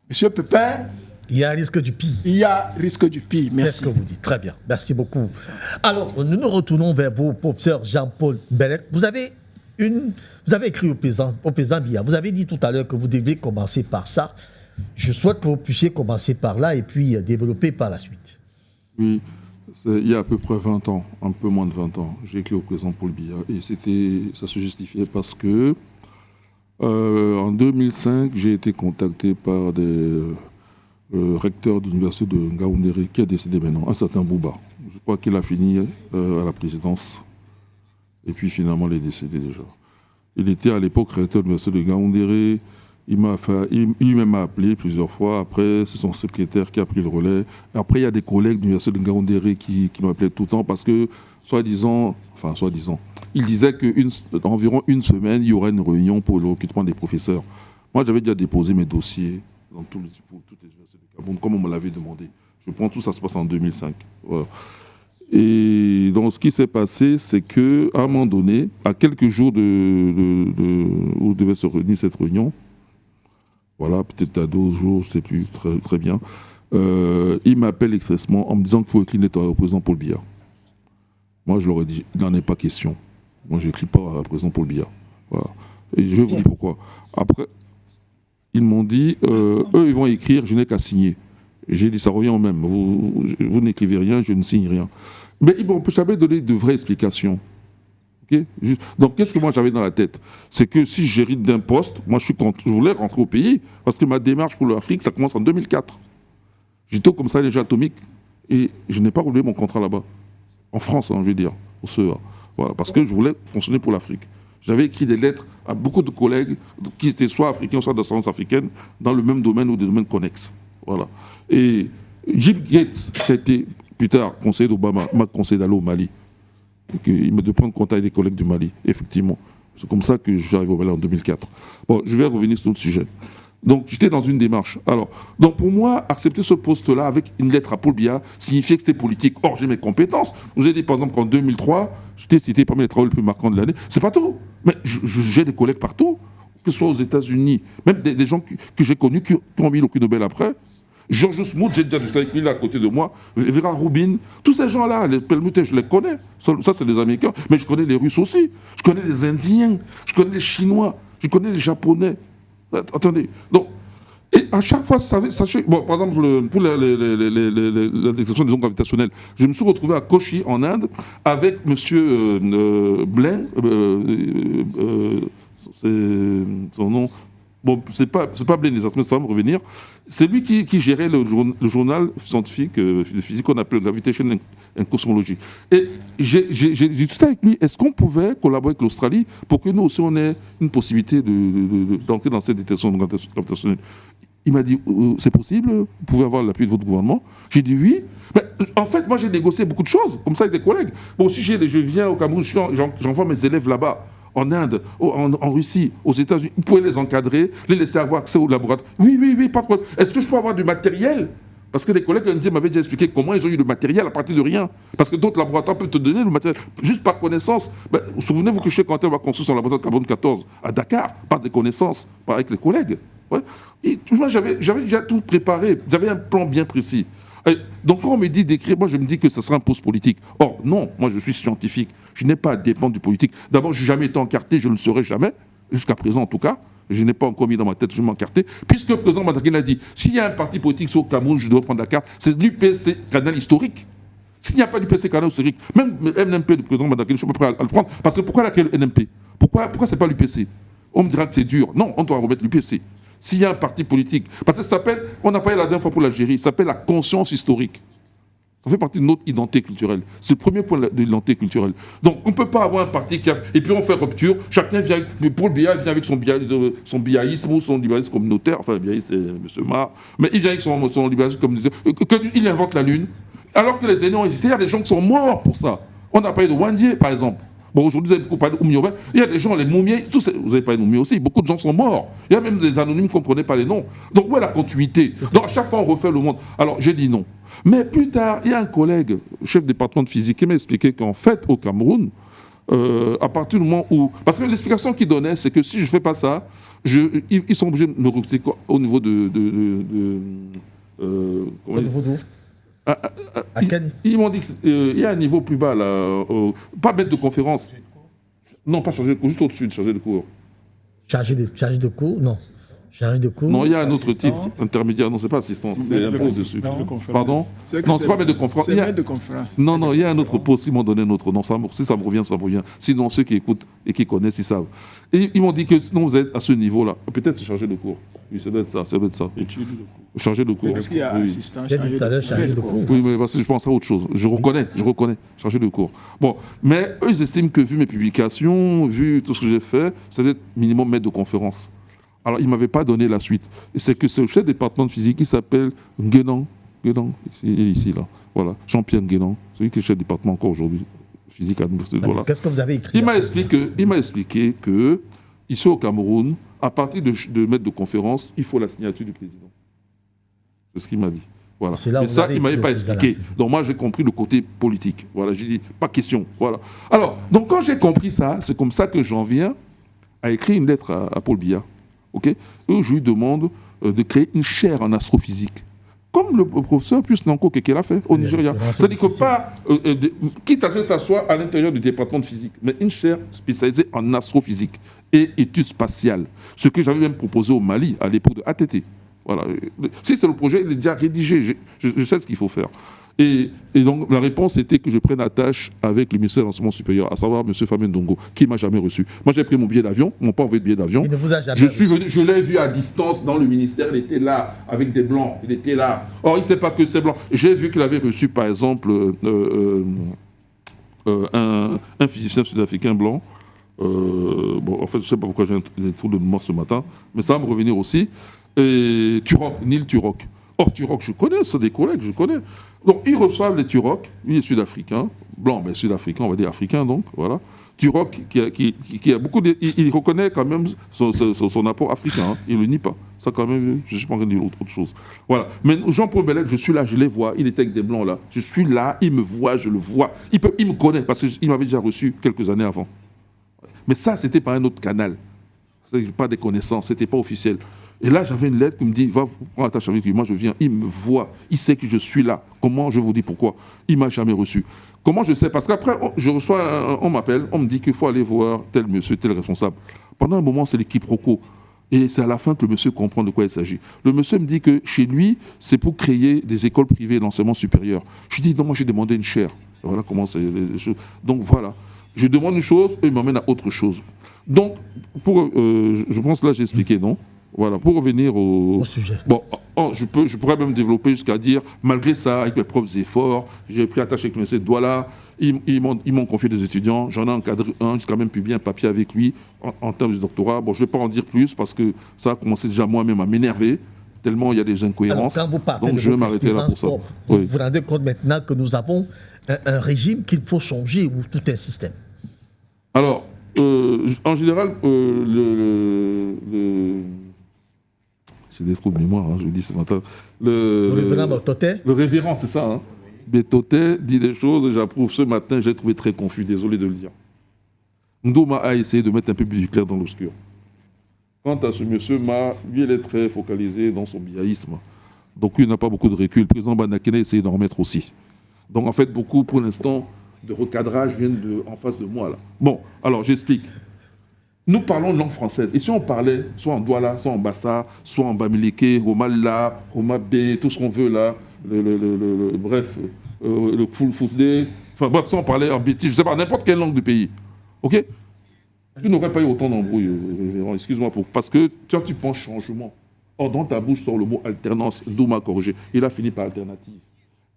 Monsieur Pépin, il y a risque du pire. Il y a risque du pire. Merci. C'est ce que vous dites. Très bien. Merci beaucoup. Alors, nous nous retournons vers vous, professeur Jean-Paul Mbelek. Vous avez écrit au président Biya. Vous avez dit tout à l'heure que vous devez commencer par ça. Je souhaite que vous puissiez commencer par là et puis développer par la suite. Oui, il y a à peu près 20 ans, un peu moins de 20 ans, j'ai écrit au président Paul Biya. Et ça se justifiait parce que en 2005, j'ai été contacté par des recteurs de l'université de Ngaoundéré qui est décédé maintenant, un certain Bouba. Je crois qu'il a fini à la présidence. Et puis finalement, il est décédé déjà. Il était à l'époque recteur de l'université de Ngaoundéré. Il m'a appelé plusieurs fois. Après, c'est son secrétaire qui a pris le relais. Après, il y a des collègues de l'université de Ngaoundéré qui m'appelaient tout le temps parce que, soi-disant, il disait qu'environ une semaine, il y aurait une réunion pour le recrutement des professeurs. Moi, j'avais déjà déposé mes dossiers pour toutes les universités de Cameroun, comme on me l'avait demandé. Je prends tout, ça se passe en 2005. Voilà. Et donc, ce qui s'est passé, c'est qu'à un moment donné, à quelques jours où devait se réunir cette réunion, voilà, peut-être à 12 jours, je ne sais plus très, très bien, il m'appelle expressément en me disant qu'il faut écrire une lettre au président Paul Biya. Moi, je leur ai dit, il n'en est pas question. Moi, je n'écris pas au président Paul Biya. Voilà. Et je vais vous dire pourquoi. Après, ils m'ont dit, eux, ils vont écrire, je n'ai qu'à signer. J'ai dit, ça revient au même. Vous n'écrivez rien, je ne signe rien. Mais ils m'ont jamais donné de vraies explications. Okay? Donc, qu'est-ce que moi j'avais dans la tête? C'est que si j'hérite d'un poste, moi je voulais rentrer au pays, parce que ma démarche pour l'Afrique, ça commence en 2004. J'étais au commissariat d'énergie atomique et je n'ai pas renouvelé mon contrat là-bas. En France, je veux dire, au CEA. Voilà, parce que je voulais fonctionner pour l'Afrique. J'avais écrit des lettres à beaucoup de collègues qui étaient soit africains, soit d'ascendance africaine, dans le même domaine ou des domaines connexes. Voilà. Et Jim Gates, qui a été plus tard conseiller d'Obama, m'a conseillé d'aller au Mali. Il m'a de prendre contact avec des collègues du Mali, effectivement. C'est comme ça que je suis arrivé au Mali en 2004. Bon, je vais revenir sur notre sujet. Donc, j'étais dans une démarche. Alors, donc pour moi, accepter ce poste-là avec une lettre à Paul Biya signifiait que c'était politique. Or, j'ai mes compétences. Vous avez dit, par exemple, qu'en 2003, j'étais cité parmi les travaux les plus marquants de l'année. C'est pas tout. Mais j'ai des collègues partout, que ce soit aux États-Unis, même des gens que j'ai connus qui ont mis le prix Nobel après. Georges Smoot, j'ai déjà discuté avec lui là à côté de moi. Vera Rubin, tous ces gens-là, les Pelmutés, je les connais. Ça, c'est les Américains. Mais je connais les Russes aussi. Je connais les Indiens. Je connais les Chinois. Je connais les Japonais. Attendez. Donc, et à chaque fois, sachez, bon, par exemple, pour la détection des ondes gravitationnelles, je me suis retrouvé à Kochi, en Inde, avec monsieur Blain, c'est son nom. Bon, c'est pas Blain, mais ça va me revenir. C'est lui qui gérait le journal scientifique de physique qu'on appelle Gravitation and Cosmology. Et j'ai discuté avec lui, est-ce qu'on pouvait collaborer avec l'Australie pour que nous aussi on ait une possibilité d'entrer dans cette détection gravitationnelle. Il m'a dit, c'est possible, vous pouvez avoir l'appui de votre gouvernement. J'ai dit oui. Mais, en fait, moi j'ai négocié beaucoup de choses, comme ça avec des collègues. Bon, si je viens au Cameroun, j'envoie mes élèves là-bas. En Inde, en Russie, aux États-Unis, vous pouvez les encadrer, les laisser avoir accès au laboratoire. Oui, pas de problème. Est-ce que je peux avoir du matériel? Parce que les collègues indiens m'avaient déjà expliqué comment ils ont eu le matériel à partir de rien. Parce que d'autres laboratoires peuvent te donner le matériel juste par connaissance. Ben, souvenez-vous que chez Quentin va construire son laboratoire de carbone 14 à Dakar, par des connaissances, avec les collègues. Ouais. Et, moi, j'avais déjà tout préparé. J'avais un plan bien précis. Et donc quand on me dit d'écrire, moi je me dis que ce sera un poste politique. Or, non, moi je suis scientifique. Je n'ai pas à dépendre du politique. D'abord, je n'ai jamais été encarté, je ne le serai jamais, jusqu'à présent en tout cas. Je n'ai pas encore mis dans ma tête, je vais m'encarter. Puisque le président Madakine a dit, s'il y a un parti politique au Cameroun, je dois prendre la carte, c'est l'UPC, canal historique. S'il n'y a pas d'UPC, canal historique, même le NMP du président Madakine, je suis pas prêt à le prendre. Parce que pourquoi le NMP? Pourquoi ce n'est pas l'UPC? On me dira que c'est dur. Non, on doit remettre l'UPC. S'il y a un parti politique, parce que ça s'appelle, on a parlé la dernière fois pour l'Algérie, ça s'appelle la conscience historique. Ça fait partie de notre identité culturelle. C'est le premier point de l'identité culturelle. Donc, on ne peut pas avoir un parti qui a... Et puis, on fait rupture. Chacun vient avec... Mais Paul Biya vient avec son biaïsme ou son libéralisme communautaire. Enfin, le biaïsme, c'est M. Mar. Mais il vient avec son libéralisme communautaire. Il invente la Lune. Alors que les aînés ont existé, il y a des gens qui sont morts pour ça. On a parlé de Wandier, par exemple. Bon, aujourd'hui, vous avez beaucoup parlé d'Oumioba. Il y a des gens, les moumiers, vous avez parlé d'Oumioba aussi, beaucoup de gens sont morts. Il y a même des anonymes qu'on ne connaît pas les noms. Donc, où est la continuité? Donc, à chaque fois, on refait le monde. Alors, j'ai dit non. Mais plus tard, il y a un collègue, chef de département de physique, qui m'a expliqué qu'en fait, au Cameroun, à partir du moment où... Parce que l'explication qu'il donnait, c'est que si je ne fais pas ça, ils sont obligés de me recruter au niveau ils m'ont dit qu'il y a un niveau plus bas, là, pas maître de conférence. Non, pas chargé de cours, juste au-dessus de chargé de cours. Chargé de cours, non. Chargé de cours. Non, il y a un autre titre intermédiaire. Non, c'est pas assistance, c'est un peu au-dessus. Pardon? Non, c'est pas maître de conférence. C'est maître de conférence. Non, il y a un autre poste, ils m'ont donné un autre nom. Si ça me revient, ça me revient. Sinon, ceux qui écoutent et qui connaissent, ils savent. Et ils m'ont dit que sinon, vous êtes à ce niveau-là. Peut-être c'est chargé de cours. Oui, ça doit être ça. Chargé de cours. Est-ce qu'il y a assistant chargé de cours? Oui, mais parce que je pense à autre chose. Je reconnais. Chargé de cours. Bon, mais eux, ils estiment que vu mes publications, vu tout ce que j'ai fait, ça doit être minimum maître de conférence. Alors, il ne m'avait pas donné la suite. Et c'est que c'est le chef de département de physique qui s'appelle Nguénan, ici, là. Voilà, Jean-Pierre Nguénan, celui qui est chef de département encore aujourd'hui, physique à l'université. Voilà. Qu'est-ce que vous avez écrit? Il m'a expliqué que, ici au Cameroun, à partir de maître de conférence, il faut la signature du président. C'est ce qu'il m'a dit. Voilà. Mais ça, il ne m'avait pas expliqué. Donc moi, j'ai compris le côté politique. Voilà, j'ai dit, pas question. Voilà. Alors, donc quand j'ai compris ça, c'est comme ça que j'en viens à écrire une lettre à Paul Biya. Okay? Et je lui demande de créer une chaire en astrophysique. Comme le professeur Nanko Keke l'a fait au Nigeria. C'est-à-dire que pas, quitte à ce que ça soit à l'intérieur du département de physique, mais une chaire spécialisée en astrophysique et études spatiales. Ce que j'avais même proposé au Mali à l'époque de ATT. Voilà. Si c'est le projet, il est déjà rédigé. Je sais ce qu'il faut faire. Et donc, la réponse était que je prenne la tâche avec le ministère de l'Enseignement supérieur, à savoir M. Famine Ndongo, qui ne m'a jamais reçu. Moi, j'ai pris mon billet d'avion, ils ne m'ont pas envoyé de billet d'avion. Il ne vous a jamais je l'ai vu à distance dans le ministère, il était là, avec des blancs, il était là. Or, il ne sait pas que c'est blanc. J'ai vu qu'il avait reçu, par exemple, un physicien sud-africain blanc. Bon, en fait, je ne sais pas pourquoi j'ai un trou de mémoire ce matin, mais ça va me revenir aussi. Et Turok, Neil Turok. Or, Turok, je connais, c'est des collègues, je connais. Donc, ils reçoivent les Turok, lui est sud-africain, blanc, mais sud-africain, on va dire africain, donc, voilà. Turok, qui a beaucoup il reconnaît quand même son apport africain, hein. Il ne le nie pas. Ça quand même, je ne suis pas en train de dire autre chose. Voilà. Mais Jean-Paul Bellec, je suis là, je les vois, il était avec des blancs là. Je suis là, il me voit, je le vois. Il me connaît parce qu'il m'avait déjà reçu quelques années avant. Mais ça, c'était par un autre canal. C'est pas des connaissances, c'était pas officiel. Et là, j'avais une lettre qui me dit, va prendre attache avec lui. Moi, je viens, il me voit, il sait que je suis là. Comment? Je vous dis pourquoi. Il m'a jamais reçu. Comment je sais? Parce qu'après, je reçois, on m'appelle, on me dit qu'il faut aller voir tel monsieur, tel responsable. Pendant un moment, c'est l'équipe Rocco. Et c'est à la fin que le monsieur comprend de quoi il s'agit. Le monsieur me dit que chez lui, c'est pour créer des écoles privées d'enseignement supérieur. Je dis, non, moi j'ai demandé une chaire. Voilà comment c'est les choses. Donc voilà, je demande une chose, eux ils m'emmènent à autre chose. Donc, je pense là j'ai expliqué, non? Voilà, pour revenir au sujet. Bon, je pourrais même développer jusqu'à dire, malgré ça, avec mes propres efforts, j'ai pris attache avec le monsieur Douala, ils m'ont confié des étudiants, j'en ai encadré un, j'ai quand même publié un papier avec lui en termes de doctorat. Bon, je ne vais pas en dire plus parce que ça a commencé déjà moi-même à m'énerver, tellement il y a des incohérences. Alors, quand vous partez donc je vais m'arrêter là pour ça. Vous vous rendez compte maintenant que nous avons un régime qu'il faut changer ou tout un système? Alors, en général, j'ai des trous de mémoire, hein, je le dis ce matin. Le révérend, c'est ça. Hein. Bétoté dit des choses et j'approuve. Ce matin, j'ai trouvé très confus, désolé de le dire. Ndouma a essayé de mettre un peu plus du clair dans l'obscur. Quant à ce monsieur, lui, il est très focalisé dans son biaïsme. Donc, il n'a pas beaucoup de recul. Le président Bandakene a essayé d'en remettre aussi. Donc, en fait, beaucoup, pour l'instant, de recadrage viennent en face de moi. Là. Bon, alors, j'explique. Nous parlons langue française. Et si on parlait, soit en Douala, soit en Bassa, soit en Bamileke, Roma-La, Roma-B, tout ce qu'on veut là, bref, le Foulé, enfin bref, si on parlait en Bétis, je ne sais pas, n'importe quelle langue du pays. Ok? Tu n'aurais pas eu autant d'embrouilles, excuse-moi, parce que tu penses changement. Or, dans ta bouche sort le mot alternance, Douma corrigé. Il a fini par alternative.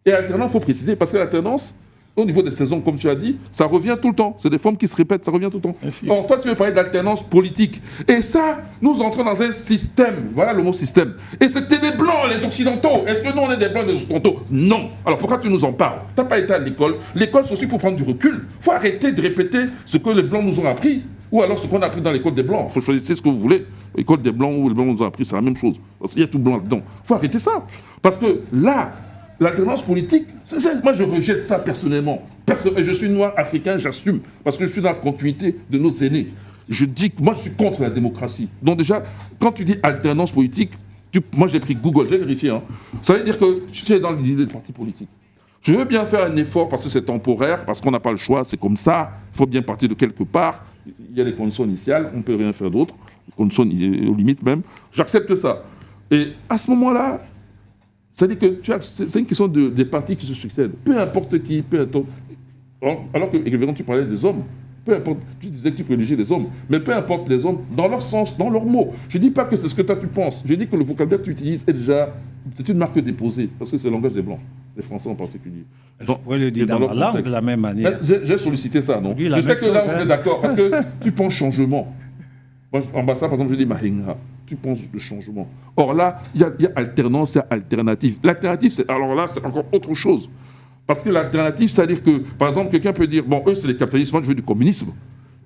Et alternance, il faut préciser, parce que l'alternance, au niveau des saisons, comme tu as dit, ça revient tout le temps. C'est des formes qui se répètent, ça revient tout le temps. Merci. Or, toi, tu veux parler d'alternance politique. Et ça, nous entrons dans un système. Voilà le mot système. Et c'était des Blancs, les Occidentaux. Est-ce que nous, on est des Blancs, des Occidentaux? Non. Alors, pourquoi tu nous en parles? Tu n'as pas été à l'école. L'école, c'est aussi pour prendre du recul. Il faut arrêter de répéter ce que les Blancs nous ont appris. Ou alors ce qu'on a appris dans l'école des Blancs. Il faut choisir ce que vous voulez. L'école des Blancs ou les Blancs nous ont appris, c'est la même chose. Il y a tout blanc dedans. Il faut arrêter ça. Parce que là, l'alternance politique, moi je rejette ça personnellement. Je suis noir africain, j'assume, parce que je suis dans la continuité de nos aînés. Je dis que moi je suis contre la démocratie. Donc déjà, quand tu dis alternance politique, moi j'ai pris Google, j'ai vérifié. Hein. Ça veut dire que tu es dans l'idée des partis politiques. Je veux bien faire un effort parce que c'est temporaire, parce qu'on n'a pas le choix, c'est comme ça. Il faut bien partir de quelque part. Il y a les conditions initiales, on ne peut rien faire d'autre. Les conditions aux limites même. J'accepte ça. Et à ce moment-là, c'est-à-dire que c'est une question des partis qui se succèdent. Peu importe qui, peu importe. Alors que, évidemment, tu parlais des hommes. Peu importe, tu disais que tu privilégiais les hommes. Mais peu importe les hommes, dans leur sens, dans leurs mots. Je ne dis pas que c'est ce que toi tu penses. Je dis que le vocabulaire que tu utilises est déjà. C'est une marque déposée. Parce que c'est le langage des Blancs, des Français en particulier. Je pourrais le dire dans ma langue de la même manière. J'ai sollicité ça, non? Je sais que là, on serait d'accord. Parce que tu penses changement. Moi, en Bassa, par exemple, je dis Mahinga. Tu penses le changement. Or là, il y a alternance, il y a alternative. L'alternative, alors là, c'est encore autre chose. Parce que l'alternative, c'est-à-dire que, par exemple, quelqu'un peut dire, bon, eux, c'est les capitalistes, moi, je veux du communisme.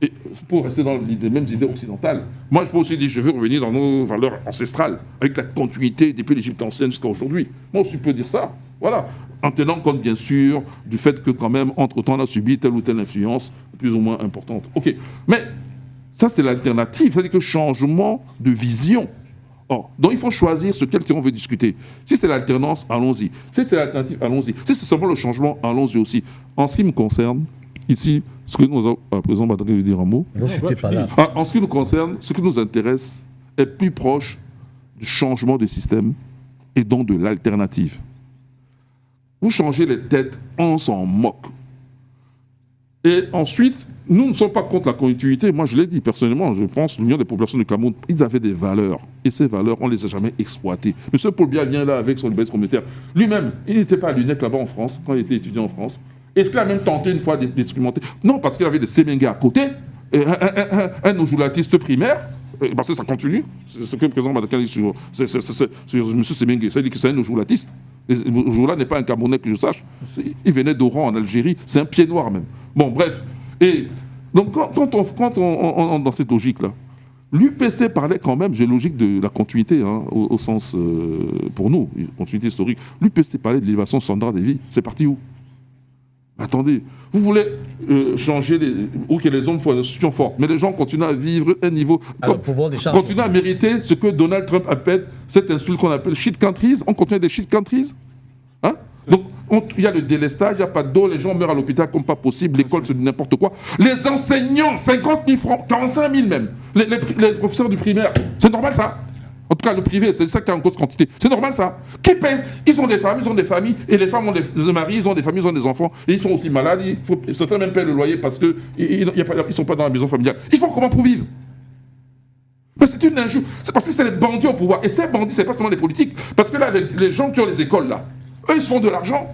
Et pour rester dans les mêmes idées occidentales. Moi, je peux aussi dire, je veux revenir dans nos valeurs ancestrales, avec la continuité depuis l'Égypte ancienne jusqu'à aujourd'hui. Moi aussi, je peux dire ça. Voilà. En tenant compte, bien sûr, du fait que, quand même, entre-temps, on a subi telle ou telle influence, plus ou moins importante. OK. Mais ça, c'est l'alternative. C'est-à-dire que changement de vision. Or, donc il faut choisir ce quelqu'un veut discuter. Si c'est l'alternance, allons-y. Si c'est l'alternative, allons-y. Si c'est seulement le changement, allons-y aussi. En ce qui me concerne, ici, ce que nous avons, à présent, je vais dire un mot. En ce qui nous concerne, ce qui nous intéresse est plus proche du changement de système et donc de l'alternative. Vous changez les têtes, on s'en moque. Et ensuite, nous ne sommes pas contre la continuité. Moi, je l'ai dit personnellement, je pense que l'Union des populations du Cameroun, ils avaient des valeurs. Et ces valeurs, on ne les a jamais exploitées. M. Paul Biya vient là avec son libéralisme communautaire. Lui-même, il n'était pas à l'UNEC là-bas en France, quand il était étudiant en France. Est-ce qu'il a même tenté une fois d'expérimenter? Non, parce qu'il avait des Semenga à côté, un ojulatiste primaire, parce que ça continue. C'est ce que le président Madaka dit sur M. Semenga. Ça veut dire que c'est un ojulatiste. Ojoula n'est pas un Camerounais que je sache. Il venait d'Oran en Algérie. C'est un pied noir même. Bon, bref. Et Donc quand on dans cette logique-là, l'UPC parlait quand même, j'ai logique de la continuité, hein, au sens, pour nous, continuité historique. L'UPC parlait de l'élévation standard des vies. C'est parti où? Attendez, vous voulez changer ou que les hommes soient une institution forte, mais les gens continuent à vivre un niveau, continuent à mériter ce que Donald Trump appelle, cette insulte qu'on appelle shit countries. On continue des shit countries, hein? Donc il y a le délestage, il n'y a pas d'eau, les gens meurent à l'hôpital comme pas possible, l'école c'est n'importe quoi. Les enseignants, 50 000 francs, 45 000 même, les professeurs du primaire, c'est normal ça? En tout cas, le privé, c'est ça qui est en grosse quantité. C'est normal, ça. Qui paye? Ils ont des femmes, familles, et les femmes ont des maris, ils ont des familles, ils ont des enfants, et ils sont aussi malades. Certains même paient le loyer parce qu'ils ne sont pas dans la maison familiale. Ils font comment pour vivre? Mais c'est une injustice. C'est parce que c'est les bandits au pouvoir. Et ces bandits, c'est pas seulement les politiques. Parce que là, les gens qui ont les écoles, là, eux, ils se font de l'argent.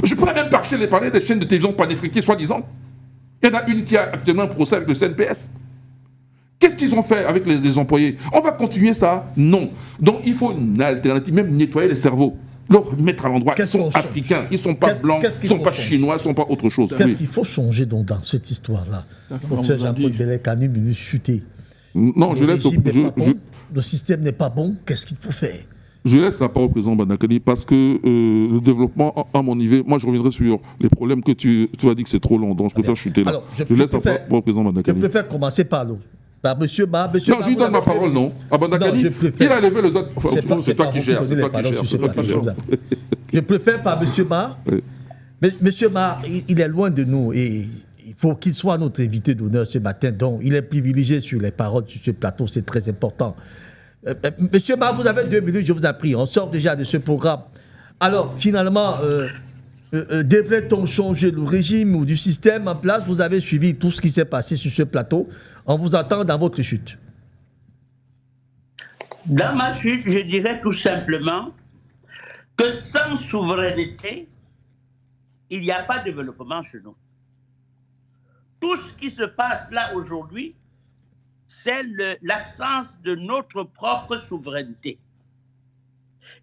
Je pourrais même parler des chaînes de télévision panafricaines, soi-disant. Il y en a une qui a actuellement un procès avec le CNPS. Qu'est-ce qu'ils ont fait avec les employés? On va continuer ça? Non. Donc il faut une alternative, même nettoyer les cerveaux, leur mettre à l'endroit. Ils sont africains, ils ne sont pas blancs, ils ne sont pas chinois, ils ne sont pas autre chose. Qu'est-ce qu'il faut changer donc dans cette histoire-là? Professeur Jean-Paul Bellet-Kanu me chuter. Non, je laisse... Le système n'est pas bon, qu'est-ce qu'il faut faire? Je laisse la parole au président Bandakani parce que le développement, à mon niveau, moi je reviendrai sur les problèmes que tu as dit que c'est trop long, donc je préfère chuter là. Alors, je laisse la parole au président Bandakani. Je préfère commencer par l'eau. Bah, monsieur Ba, non, je lui donne ma parole, non. À Bandakani, il a levé le doigt. C'est toi qui gères. Je préfère par monsieur Ba. Oui. Mais monsieur Ba, il est loin de nous et il faut qu'il soit notre invité d'honneur ce matin. Donc, il est privilégié sur les paroles sur ce plateau, c'est très important. Monsieur Ba, vous avez 2 minutes, je vous en prie. On sort déjà de ce programme. Alors, finalement, devrait-on changer le régime ou du système en place? Vous avez suivi tout ce qui s'est passé sur ce plateau. On vous attend dans votre chute. Dans ma chute, je dirais tout simplement que sans souveraineté, il n'y a pas de développement chez nous. Tout ce qui se passe là aujourd'hui, c'est l'absence de notre propre souveraineté.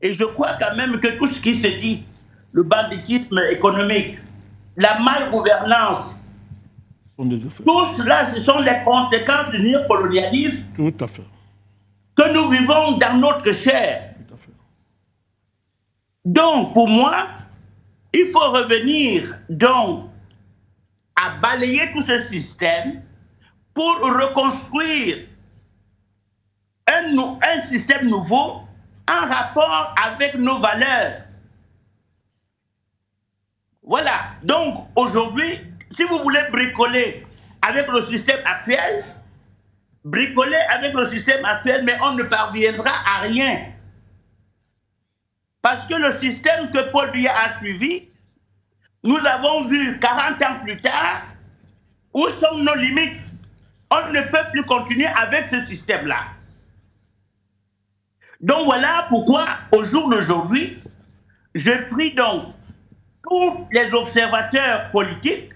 Et je crois quand même que tout ce qui se dit, le banditisme économique, la malgouvernance, tout cela, ce sont les conséquences du néocolonialisme que nous vivons dans notre chair. Donc, pour moi, il faut revenir donc à balayer tout ce système pour reconstruire un système nouveau en rapport avec nos valeurs. Voilà. Donc, aujourd'hui, si vous voulez bricoler avec le système actuel, bricoler avec le système actuel, mais on ne parviendra à rien. Parce que le système que Paul Biya a suivi, nous l'avons vu 40 ans plus tard, où sont nos limites. On ne peut plus continuer avec ce système-là. Donc voilà pourquoi, au jour d'aujourd'hui, je prie donc tous les observateurs politiques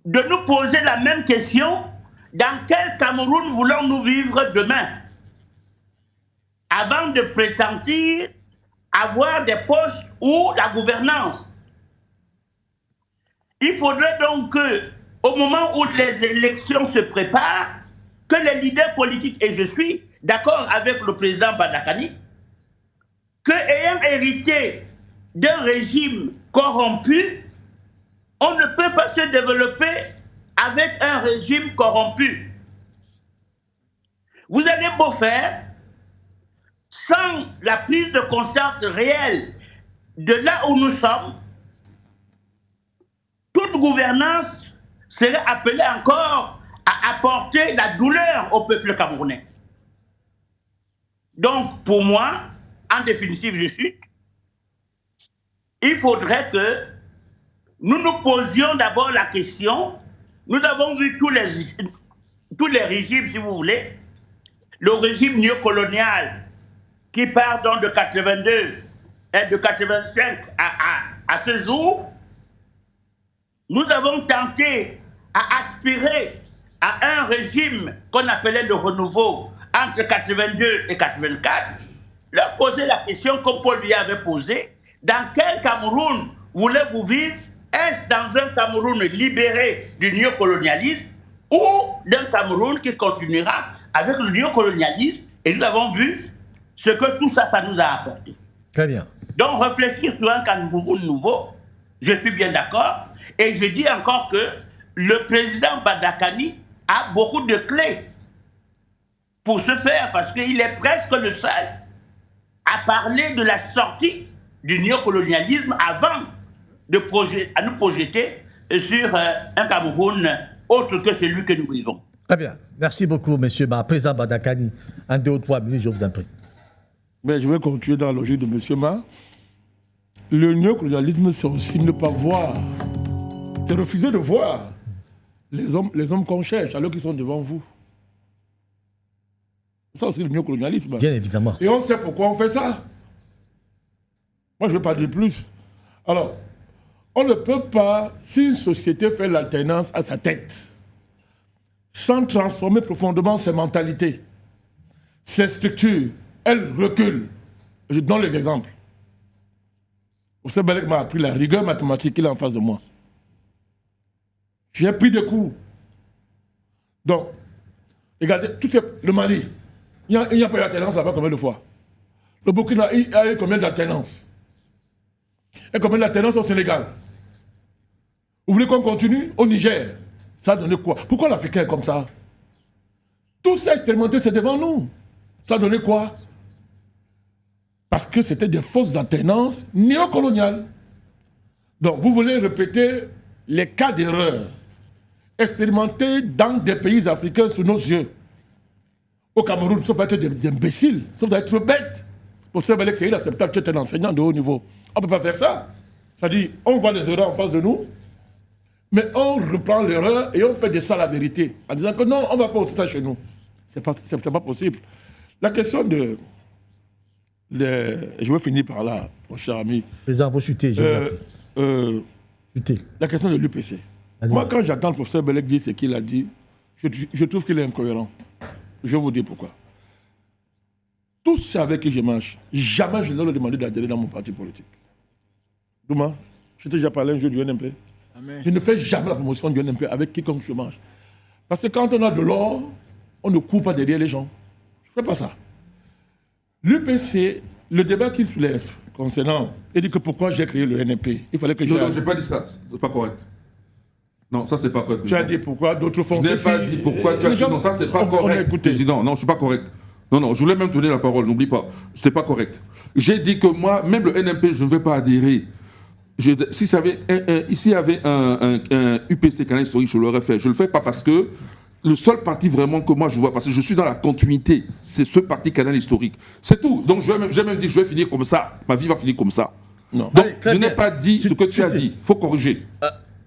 de nous poser la même question: dans quel Cameroun voulons-nous vivre demain? Avant de prétendre avoir des postes ou la gouvernance. Il faudrait donc que, au moment où les élections se préparent, que les leaders politiques, et je suis d'accord avec le président Bandakani, que ayant hérité d'un régime corrompu, on ne peut pas se développer avec un régime corrompu. Vous avez beau faire, sans la prise de conscience réelle de là où nous sommes, toute gouvernance serait appelée encore à apporter la douleur au peuple camerounais. Donc, pour moi, en définitive, je chute. Il faudrait que nous nous posions d'abord la question. Nous avons vu tous les régimes, si vous voulez. Le régime néocolonial qui part donc de 82 et de 85 à ce jour. Nous avons tenté à aspirer à un régime qu'on appelait le renouveau entre 82 et 84. Leur poser la question comme Paul lui avait posé: dans quel Cameroun voulez-vous vivre? Est-ce dans un Cameroun libéré du néocolonialisme ou d'un Cameroun qui continuera avec le néocolonialisme? Et nous avons vu ce que tout ça nous a apporté. Très bien. Donc réfléchir sur un Cameroun nouveau, je suis bien d'accord. Et je dis encore que le président Badakani a beaucoup de clés pour ce faire, parce qu'il est presque le seul à parler de la sortie du néocolonialisme avant à nous projeter sur un Cameroun autre que celui que nous vivons. Très bien. Merci beaucoup, monsieur président Badakani. En 2 ou 3 minutes, je vous en prie. Mais je vais continuer dans la logique de monsieur Ma. Le néocolonialisme, c'est aussi ne pas voir. C'est refuser de voir les hommes qu'on cherche alors qu'ils sont devant vous. Ça aussi, le néocolonialisme. Bien évidemment. Et on sait pourquoi on fait ça. Moi, je ne vais pas dire plus. Alors, on ne peut pas, si une société fait l'alternance à sa tête, sans transformer profondément ses mentalités, ses structures, elles reculent. Je donne les exemples. Vous Belek m'a appris la rigueur mathématique qu'il est en face de moi. J'ai pris des coups. Donc, regardez, le Mali, il n'y a pas eu d'alternance là-bas combien de fois? Le Burkina, il y a eu combien d'alternance? Et combien d'alternance au Sénégal? Vous voulez qu'on continue? Au Niger, ça a donné quoi? Pourquoi l'Africain est comme ça? Tout ça expérimenté, c'est devant nous. Ça a donné quoi? Parce que c'était des fausses alternances néocoloniales. Donc, vous voulez répéter les cas d'erreur expérimentés dans des pays africains sous nos yeux. Au Cameroun, sauf être des imbéciles, sauf être bêtes. Pour ce Belek, c'est inacceptable, tu es un enseignant de haut niveau. On ne peut pas faire ça. C'est-à-dire, on voit les erreurs en face de nous, mais on reprend l'erreur et on fait de ça la vérité. En disant que non, on va faire aussi ça chez nous. Ce n'est pas possible. La question de... je vais finir par là, mon cher ami. Président, vous chutez. La question de l'UPC. Moi, quand j'entends le professeur Belek dire ce qu'il a dit, je trouve qu'il est incohérent. Je vais vous dire pourquoi. Tous ceux avec qui je marche, jamais je ne leur ai demandé d'adhérer dans mon parti politique. Douma, je t'ai déjà parlé un jour du NMP. Amen. Je ne fais jamais la promotion du NMP avec quiconque je marche. Parce que quand on a de l'or, on ne court pas derrière les gens. Je ne fais pas ça. L'UPC, le débat qu'il soulève concernant, il dit que pourquoi j'ai créé le NMP. Il fallait que je... Non, je n'ai pas dit ça. C'est pas correct. Non, ça c'est pas correct. Tu as dit pourquoi d'autres font ceci. Je n'ai pas dit pourquoi tu as dit non, ça c'est pas correct. Président, non, je suis pas correct. Non, je voulais même te donner la parole, n'oublie pas. C'était pas correct. J'ai dit que moi, même le NMP, je ne vais pas adhérer. S'il y avait un UPC canal historique, je l'aurais fait. Je ne le fais pas parce que le seul parti vraiment que moi je vois, parce que je suis dans la continuité, c'est ce parti canal historique. C'est tout. Donc j'ai même dit que je vais finir comme ça. Ma vie va finir comme ça. Non. Donc je n'ai pas dit ce que tu as dit. Il faut corriger.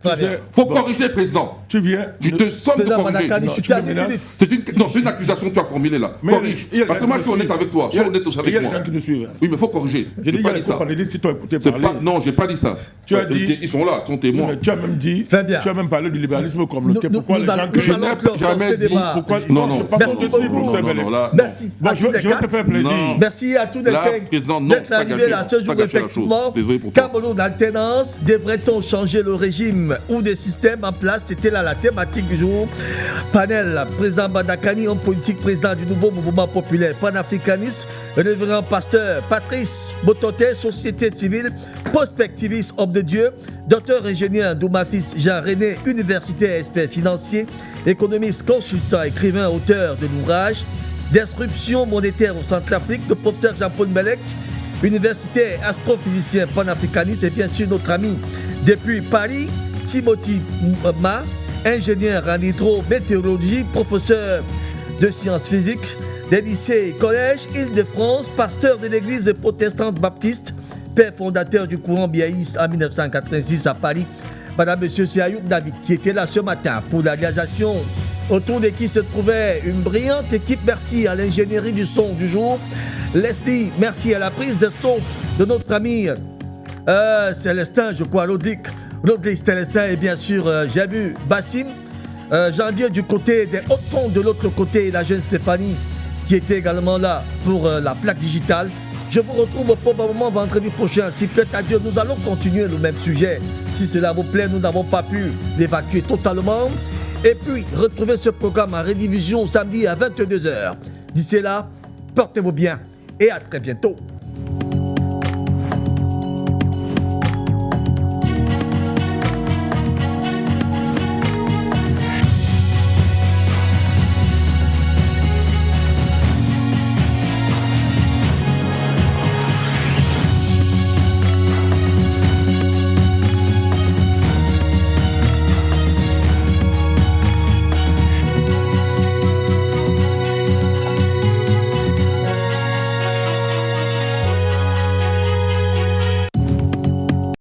Il faut corriger, président. Tu viens. Je te somme de corriger. C'est une accusation que tu as formulée là. Corrige. Parce que moi, je suis honnête avec toi. Je suis honnête aussi avec moi. Il y a des gens qui nous suivent. Oui, mais il faut corriger. Je n'ai pas dit ça. Non, je n'ai pas dit ça. Tu as dit. Ils sont là, ils sont témoins. Tu as même dit. Tu as même parlé du libéralisme communautaire. Pourquoi les gens. Je n'ai jamais dit. Non. Merci beaucoup. Merci. Je vais te faire plaisir. Merci à tous les cinq d'être arrivés là ce jour, effectivement. Cameroun alternance. Devrait-on changer le régime ou des systèmes en place? C'était là la thématique du jour. Panel, président Badakani, homme politique, président du nouveau mouvement populaire panafricaniste, révérend pasteur Patrice Bototé, société civile, prospectiviste, homme de Dieu, docteur ingénieur Douma-Fils Jean-René, universitaire, expert financier, économiste, consultant, écrivain, auteur de l'ouvrage Disruption monétaire au Centrafrique, le professeur Jean-Paul Belek, universitaire, astrophysicien, panafricaniste, et bien sûr notre ami depuis Paris, Timothy Ma, ingénieur en hydrométéorologie, professeur de sciences physiques des lycées et collèges Île-de-France, pasteur de l'église protestante baptiste, père fondateur du courant biaïste en 1986 à Paris. Madame, Monsieur Siayouk David, qui était là ce matin pour la réalisation, autour de qui se trouvait une brillante équipe. Merci à l'ingénierie du son du jour. Leslie, merci à la prise de son de notre ami Célestin, je crois, Rodrigue Célestin, et bien sûr, j'ai vu Bassim, janvier du côté des Hauts-de-Fonds, de l'autre côté, la jeune Stéphanie, qui était également là pour la plaque digitale. Je vous retrouve probablement vendredi prochain. Si plaît à Dieu, nous allons continuer le même sujet. Si cela vous plaît, nous n'avons pas pu l'évacuer totalement. Et puis, retrouvez ce programme en rediffusion samedi à 22h. D'ici là, portez-vous bien et à très bientôt.